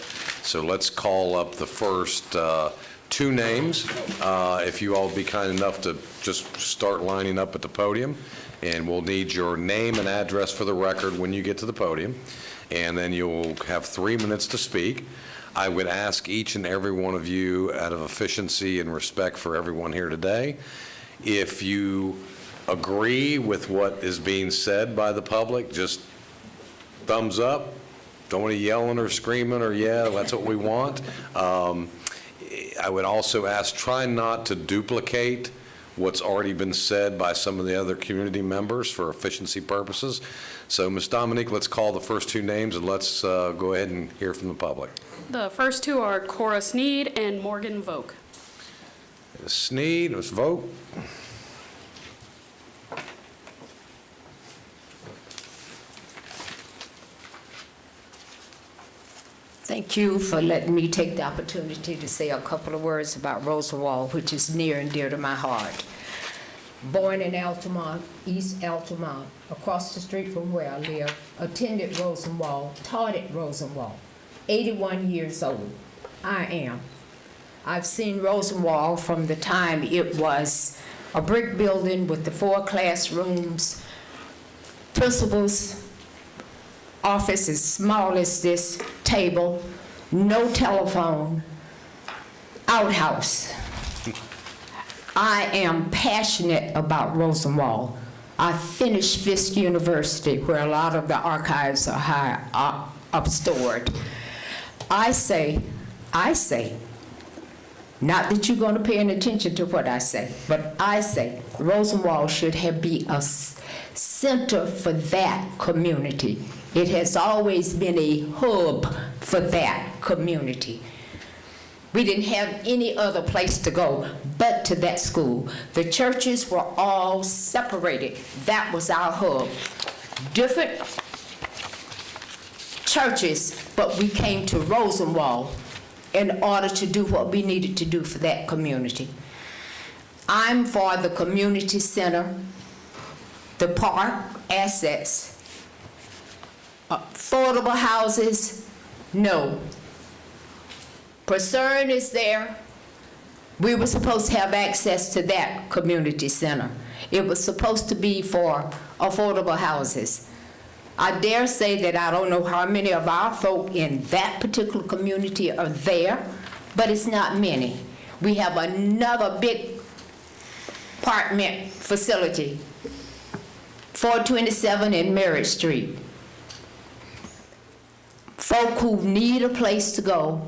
So let's call up the first two names. If you all be kind enough to just start lining up at the podium. And we'll need your name and address for the record when you get to the podium. And then you'll have 3 minutes to speak. I would ask each and every one of you, out of efficiency and respect for everyone here today, if you agree with what is being said by the public, just thumbs up. Don't want to yelling or screaming or, yeah, that's what we want. I would also ask, try not to duplicate what's already been said by some of the other community members for efficiency purposes. So, Ms. Dominique, let's call the first two names and let's go ahead and hear from the public. The first two are Cora Sneed and Morgan Vogt. Ms. Sneed, Ms. Vogt. Thank you for letting me take the opportunity to say a couple of words about Rosenwald, which is near and dear to my heart. Born in Altamont, East Altamont, across the street from where I live, attended Rosenwald, taught at Rosenwald. 81 years old, I am. I've seen Rosenwald from the time it was a brick building with the 4 classrooms, principal's office as small as this table, no telephone, outhouse. I am passionate about Rosenwald. I finished Fisk University, where a lot of the archives are stored. I say, not that you're going to pay any attention to what I say, but I say Rosenwald should be a center for that community. It has always been a hub for that community. We didn't have any other place to go but to that school. The churches were all separated. That was our hub. Different churches, but we came to Rosenwald in order to do what we needed to do for that community. I'm for the community center, the park assets, affordable houses, no. Concern is there. We were supposed to have access to that community center. It was supposed to be for affordable houses. I dare say that I don't know how many of our folk in that particular community are there, but it's not many. We have another big apartment facility, 427 in Merritt Street. Folk who need a place to go,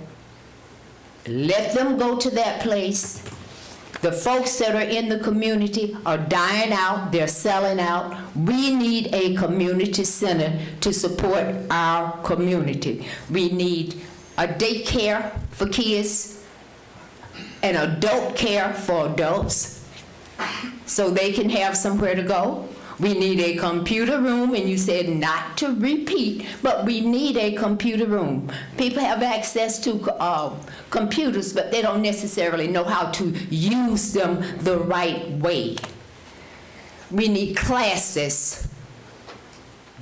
let them go to that place. The folks that are in the community are dying out, they're selling out. We need a community center to support our community. We need a daycare for kids, an adult care for adults, so they can have somewhere to go. We need a computer room, and you said not to repeat, but we need a computer room. People have access to computers, but they don't necessarily know how to use them the right way. We need classes,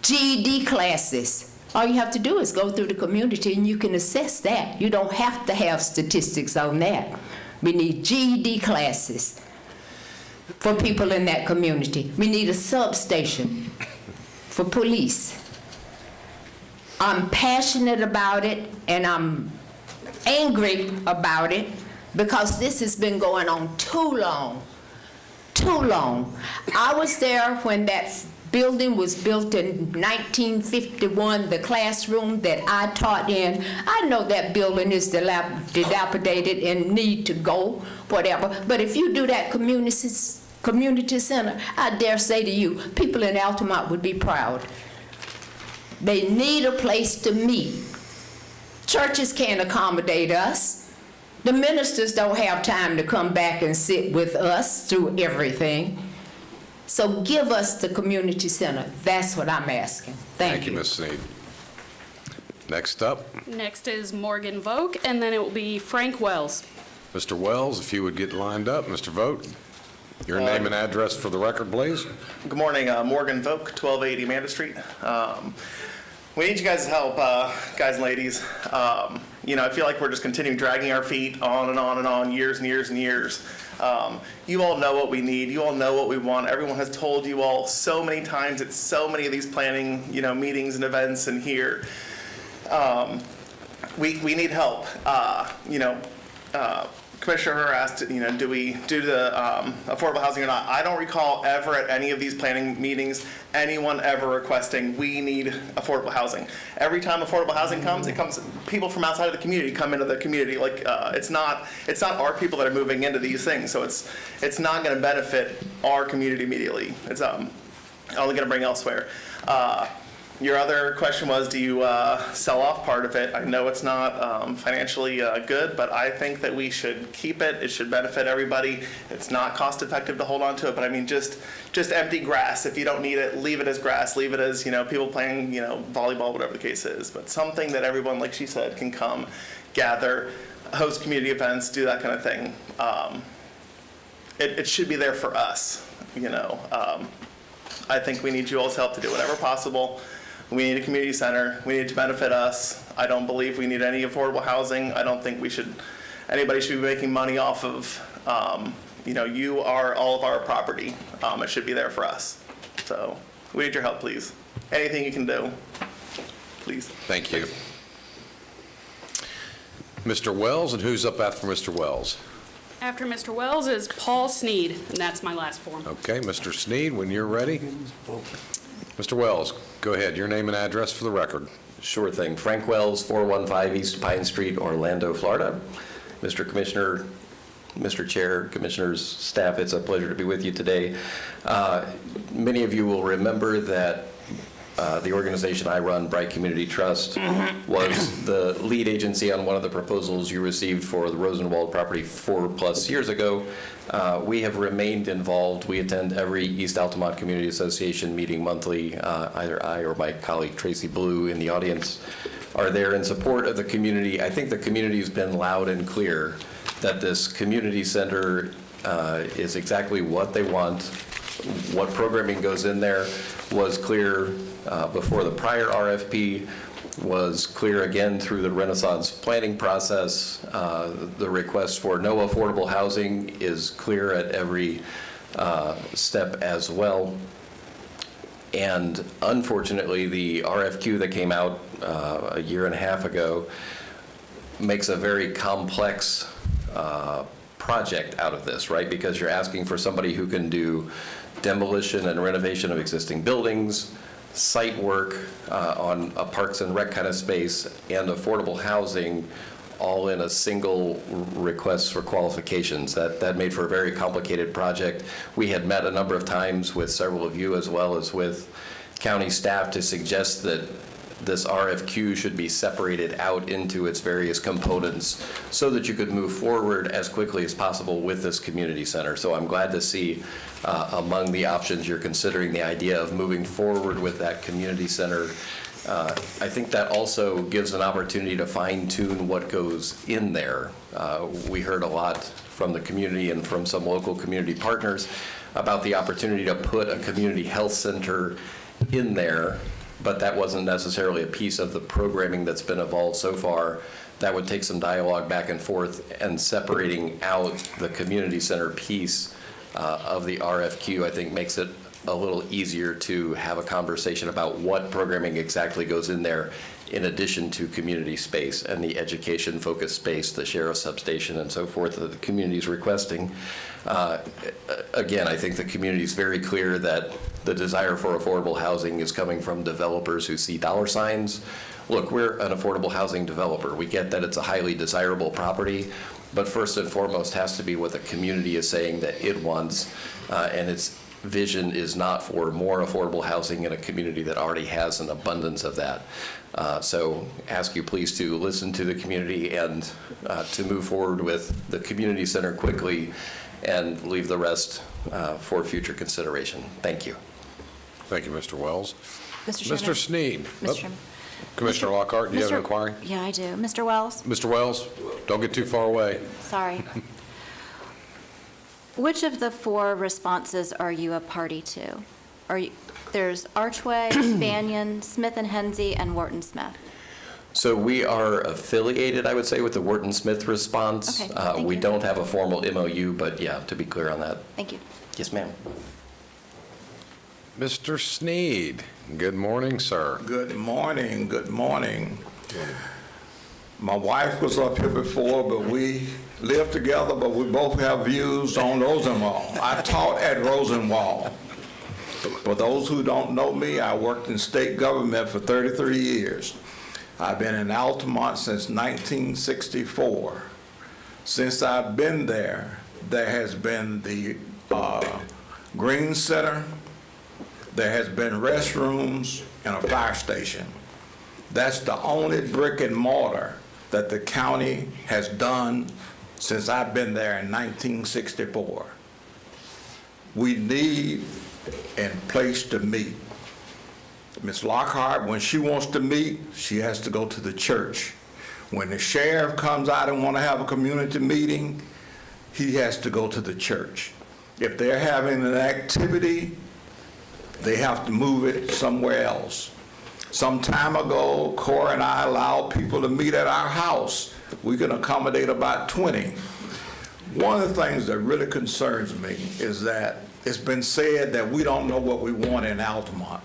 GED classes. All you have to do is go through the community, and you can assess that. You don't have to have statistics on that. We need GED classes for people in that community. We need a substation for police. I'm passionate about it, and I'm angry about it because this has been going on too long, too long. I was there when that building was built in 1951, the classroom that I taught in. I know that building is dilapidated and need to go, whatever. But if you do that community center, I dare say to you, people in Altamont would be proud. They need a place to meet. Churches can't accommodate us. The ministers don't have time to come back and sit with us through everything. So give us the community center. That's what I'm asking. Thank you. Ms. Sneed. Next up, Next is Morgan Vogt, and then it will be Frank Wells. Mr. Wells, if you would get lined up. Mr. Vogt, your name and address for the record, please. Good morning, Morgan Vogt, 1280 Amanda Street. We need you guys' help, guys and ladies. You know, I feel like we're just continuing dragging our feet on and on and on, years and years and years. You all know what we need. You all know what we want. Everyone has told you all so many times at so many of these planning, meetings and events and here. We need help. Commissioner Herr asked, do we do the affordable housing or not? I don't recall ever at any of these planning meetings anyone ever requesting we need affordable housing. Every time affordable housing comes, people from outside of the community come into the community. Like it's not our people that are moving into these things, so it's not going to benefit our community immediately. It's only going to bring elsewhere. Your other question was, do you sell off part of it? I know it's not financially good, but I think that we should keep it. It should benefit everybody. It's not cost effective to hold on to it, but I mean, just empty grass. If you don't need it, leave it as grass. Leave it as, people playing, volleyball, whatever the case is. But something that everyone, like she said, can come, gather, host community events, do that kind of thing. It should be there for us, I think we need you all's help to do whatever possible. We need a community center. We need it to benefit us. I don't believe we need any affordable housing. I don't think anybody should be making money off of, you are all of our property. It should be there for us. So we need your help, please. Anything you can do, please. Thank you. Mr. Wells, and who's up after Mr. Wells? After Mr. Wells is Paul Sneed, and that's my last form. Okay, Mr. Sneed, when you're ready. Mr. Wells, go ahead. Your name and address for the record. Sure thing. Frank Wells, 415 East Pine Street, Orlando, Florida. Mr. Commissioner, Mr. Chair, Commissioners, staff, it's a pleasure to be with you today. Many of you will remember that the organization I run, Bright Community Trust, was the lead agency on one of the proposals you received for the Rosenwald property 4+ years ago. We have remained involved. We attend every East Altamont Community Association meeting monthly. Either I or my colleague Tracy Blue in the audience are there in support of the community. I think the community has been loud and clear that this community center is exactly what they want. What programming goes in there was clear before the prior RFP, was clear again through the Renaissance planning process. The request for no affordable housing is clear at every step as well. And unfortunately, the RFQ that came out a year and a half ago makes a very complex project out of this, right? Because you're asking for somebody who can do demolition and renovation of existing buildings, site work on a parks and rec kind of space, and affordable housing all in a single request for qualifications. That made for a very complicated project. We had met a number of times with several of you as well as with county staff to suggest that this RFQ should be separated out into its various components so that you could move forward as quickly as possible with this community center. So I'm glad to see among the options you're considering the idea of moving forward with that community center. I think that also gives an opportunity to fine-tune what goes in there. We heard a lot from the community and from some local community partners about the opportunity to put a community health center in there, but that wasn't necessarily a piece of the programming that's been evolved so far. That would take some dialogue back and forth, and separating out the community center piece of the RFQ, I think, makes it a little easier to have a conversation about what programming exactly goes in there in addition to community space and the education-focused space, the sheriff's substation and so forth that the community is requesting. Again, I think the community is very clear that the desire for affordable housing is coming from developers who see dollar signs. Look, we're an affordable housing developer. We get that it's a highly desirable property, but first and foremost has to be what the community is saying that it wants, and its vision is not for more affordable housing in a community that already has an abundance of that. So ask you please to listen to the community and to move forward with the community center quickly and leave the rest for future consideration. Thank you. Thank you, Mr. Wells. Mr. Chairman. Mr. Sneed. Mr. Chairman. Commissioner Lockhart, do you have an inquiry? Yeah, I do. Mr. Wells? Mr. Wells, don't get too far away. Sorry. Which of the 4 responses are you a party to? There's Archway, Banyan, Smith and Hensy, and Wharton Smith. So we are affiliated, I would say, with the Wharton Smith response. Okay, thank We you. don't have a formal MOU, but yeah, to be clear on that. Thank you. Yes, ma'am. Mr. Sneed, good morning, sir. Good morning, good morning. My wife was up here before, but we lived together, but we both have views on Rosenwald. I taught at Rosenwald. For those who don't know me, I worked in state government for 33 years. I've been in Altamont since 1964. Since I've been there, there has been the Green Center, there has been restrooms and a fire station. That's the only brick and mortar that the county has done since I've been there in 1964. We need a place to meet. Ms. Lockhart, when she wants to meet, she has to go to the church. When the sheriff comes out and want to have a community meeting, he has to go to the church. If they're having an activity, they have to move it somewhere else. Some time ago, Cora and I allowed people to meet at our house. We can accommodate about 20. One of the things that really concerns me is that it's been said that we don't know what we want in Altamont.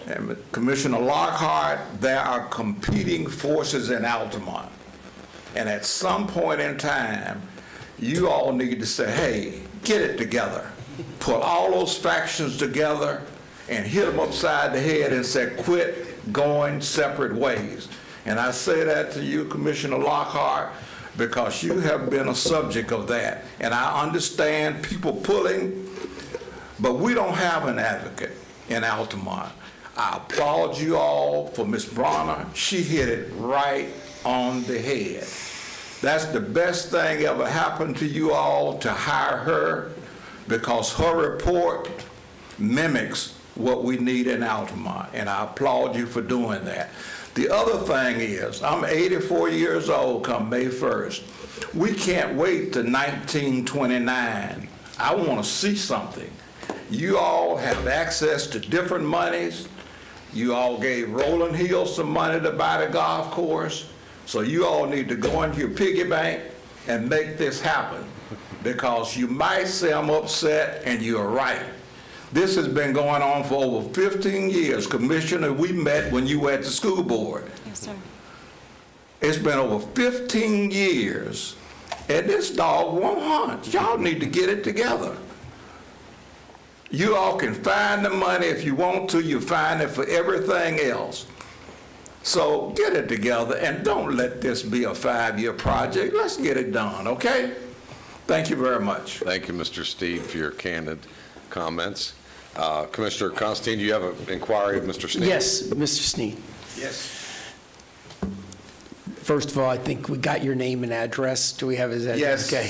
And Commissioner Lockhart, there are competing forces in Altamont. And at some point in time, you all need to say, hey, get it together. Put all those factions together and hit them upside the head and say, quit going separate ways. And I say that to you, Commissioner Lockhart, because you have been a subject of that. And I understand people pulling, but we don't have an advocate in Altamont. I applaud you all for Ms. Bronner. She hit it right on the head. That's the best thing ever happened to you all, to hire her, because her report mimics what we need in Altamont, and I applaud you for doing that. The other thing is, I'm 84 years old come May 1st. We can't wait to 1929. I want to see something. You all have access to different monies. You all gave Rolling Hills some money to buy the golf course. So you all need to go into your piggy bank and make this happen, because you might say I'm upset, and you're right. This has been going on for over 15 years. Commissioner, we met when you were at the school board. Yes, sir. It's been over 15 years, and this dog won't hunt. Y'all need to get it together. You all can find the money if you want to. You find it for everything else. So get it together and don't let this be a 5-year project. Let's get it done, okay? Thank you very much. Thank you, Mr. Steed, for your candid comments. Commissioner Constantine, do you have an inquiry of Mr. Sneed? Yes, Mr. Sneed. Yes. First of all, I think we got your name and address. Do we have his address? Yes. Okay.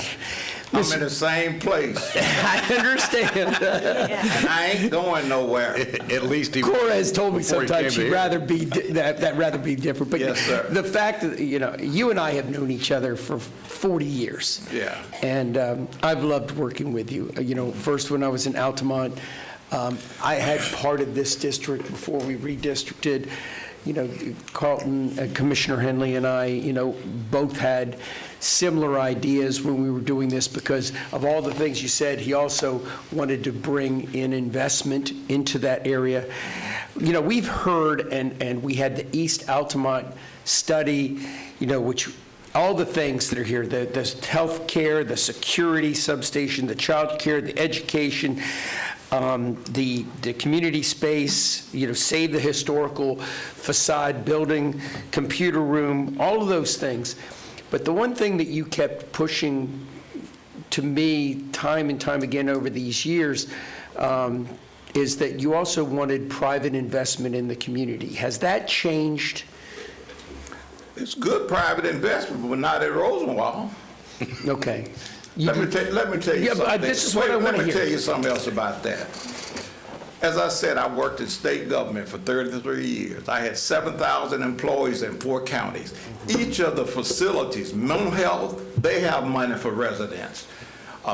I'm in the same place. I understand. And I ain't going nowhere. At least he... Cora has told me before he sometimes came she'd here. rather be, that'd rather be different. But Yes, sir. the fact that, you and I have known each other for 40 years. Yeah. And I've loved working with you. First when I was in Altamont, I had part of this district before we redistricted. Carlton, Commissioner Henley and I, both had similar ideas when we were doing this because of all the things you said. He also wanted to bring in investment into that area. We've heard, and we had the East Altamont study, which all the things that are here, the health care, the security substation, the child care, the education, the community space, save the historical facade building, computer room, all of those things. But the one thing that you kept pushing to me time and time again over these years is that you also wanted private investment in the community. Has that changed? It's good private investment, but not at Rosenwald. Okay. Let me tell you Yeah, but something. this is what I Wait, wanna Let me hear. tell you something else about that. As I said, I worked in state government for 33 years. I had 7,000 employees in 4 counties. Each of the facilities, mental health, they have money for residents.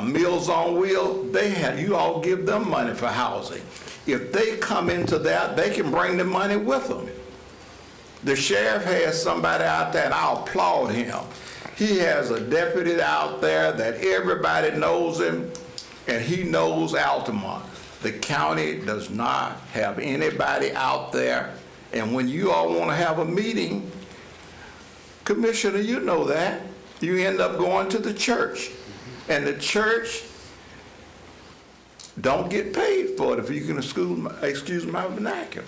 Meals on Wheels, you all give them money for housing. If they come into that, they can bring the money with them. The sheriff has somebody out there, and I applaud him. He has a deputy out there that everybody knows him, and he knows Altamont. The county does not have anybody out there, and when you all want to have a meeting, Commissioner, you know that, you end up going to the church, and the church don't get paid for it, if you can excuse my vernacular.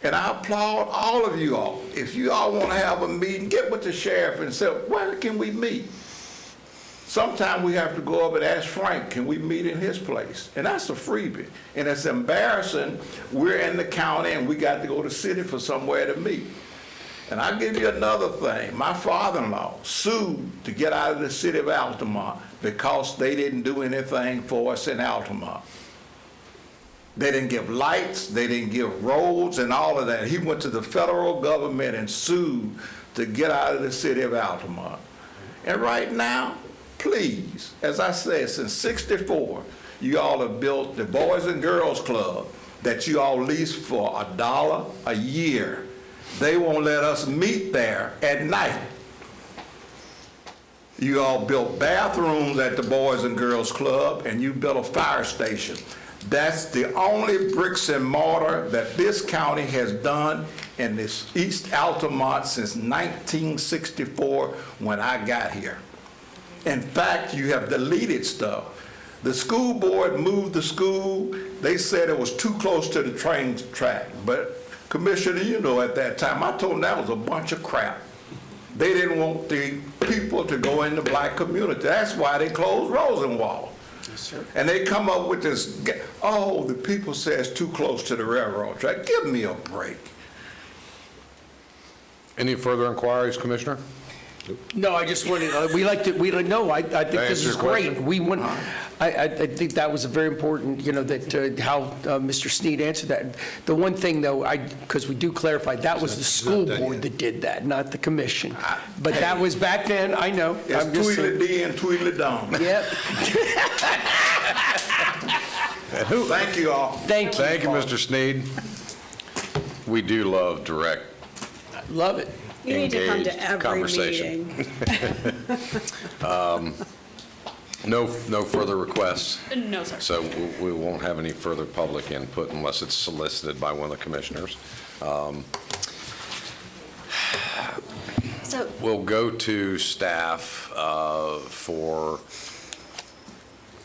And I applaud all of you all. If you all want to have a meeting, get with the sheriff and say, where can we meet? Sometimes we have to go up and ask Frank, can we meet in his place? And that's a freebie. And it's embarrassing, we're in the county and we got to go to the city for somewhere to meet. And I'll give you another thing. My father-in-law sued to get out of the city of Altamont because they didn't do anything for us in Altamont. They didn't give lights, they didn't give roads and all of that. He went to the federal government and sued to get out of the city of Altamont. And right now, please, as I said, since '64, you all have built the Boys and Girls Club that you all lease for $1 a year. They won't let us meet there at night. You all built bathrooms at the Boys and Girls Club, and you built a fire station. That's the only bricks and mortar that this county has done in this East Altamont since 1964 when I got here. In fact, you have deleted stuff. The school board moved the school. They said it was too close to the train track. But Commissioner, at that time, I told them that was a bunch of crap. They didn't want the people to go in the black community. That's why they closed Rosenwald. And they come up with this, the people say it's too close to the railroad track. Give me a break. Any further inquiries, Commissioner? No, I just wanted, I think this is great. I think that was a very important, that how Mr. Sneed answered that. The one thing, though, because we do clarify, that was the school board that did that, not the commission. But that was back then, I know. It's Tweedledee and Tweedledum. Yep. Thank you all. Thank you. Thank you, Mr. Sneed. We do love direct, Love it. You need to come to engaged every conversation. meeting. No further requests. No, sir. So we won't have any further public input unless it's solicited by one of the commissioners. So We'll go to staff for,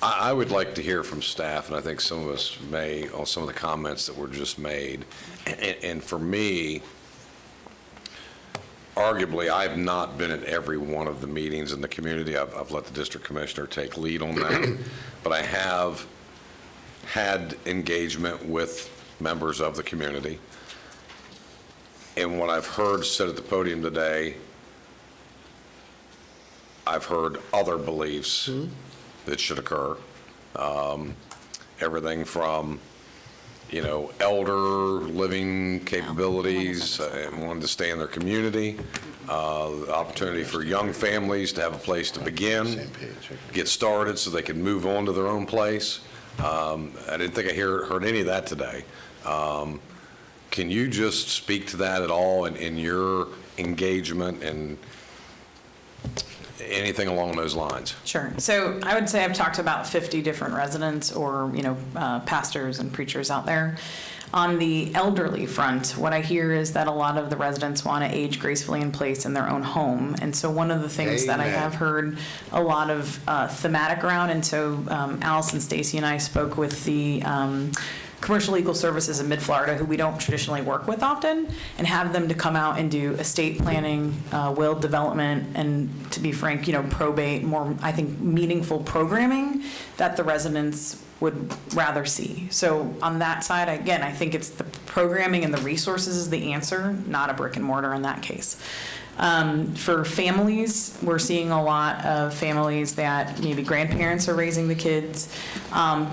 I would like to hear from staff, and I think some of us may, on some of the comments that were just made. And for me, arguably, I've not been at every one of the meetings in the community. I've let the district commissioner take lead on that. But I have had engagement with members of the community. And what I've heard said at the podium today, I've heard other beliefs that should occur. Everything from, elder living capabilities, and wanting to stay in their community, the opportunity for young families to have a place to begin, get started so they can move on to their own place. I didn't think I heard any of that today. Can you just speak to that at all in your engagement and anything along those lines? Sure. So I would say I've talked to about 50 different residents or, pastors and preachers out there. On the elderly front, what I hear is that a lot of the residents want to age gracefully in place in their own home. And so one of the things that I have heard a lot of thematic around, and so Allison, Stacy, and I spoke with the Commercial Legal Services in Mid-Florida, who we don't traditionally work with often, and have them to come out and do estate planning, will development, and to be frank, probate, more, I think, meaningful programming that the residents would rather see. So on that side, again, I think it's the programming and the resources is the answer, not a brick and mortar in that case. For families, we're seeing a lot of families that maybe grandparents are raising the kids.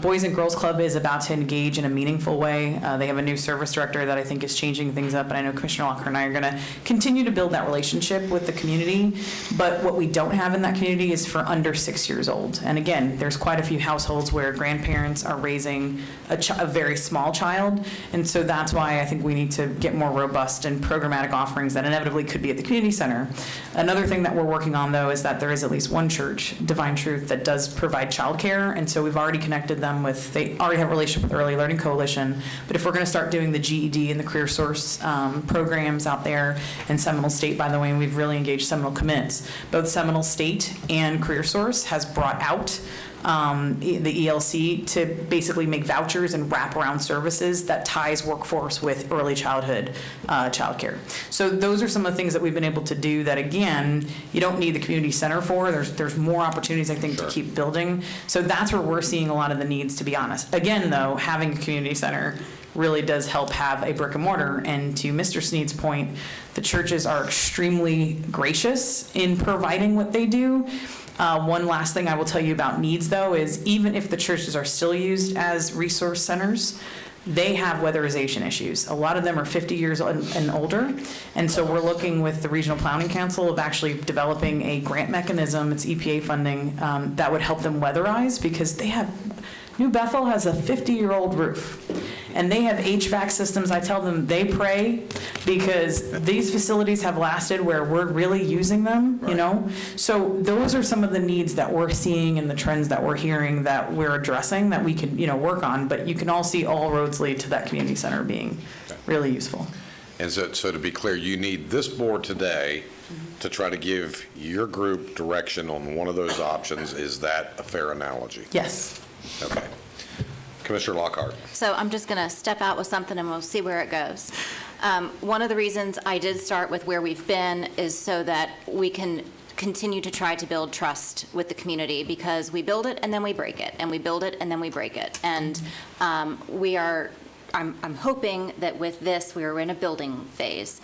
Boys and Girls Club is about to engage in a meaningful way. They have a new service director that I think is changing things up, and I know Commissioner Locker and I are going to continue to build that relationship with the community. But what we don't have in that community is for under 6 years old. And again, there's quite a few households where grandparents are raising a very small child, and so that's why I think we need to get more robust and programmatic offerings that inevitably could be at the community center. Another thing that we're working on, though, is that there is at least one church, Divine Truth, that does provide childcare, and so we've already connected them with, they already have a relationship with Early Learning Coalition, but if we're going to start doing the GED and the Career Source programs out there, and Seminole State, by the way, and we've really engaged Seminole Commits, both Seminole State and Career Source has brought out the ELC to basically make vouchers and wraparound services that ties workforce with early childhood childcare. So those are some of the things that we've been able to do that, again, you don't need the community center for. There's more opportunities, I think, to keep building. So that's where we're seeing a lot of the needs, to be honest. Again, though, having a community center really does help have a brick and mortar. And to Mr. Sneed's point, the churches are extremely gracious in providing what they do. One last thing I will tell you about needs, though, is even if the churches are still used as resource centers, they have weatherization issues. A lot of them are 50 years and older, and so we're looking with the Regional Planning Council of actually developing a grant mechanism, it's EPA funding, that would help them weatherize, because they have, New Bethel has a 50-year-old roof, and they have HVAC systems. I tell them they pray, because these facilities have lasted where we're really using them, So those are some of the needs that we're seeing and the trends that we're hearing that we're addressing that we can, work on. But you can all see all roads lead to that community center being really useful. And so to be clear, you need this board today to try to give your group direction on one of those options. Is that a fair analogy? Yes. Okay. Commissioner Lockhart. So I'm just going to step out with something and we'll see where it goes. One of the reasons I did start with where we've been is so that we can continue to try to build trust with the community, because we build it and then we break it, and we build it and then we break it. And I'm hoping that with this, we are in a building phase.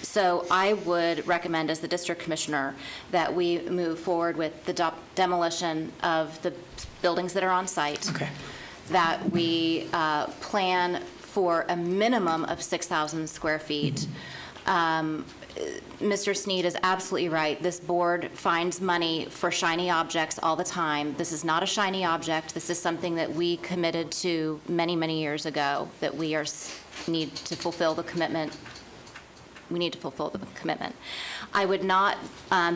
So I would recommend, as the district commissioner, that we move forward with the demolition of the buildings that are on site. Okay. That we plan for a minimum of 6,000 square feet. Mr. Sneed is absolutely right. This board finds money for shiny objects all the time. This is not a shiny object. This is something that we committed to many, many years ago, that we need to fulfill the commitment. We need to fulfill the commitment. I would not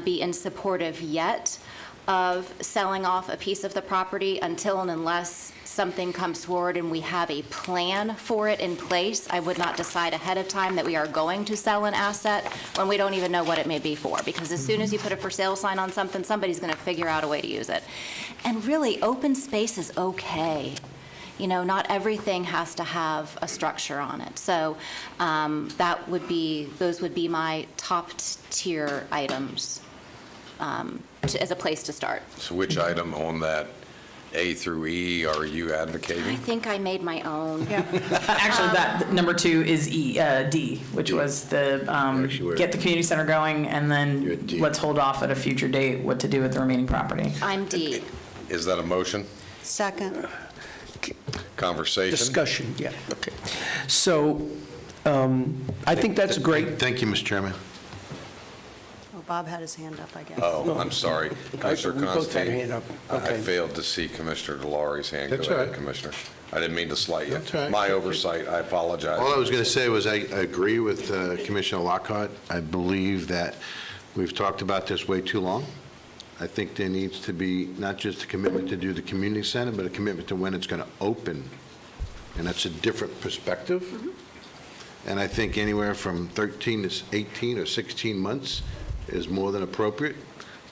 be in support of yet of selling off a piece of the property until and unless something comes forward and we have a plan for it in place. I would not decide ahead of time that we are going to sell an asset when we don't even know what it may be for, because as soon as you put a for sale sign on something, somebody's going to figure out a way to use it. And really, open space is okay. not everything has to have a structure on it. So those would be my top tier items as a place to start. So which item on that A through E are you I advocating? think I made my own. Actually, that number 2 is D, which was the get the community center going, and then let's hold off at a future date what to do with the remaining property. I'm D. Is that a motion? Second. Conversation? Discussion, yeah, okay. So I think that's great. Thank you, Mr. Chairman. Oh, Bob had his hand up, I guess. Oh, I'm sorry. Commissioner We both had a Constantine. hand up. I Okay. failed to see Commissioner Delarie's hand. Go That's all ahead, right. Commissioner. I didn't mean to slight you. That's all right. My oversight, I apologize. All I was going to say was I agree with Commissioner Lockhart. I believe that we've talked about this way too long. I think there needs to be not just a commitment to do the community center, but a commitment to when it's going to open. And that's a different perspective. And I think anywhere from 13 to 18 or 16 months is more than appropriate.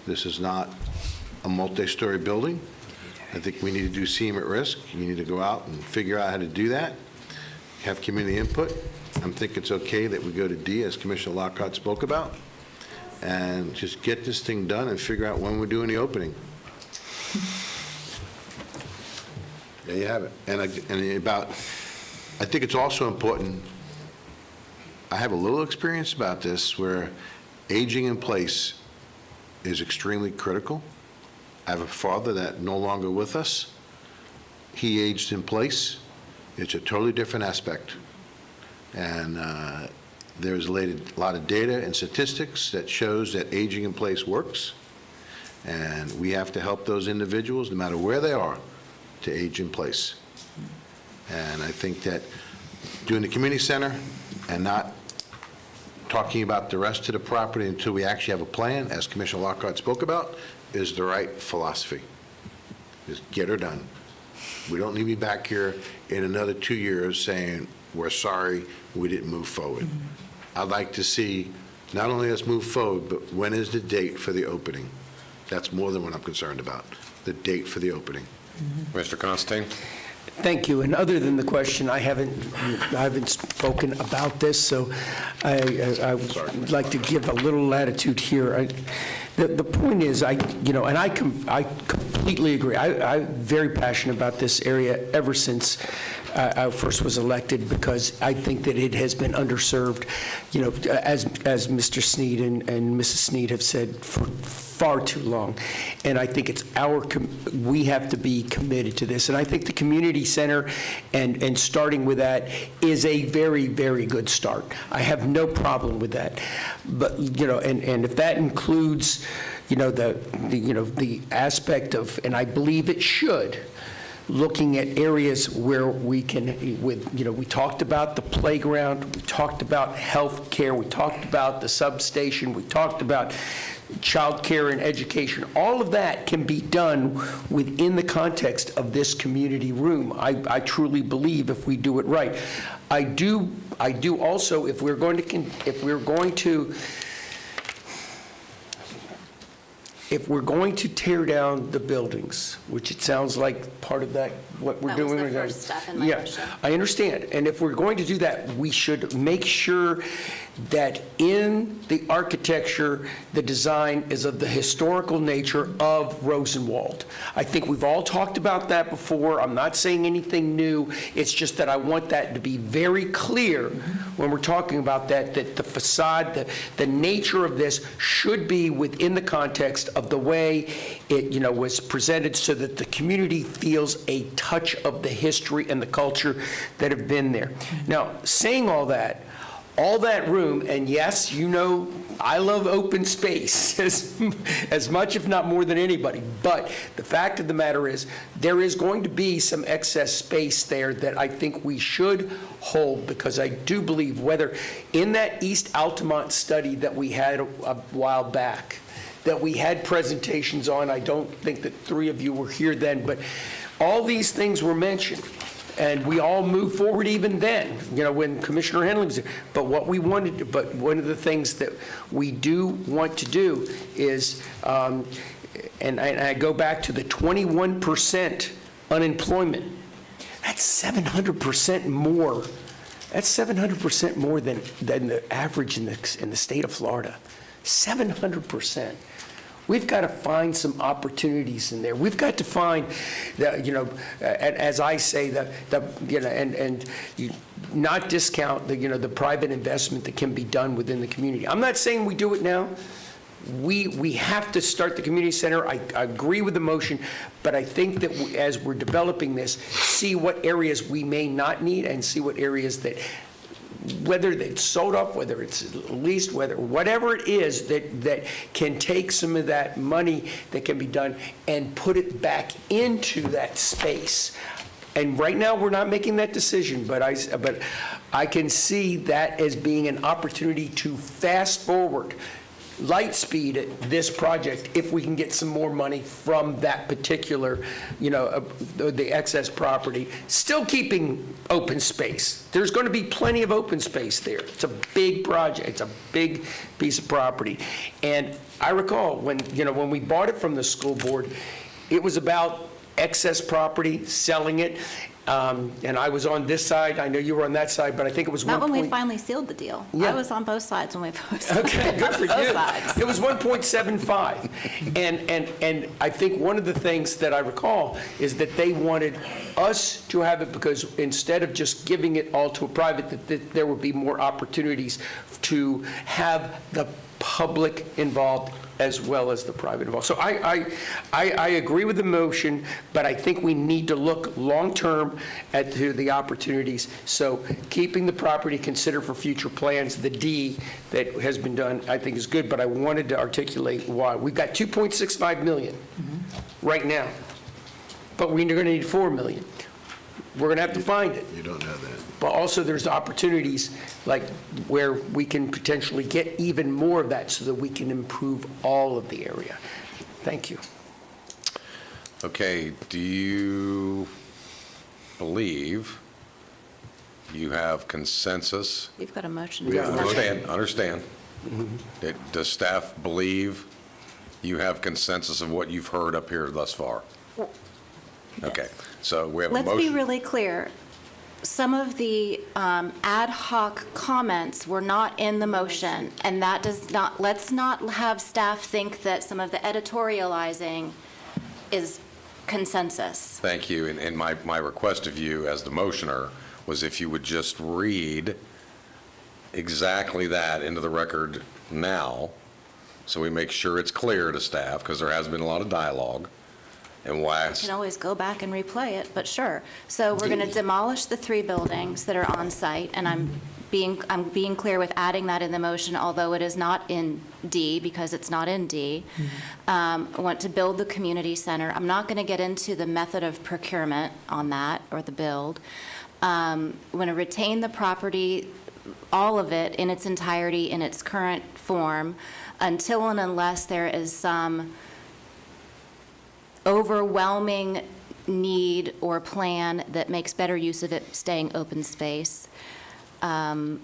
This is not a multi-story building. I think we need to do CM at risk. You need to go out and figure out how to do that, have community input. I think it's okay that we go to D, as Commissioner Lockhart spoke about, and just get this thing done and figure out when we're doing the opening. There you have it. I think it's also important, I have a little experience about this where aging in place is extremely critical. I have a father that no longer with us. He aged in place. It's a totally different aspect. And there's a lot of data and statistics that shows that aging in place works. And we have to help those individuals, no matter where they are, to age in place. And I think that doing the community center and not talking about the rest of the property until we actually have a plan, as Commissioner Lockhart spoke about, is the right philosophy. Just get her done. We don't need to be back here in another 2 years saying, we're sorry, we didn't move forward. I'd like to see not only us move forward, but when is the date for the opening? That's more than what I'm concerned about, the date for the opening. Mr. Constantine? Thank you. And other than the question, I haven't spoken about this, so I would like to give a little latitude here. The point is, I completely agree. I'm very passionate about this area ever since I first was elected, because I think that it has been underserved, as Mr. Sneed and Mrs. Sneed have said, for far too long. And I think it's we have to be committed to this. And I think the community center and starting with that is a very, very good start. I have no problem with that. But, and if that includes, the aspect of, and I believe it should, looking at areas where we can, we talked about the playground, we talked about health care, we talked about the substation, we talked about child care and education. All of that can be done within the context of this community room. I truly believe if we do it right. I do also, if we're going to tear down the buildings, which it sounds like part of that, what we're doing. That was the first step in my motion. Yeah, I understand. And if we're going to do that, we should make sure that in the architecture, the design is of the historical nature of Rosenwald. I think we've all talked about that before. I'm not saying anything new. It's just that I want that to be very clear when we're talking about that the facade, the nature of this should be within the context of the way it, was presented, so that the community feels a touch of the history and the culture that have been there. Now, saying all that room, and yes, I love open space as much, if not more than anybody, but the fact of the matter is, there is going to be some excess space there that I think we should hold, because I do believe, whether in that East Altamont study that we had a while back, that we had presentations on, I don't think that 3 of you were here then, but all these things were mentioned. And we all moved forward even then, when Commissioner Henley was there. But one of the things that we do want to do is, and I go back to the 21% unemployment. That's 700% more. That's 700% more than the average in the state of Florida. 700%. We've got to find some opportunities in there. We've got to find, as I say, and you not discount the private investment that can be done within the community. I'm not saying we do it now. We have to start the community center. I agree with the motion, but I think that as we're developing this, see what areas we may not need and see what areas that, whether it's sold off, whether it's leased, whatever it is that can take some of that money that can be done and put it back into that space. And right now, we're not making that decision, but I can see that as being an opportunity to fast forward, light speed this project if we can get some more money from that particular, the excess property, still keeping open space. There's going to be plenty of open space there. It's a big project. It's a big piece of property. And I recall when we bought it from the school board, it was about excess property, selling it. And I was on this side. I know you were on that side, but I think it was Not when we finally sealed the deal. Yeah. I was on both sides when we posted. Okay, good for Both you. sides. It was 1.75. And I think one of the things that I recall is that they wanted us to have it because instead of just giving it all to a private, that there would be more opportunities to have the public involved as well as the private involved. So I agree with the motion, but I think we need to look long-term to the opportunities. So keeping the property considered for future plans, the D that has been done, I think is good, but I wanted to articulate why. We've got $2.65 million right now, but we're going to need $4 million. We're going to have to find it. You don't know that. But also there's opportunities like where we can potentially get even more of that so that we can improve all of the area. Thank you. Okay, do you believe you have consensus? We've got a motion. We understand. Does staff believe you have consensus of what you've heard up here thus far? Okay, so we have a motion. Let's be really clear. Some of the ad hoc comments were not in the motion, and that does not, let's not have staff think that some of the editorializing is consensus. Thank you, and my request of you as the motioner was if you would just read exactly that into the record now, so we make sure it's clear to staff, because there has been a lot of dialogue. And why? You can always go back and replay it, but sure. So we're going to demolish the 3 buildings that are on site, and I'm being clear with adding that in the motion, although it is not in D, because it's not in D. I want to build the community center. I'm not going to get into the method of procurement on that, or the build. I want to retain the property, all of it in its entirety, in its current form, until and unless there is some overwhelming need or plan that makes better use of it staying open space. Minimum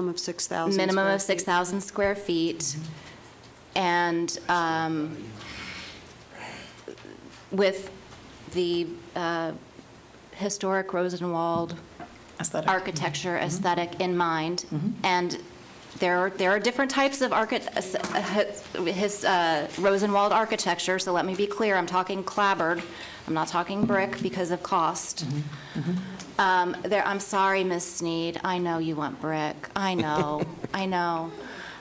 of 6,000. Minimum of 6,000 square feet. And with the historic Rosenwald architecture aesthetic in mind. And there are different types of Rosenwald architecture, so let me be clear, I'm talking clapboard, I'm not talking brick because of cost. I'm sorry, Ms. Sneed, I know you want brick, I know.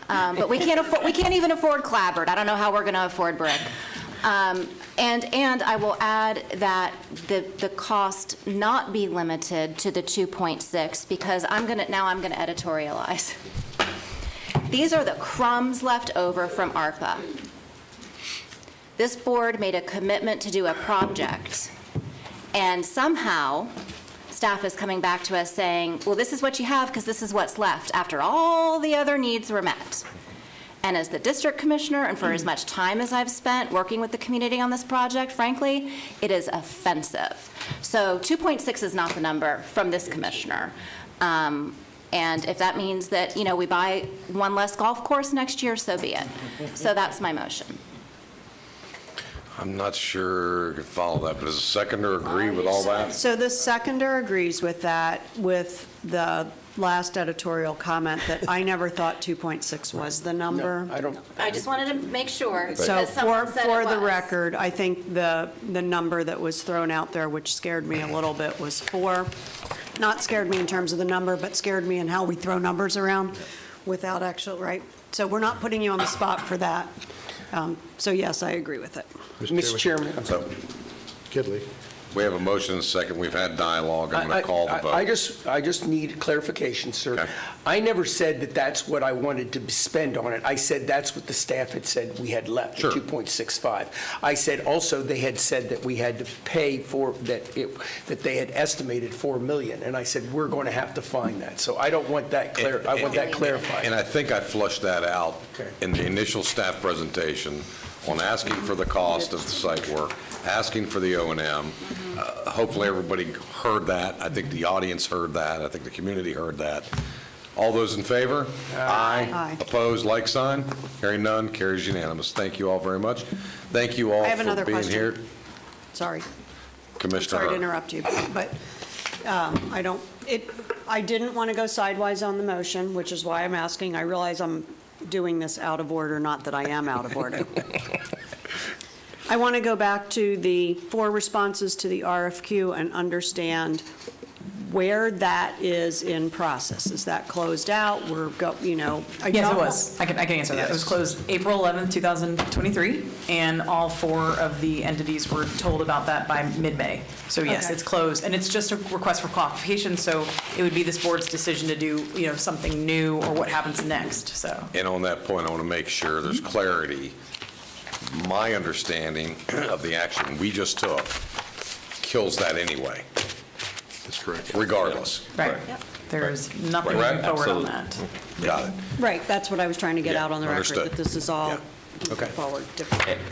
But we can't even afford clapboard, I don't know how we're gonna afford brick. And I will add that the cost not be limited to the 2.6, because now I'm gonna editorialize. These are the crumbs left over from ARPA. This board made a commitment to do a project, and somehow staff is coming back to us saying, well, this is what you have because this is what's left after all the other needs were met. And as the district commissioner, and for as much time as I've spent working with the community on this project, frankly, it is offensive. So 2.6 is not the number from this commissioner. And if that means that, we buy one less golf course next year, so be it. So that's my motion. I'm not sure I can follow that, but does the seconder agree with all that? So the seconder agrees with that, with the last editorial comment that I never thought 2.6 was the number. I don't, I just wanted to make sure, So because someone said for it the was. record, I think the number that was thrown out there, which scared me a little bit, was 4. Not scared me in terms of the number, but scared me in how we throw numbers around without actual, right? So we're not putting you on the spot for that. So yes, I agree with it. Mr. Chairman. Kidley. We have a motion and a second. We've had dialogue. I'm going to call the vote. I just need clarification, sir. Okay. I never said that that's what I wanted to spend on it. I said that's what the staff had said we had left, Sure. 2.65. I said also they had said that we had to pay for, that they had estimated 4 million, and I said, we're going to have to find that. So I don't want that I want that clarified. And I think I flushed that out Okay. in the initial staff presentation on asking for the cost of the site work, asking for the O&M. Hopefully, everybody heard that. I think the audience heard that. I think the community heard that. All those in favor? Aye. Opposed, like sign? Hearing none, carries unanimous. Thank you all very much. Thank you all I have for another being question. here. Sorry. Commissioner Sorry to Hurd. interrupt you, but I didn't want to go sidewise on the motion, which is why I'm asking. I realize I'm doing this out of order, not that I am out of order. I want to go back to the 4 responses to the RFQ and understand where that is in process. Is that closed out? Yes, it was. I can answer that. It was closed April 11th, 2023, and all 4 of the entities were told about that by mid-May. So yes, Okay. it's closed, and it's just a request for qualification, so it would be this board's decision to do, something new or what happens next, so. And on that point, I want to make sure there's clarity. My understanding of the action we just took kills that anyway, That's correct. regardless. Right. There's nothing Correct? moving forward on Absolutely. that. Got it. Right, that's what I was trying to get Yeah, out on the record, understood. that this is all Yeah. Okay. forward.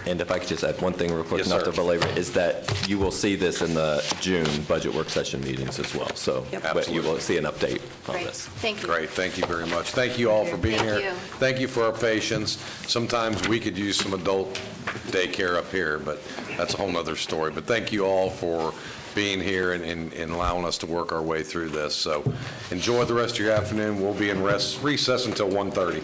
And if I could just add one thing real quick, Yes, not sir. to belabor, is that you will see this in the June budget work session meetings as well. So Yep. but you will Absolutely. see an update on Great, this. thank you. Great, thank you very much. Thank you all for being Thank here. you. Thank you for our patience. Sometimes we could use some adult daycare up here, but that's a whole nother story. But thank you all for being here and allowing us to work our way through this. So enjoy the rest of your afternoon. We'll be in recess until 1:30.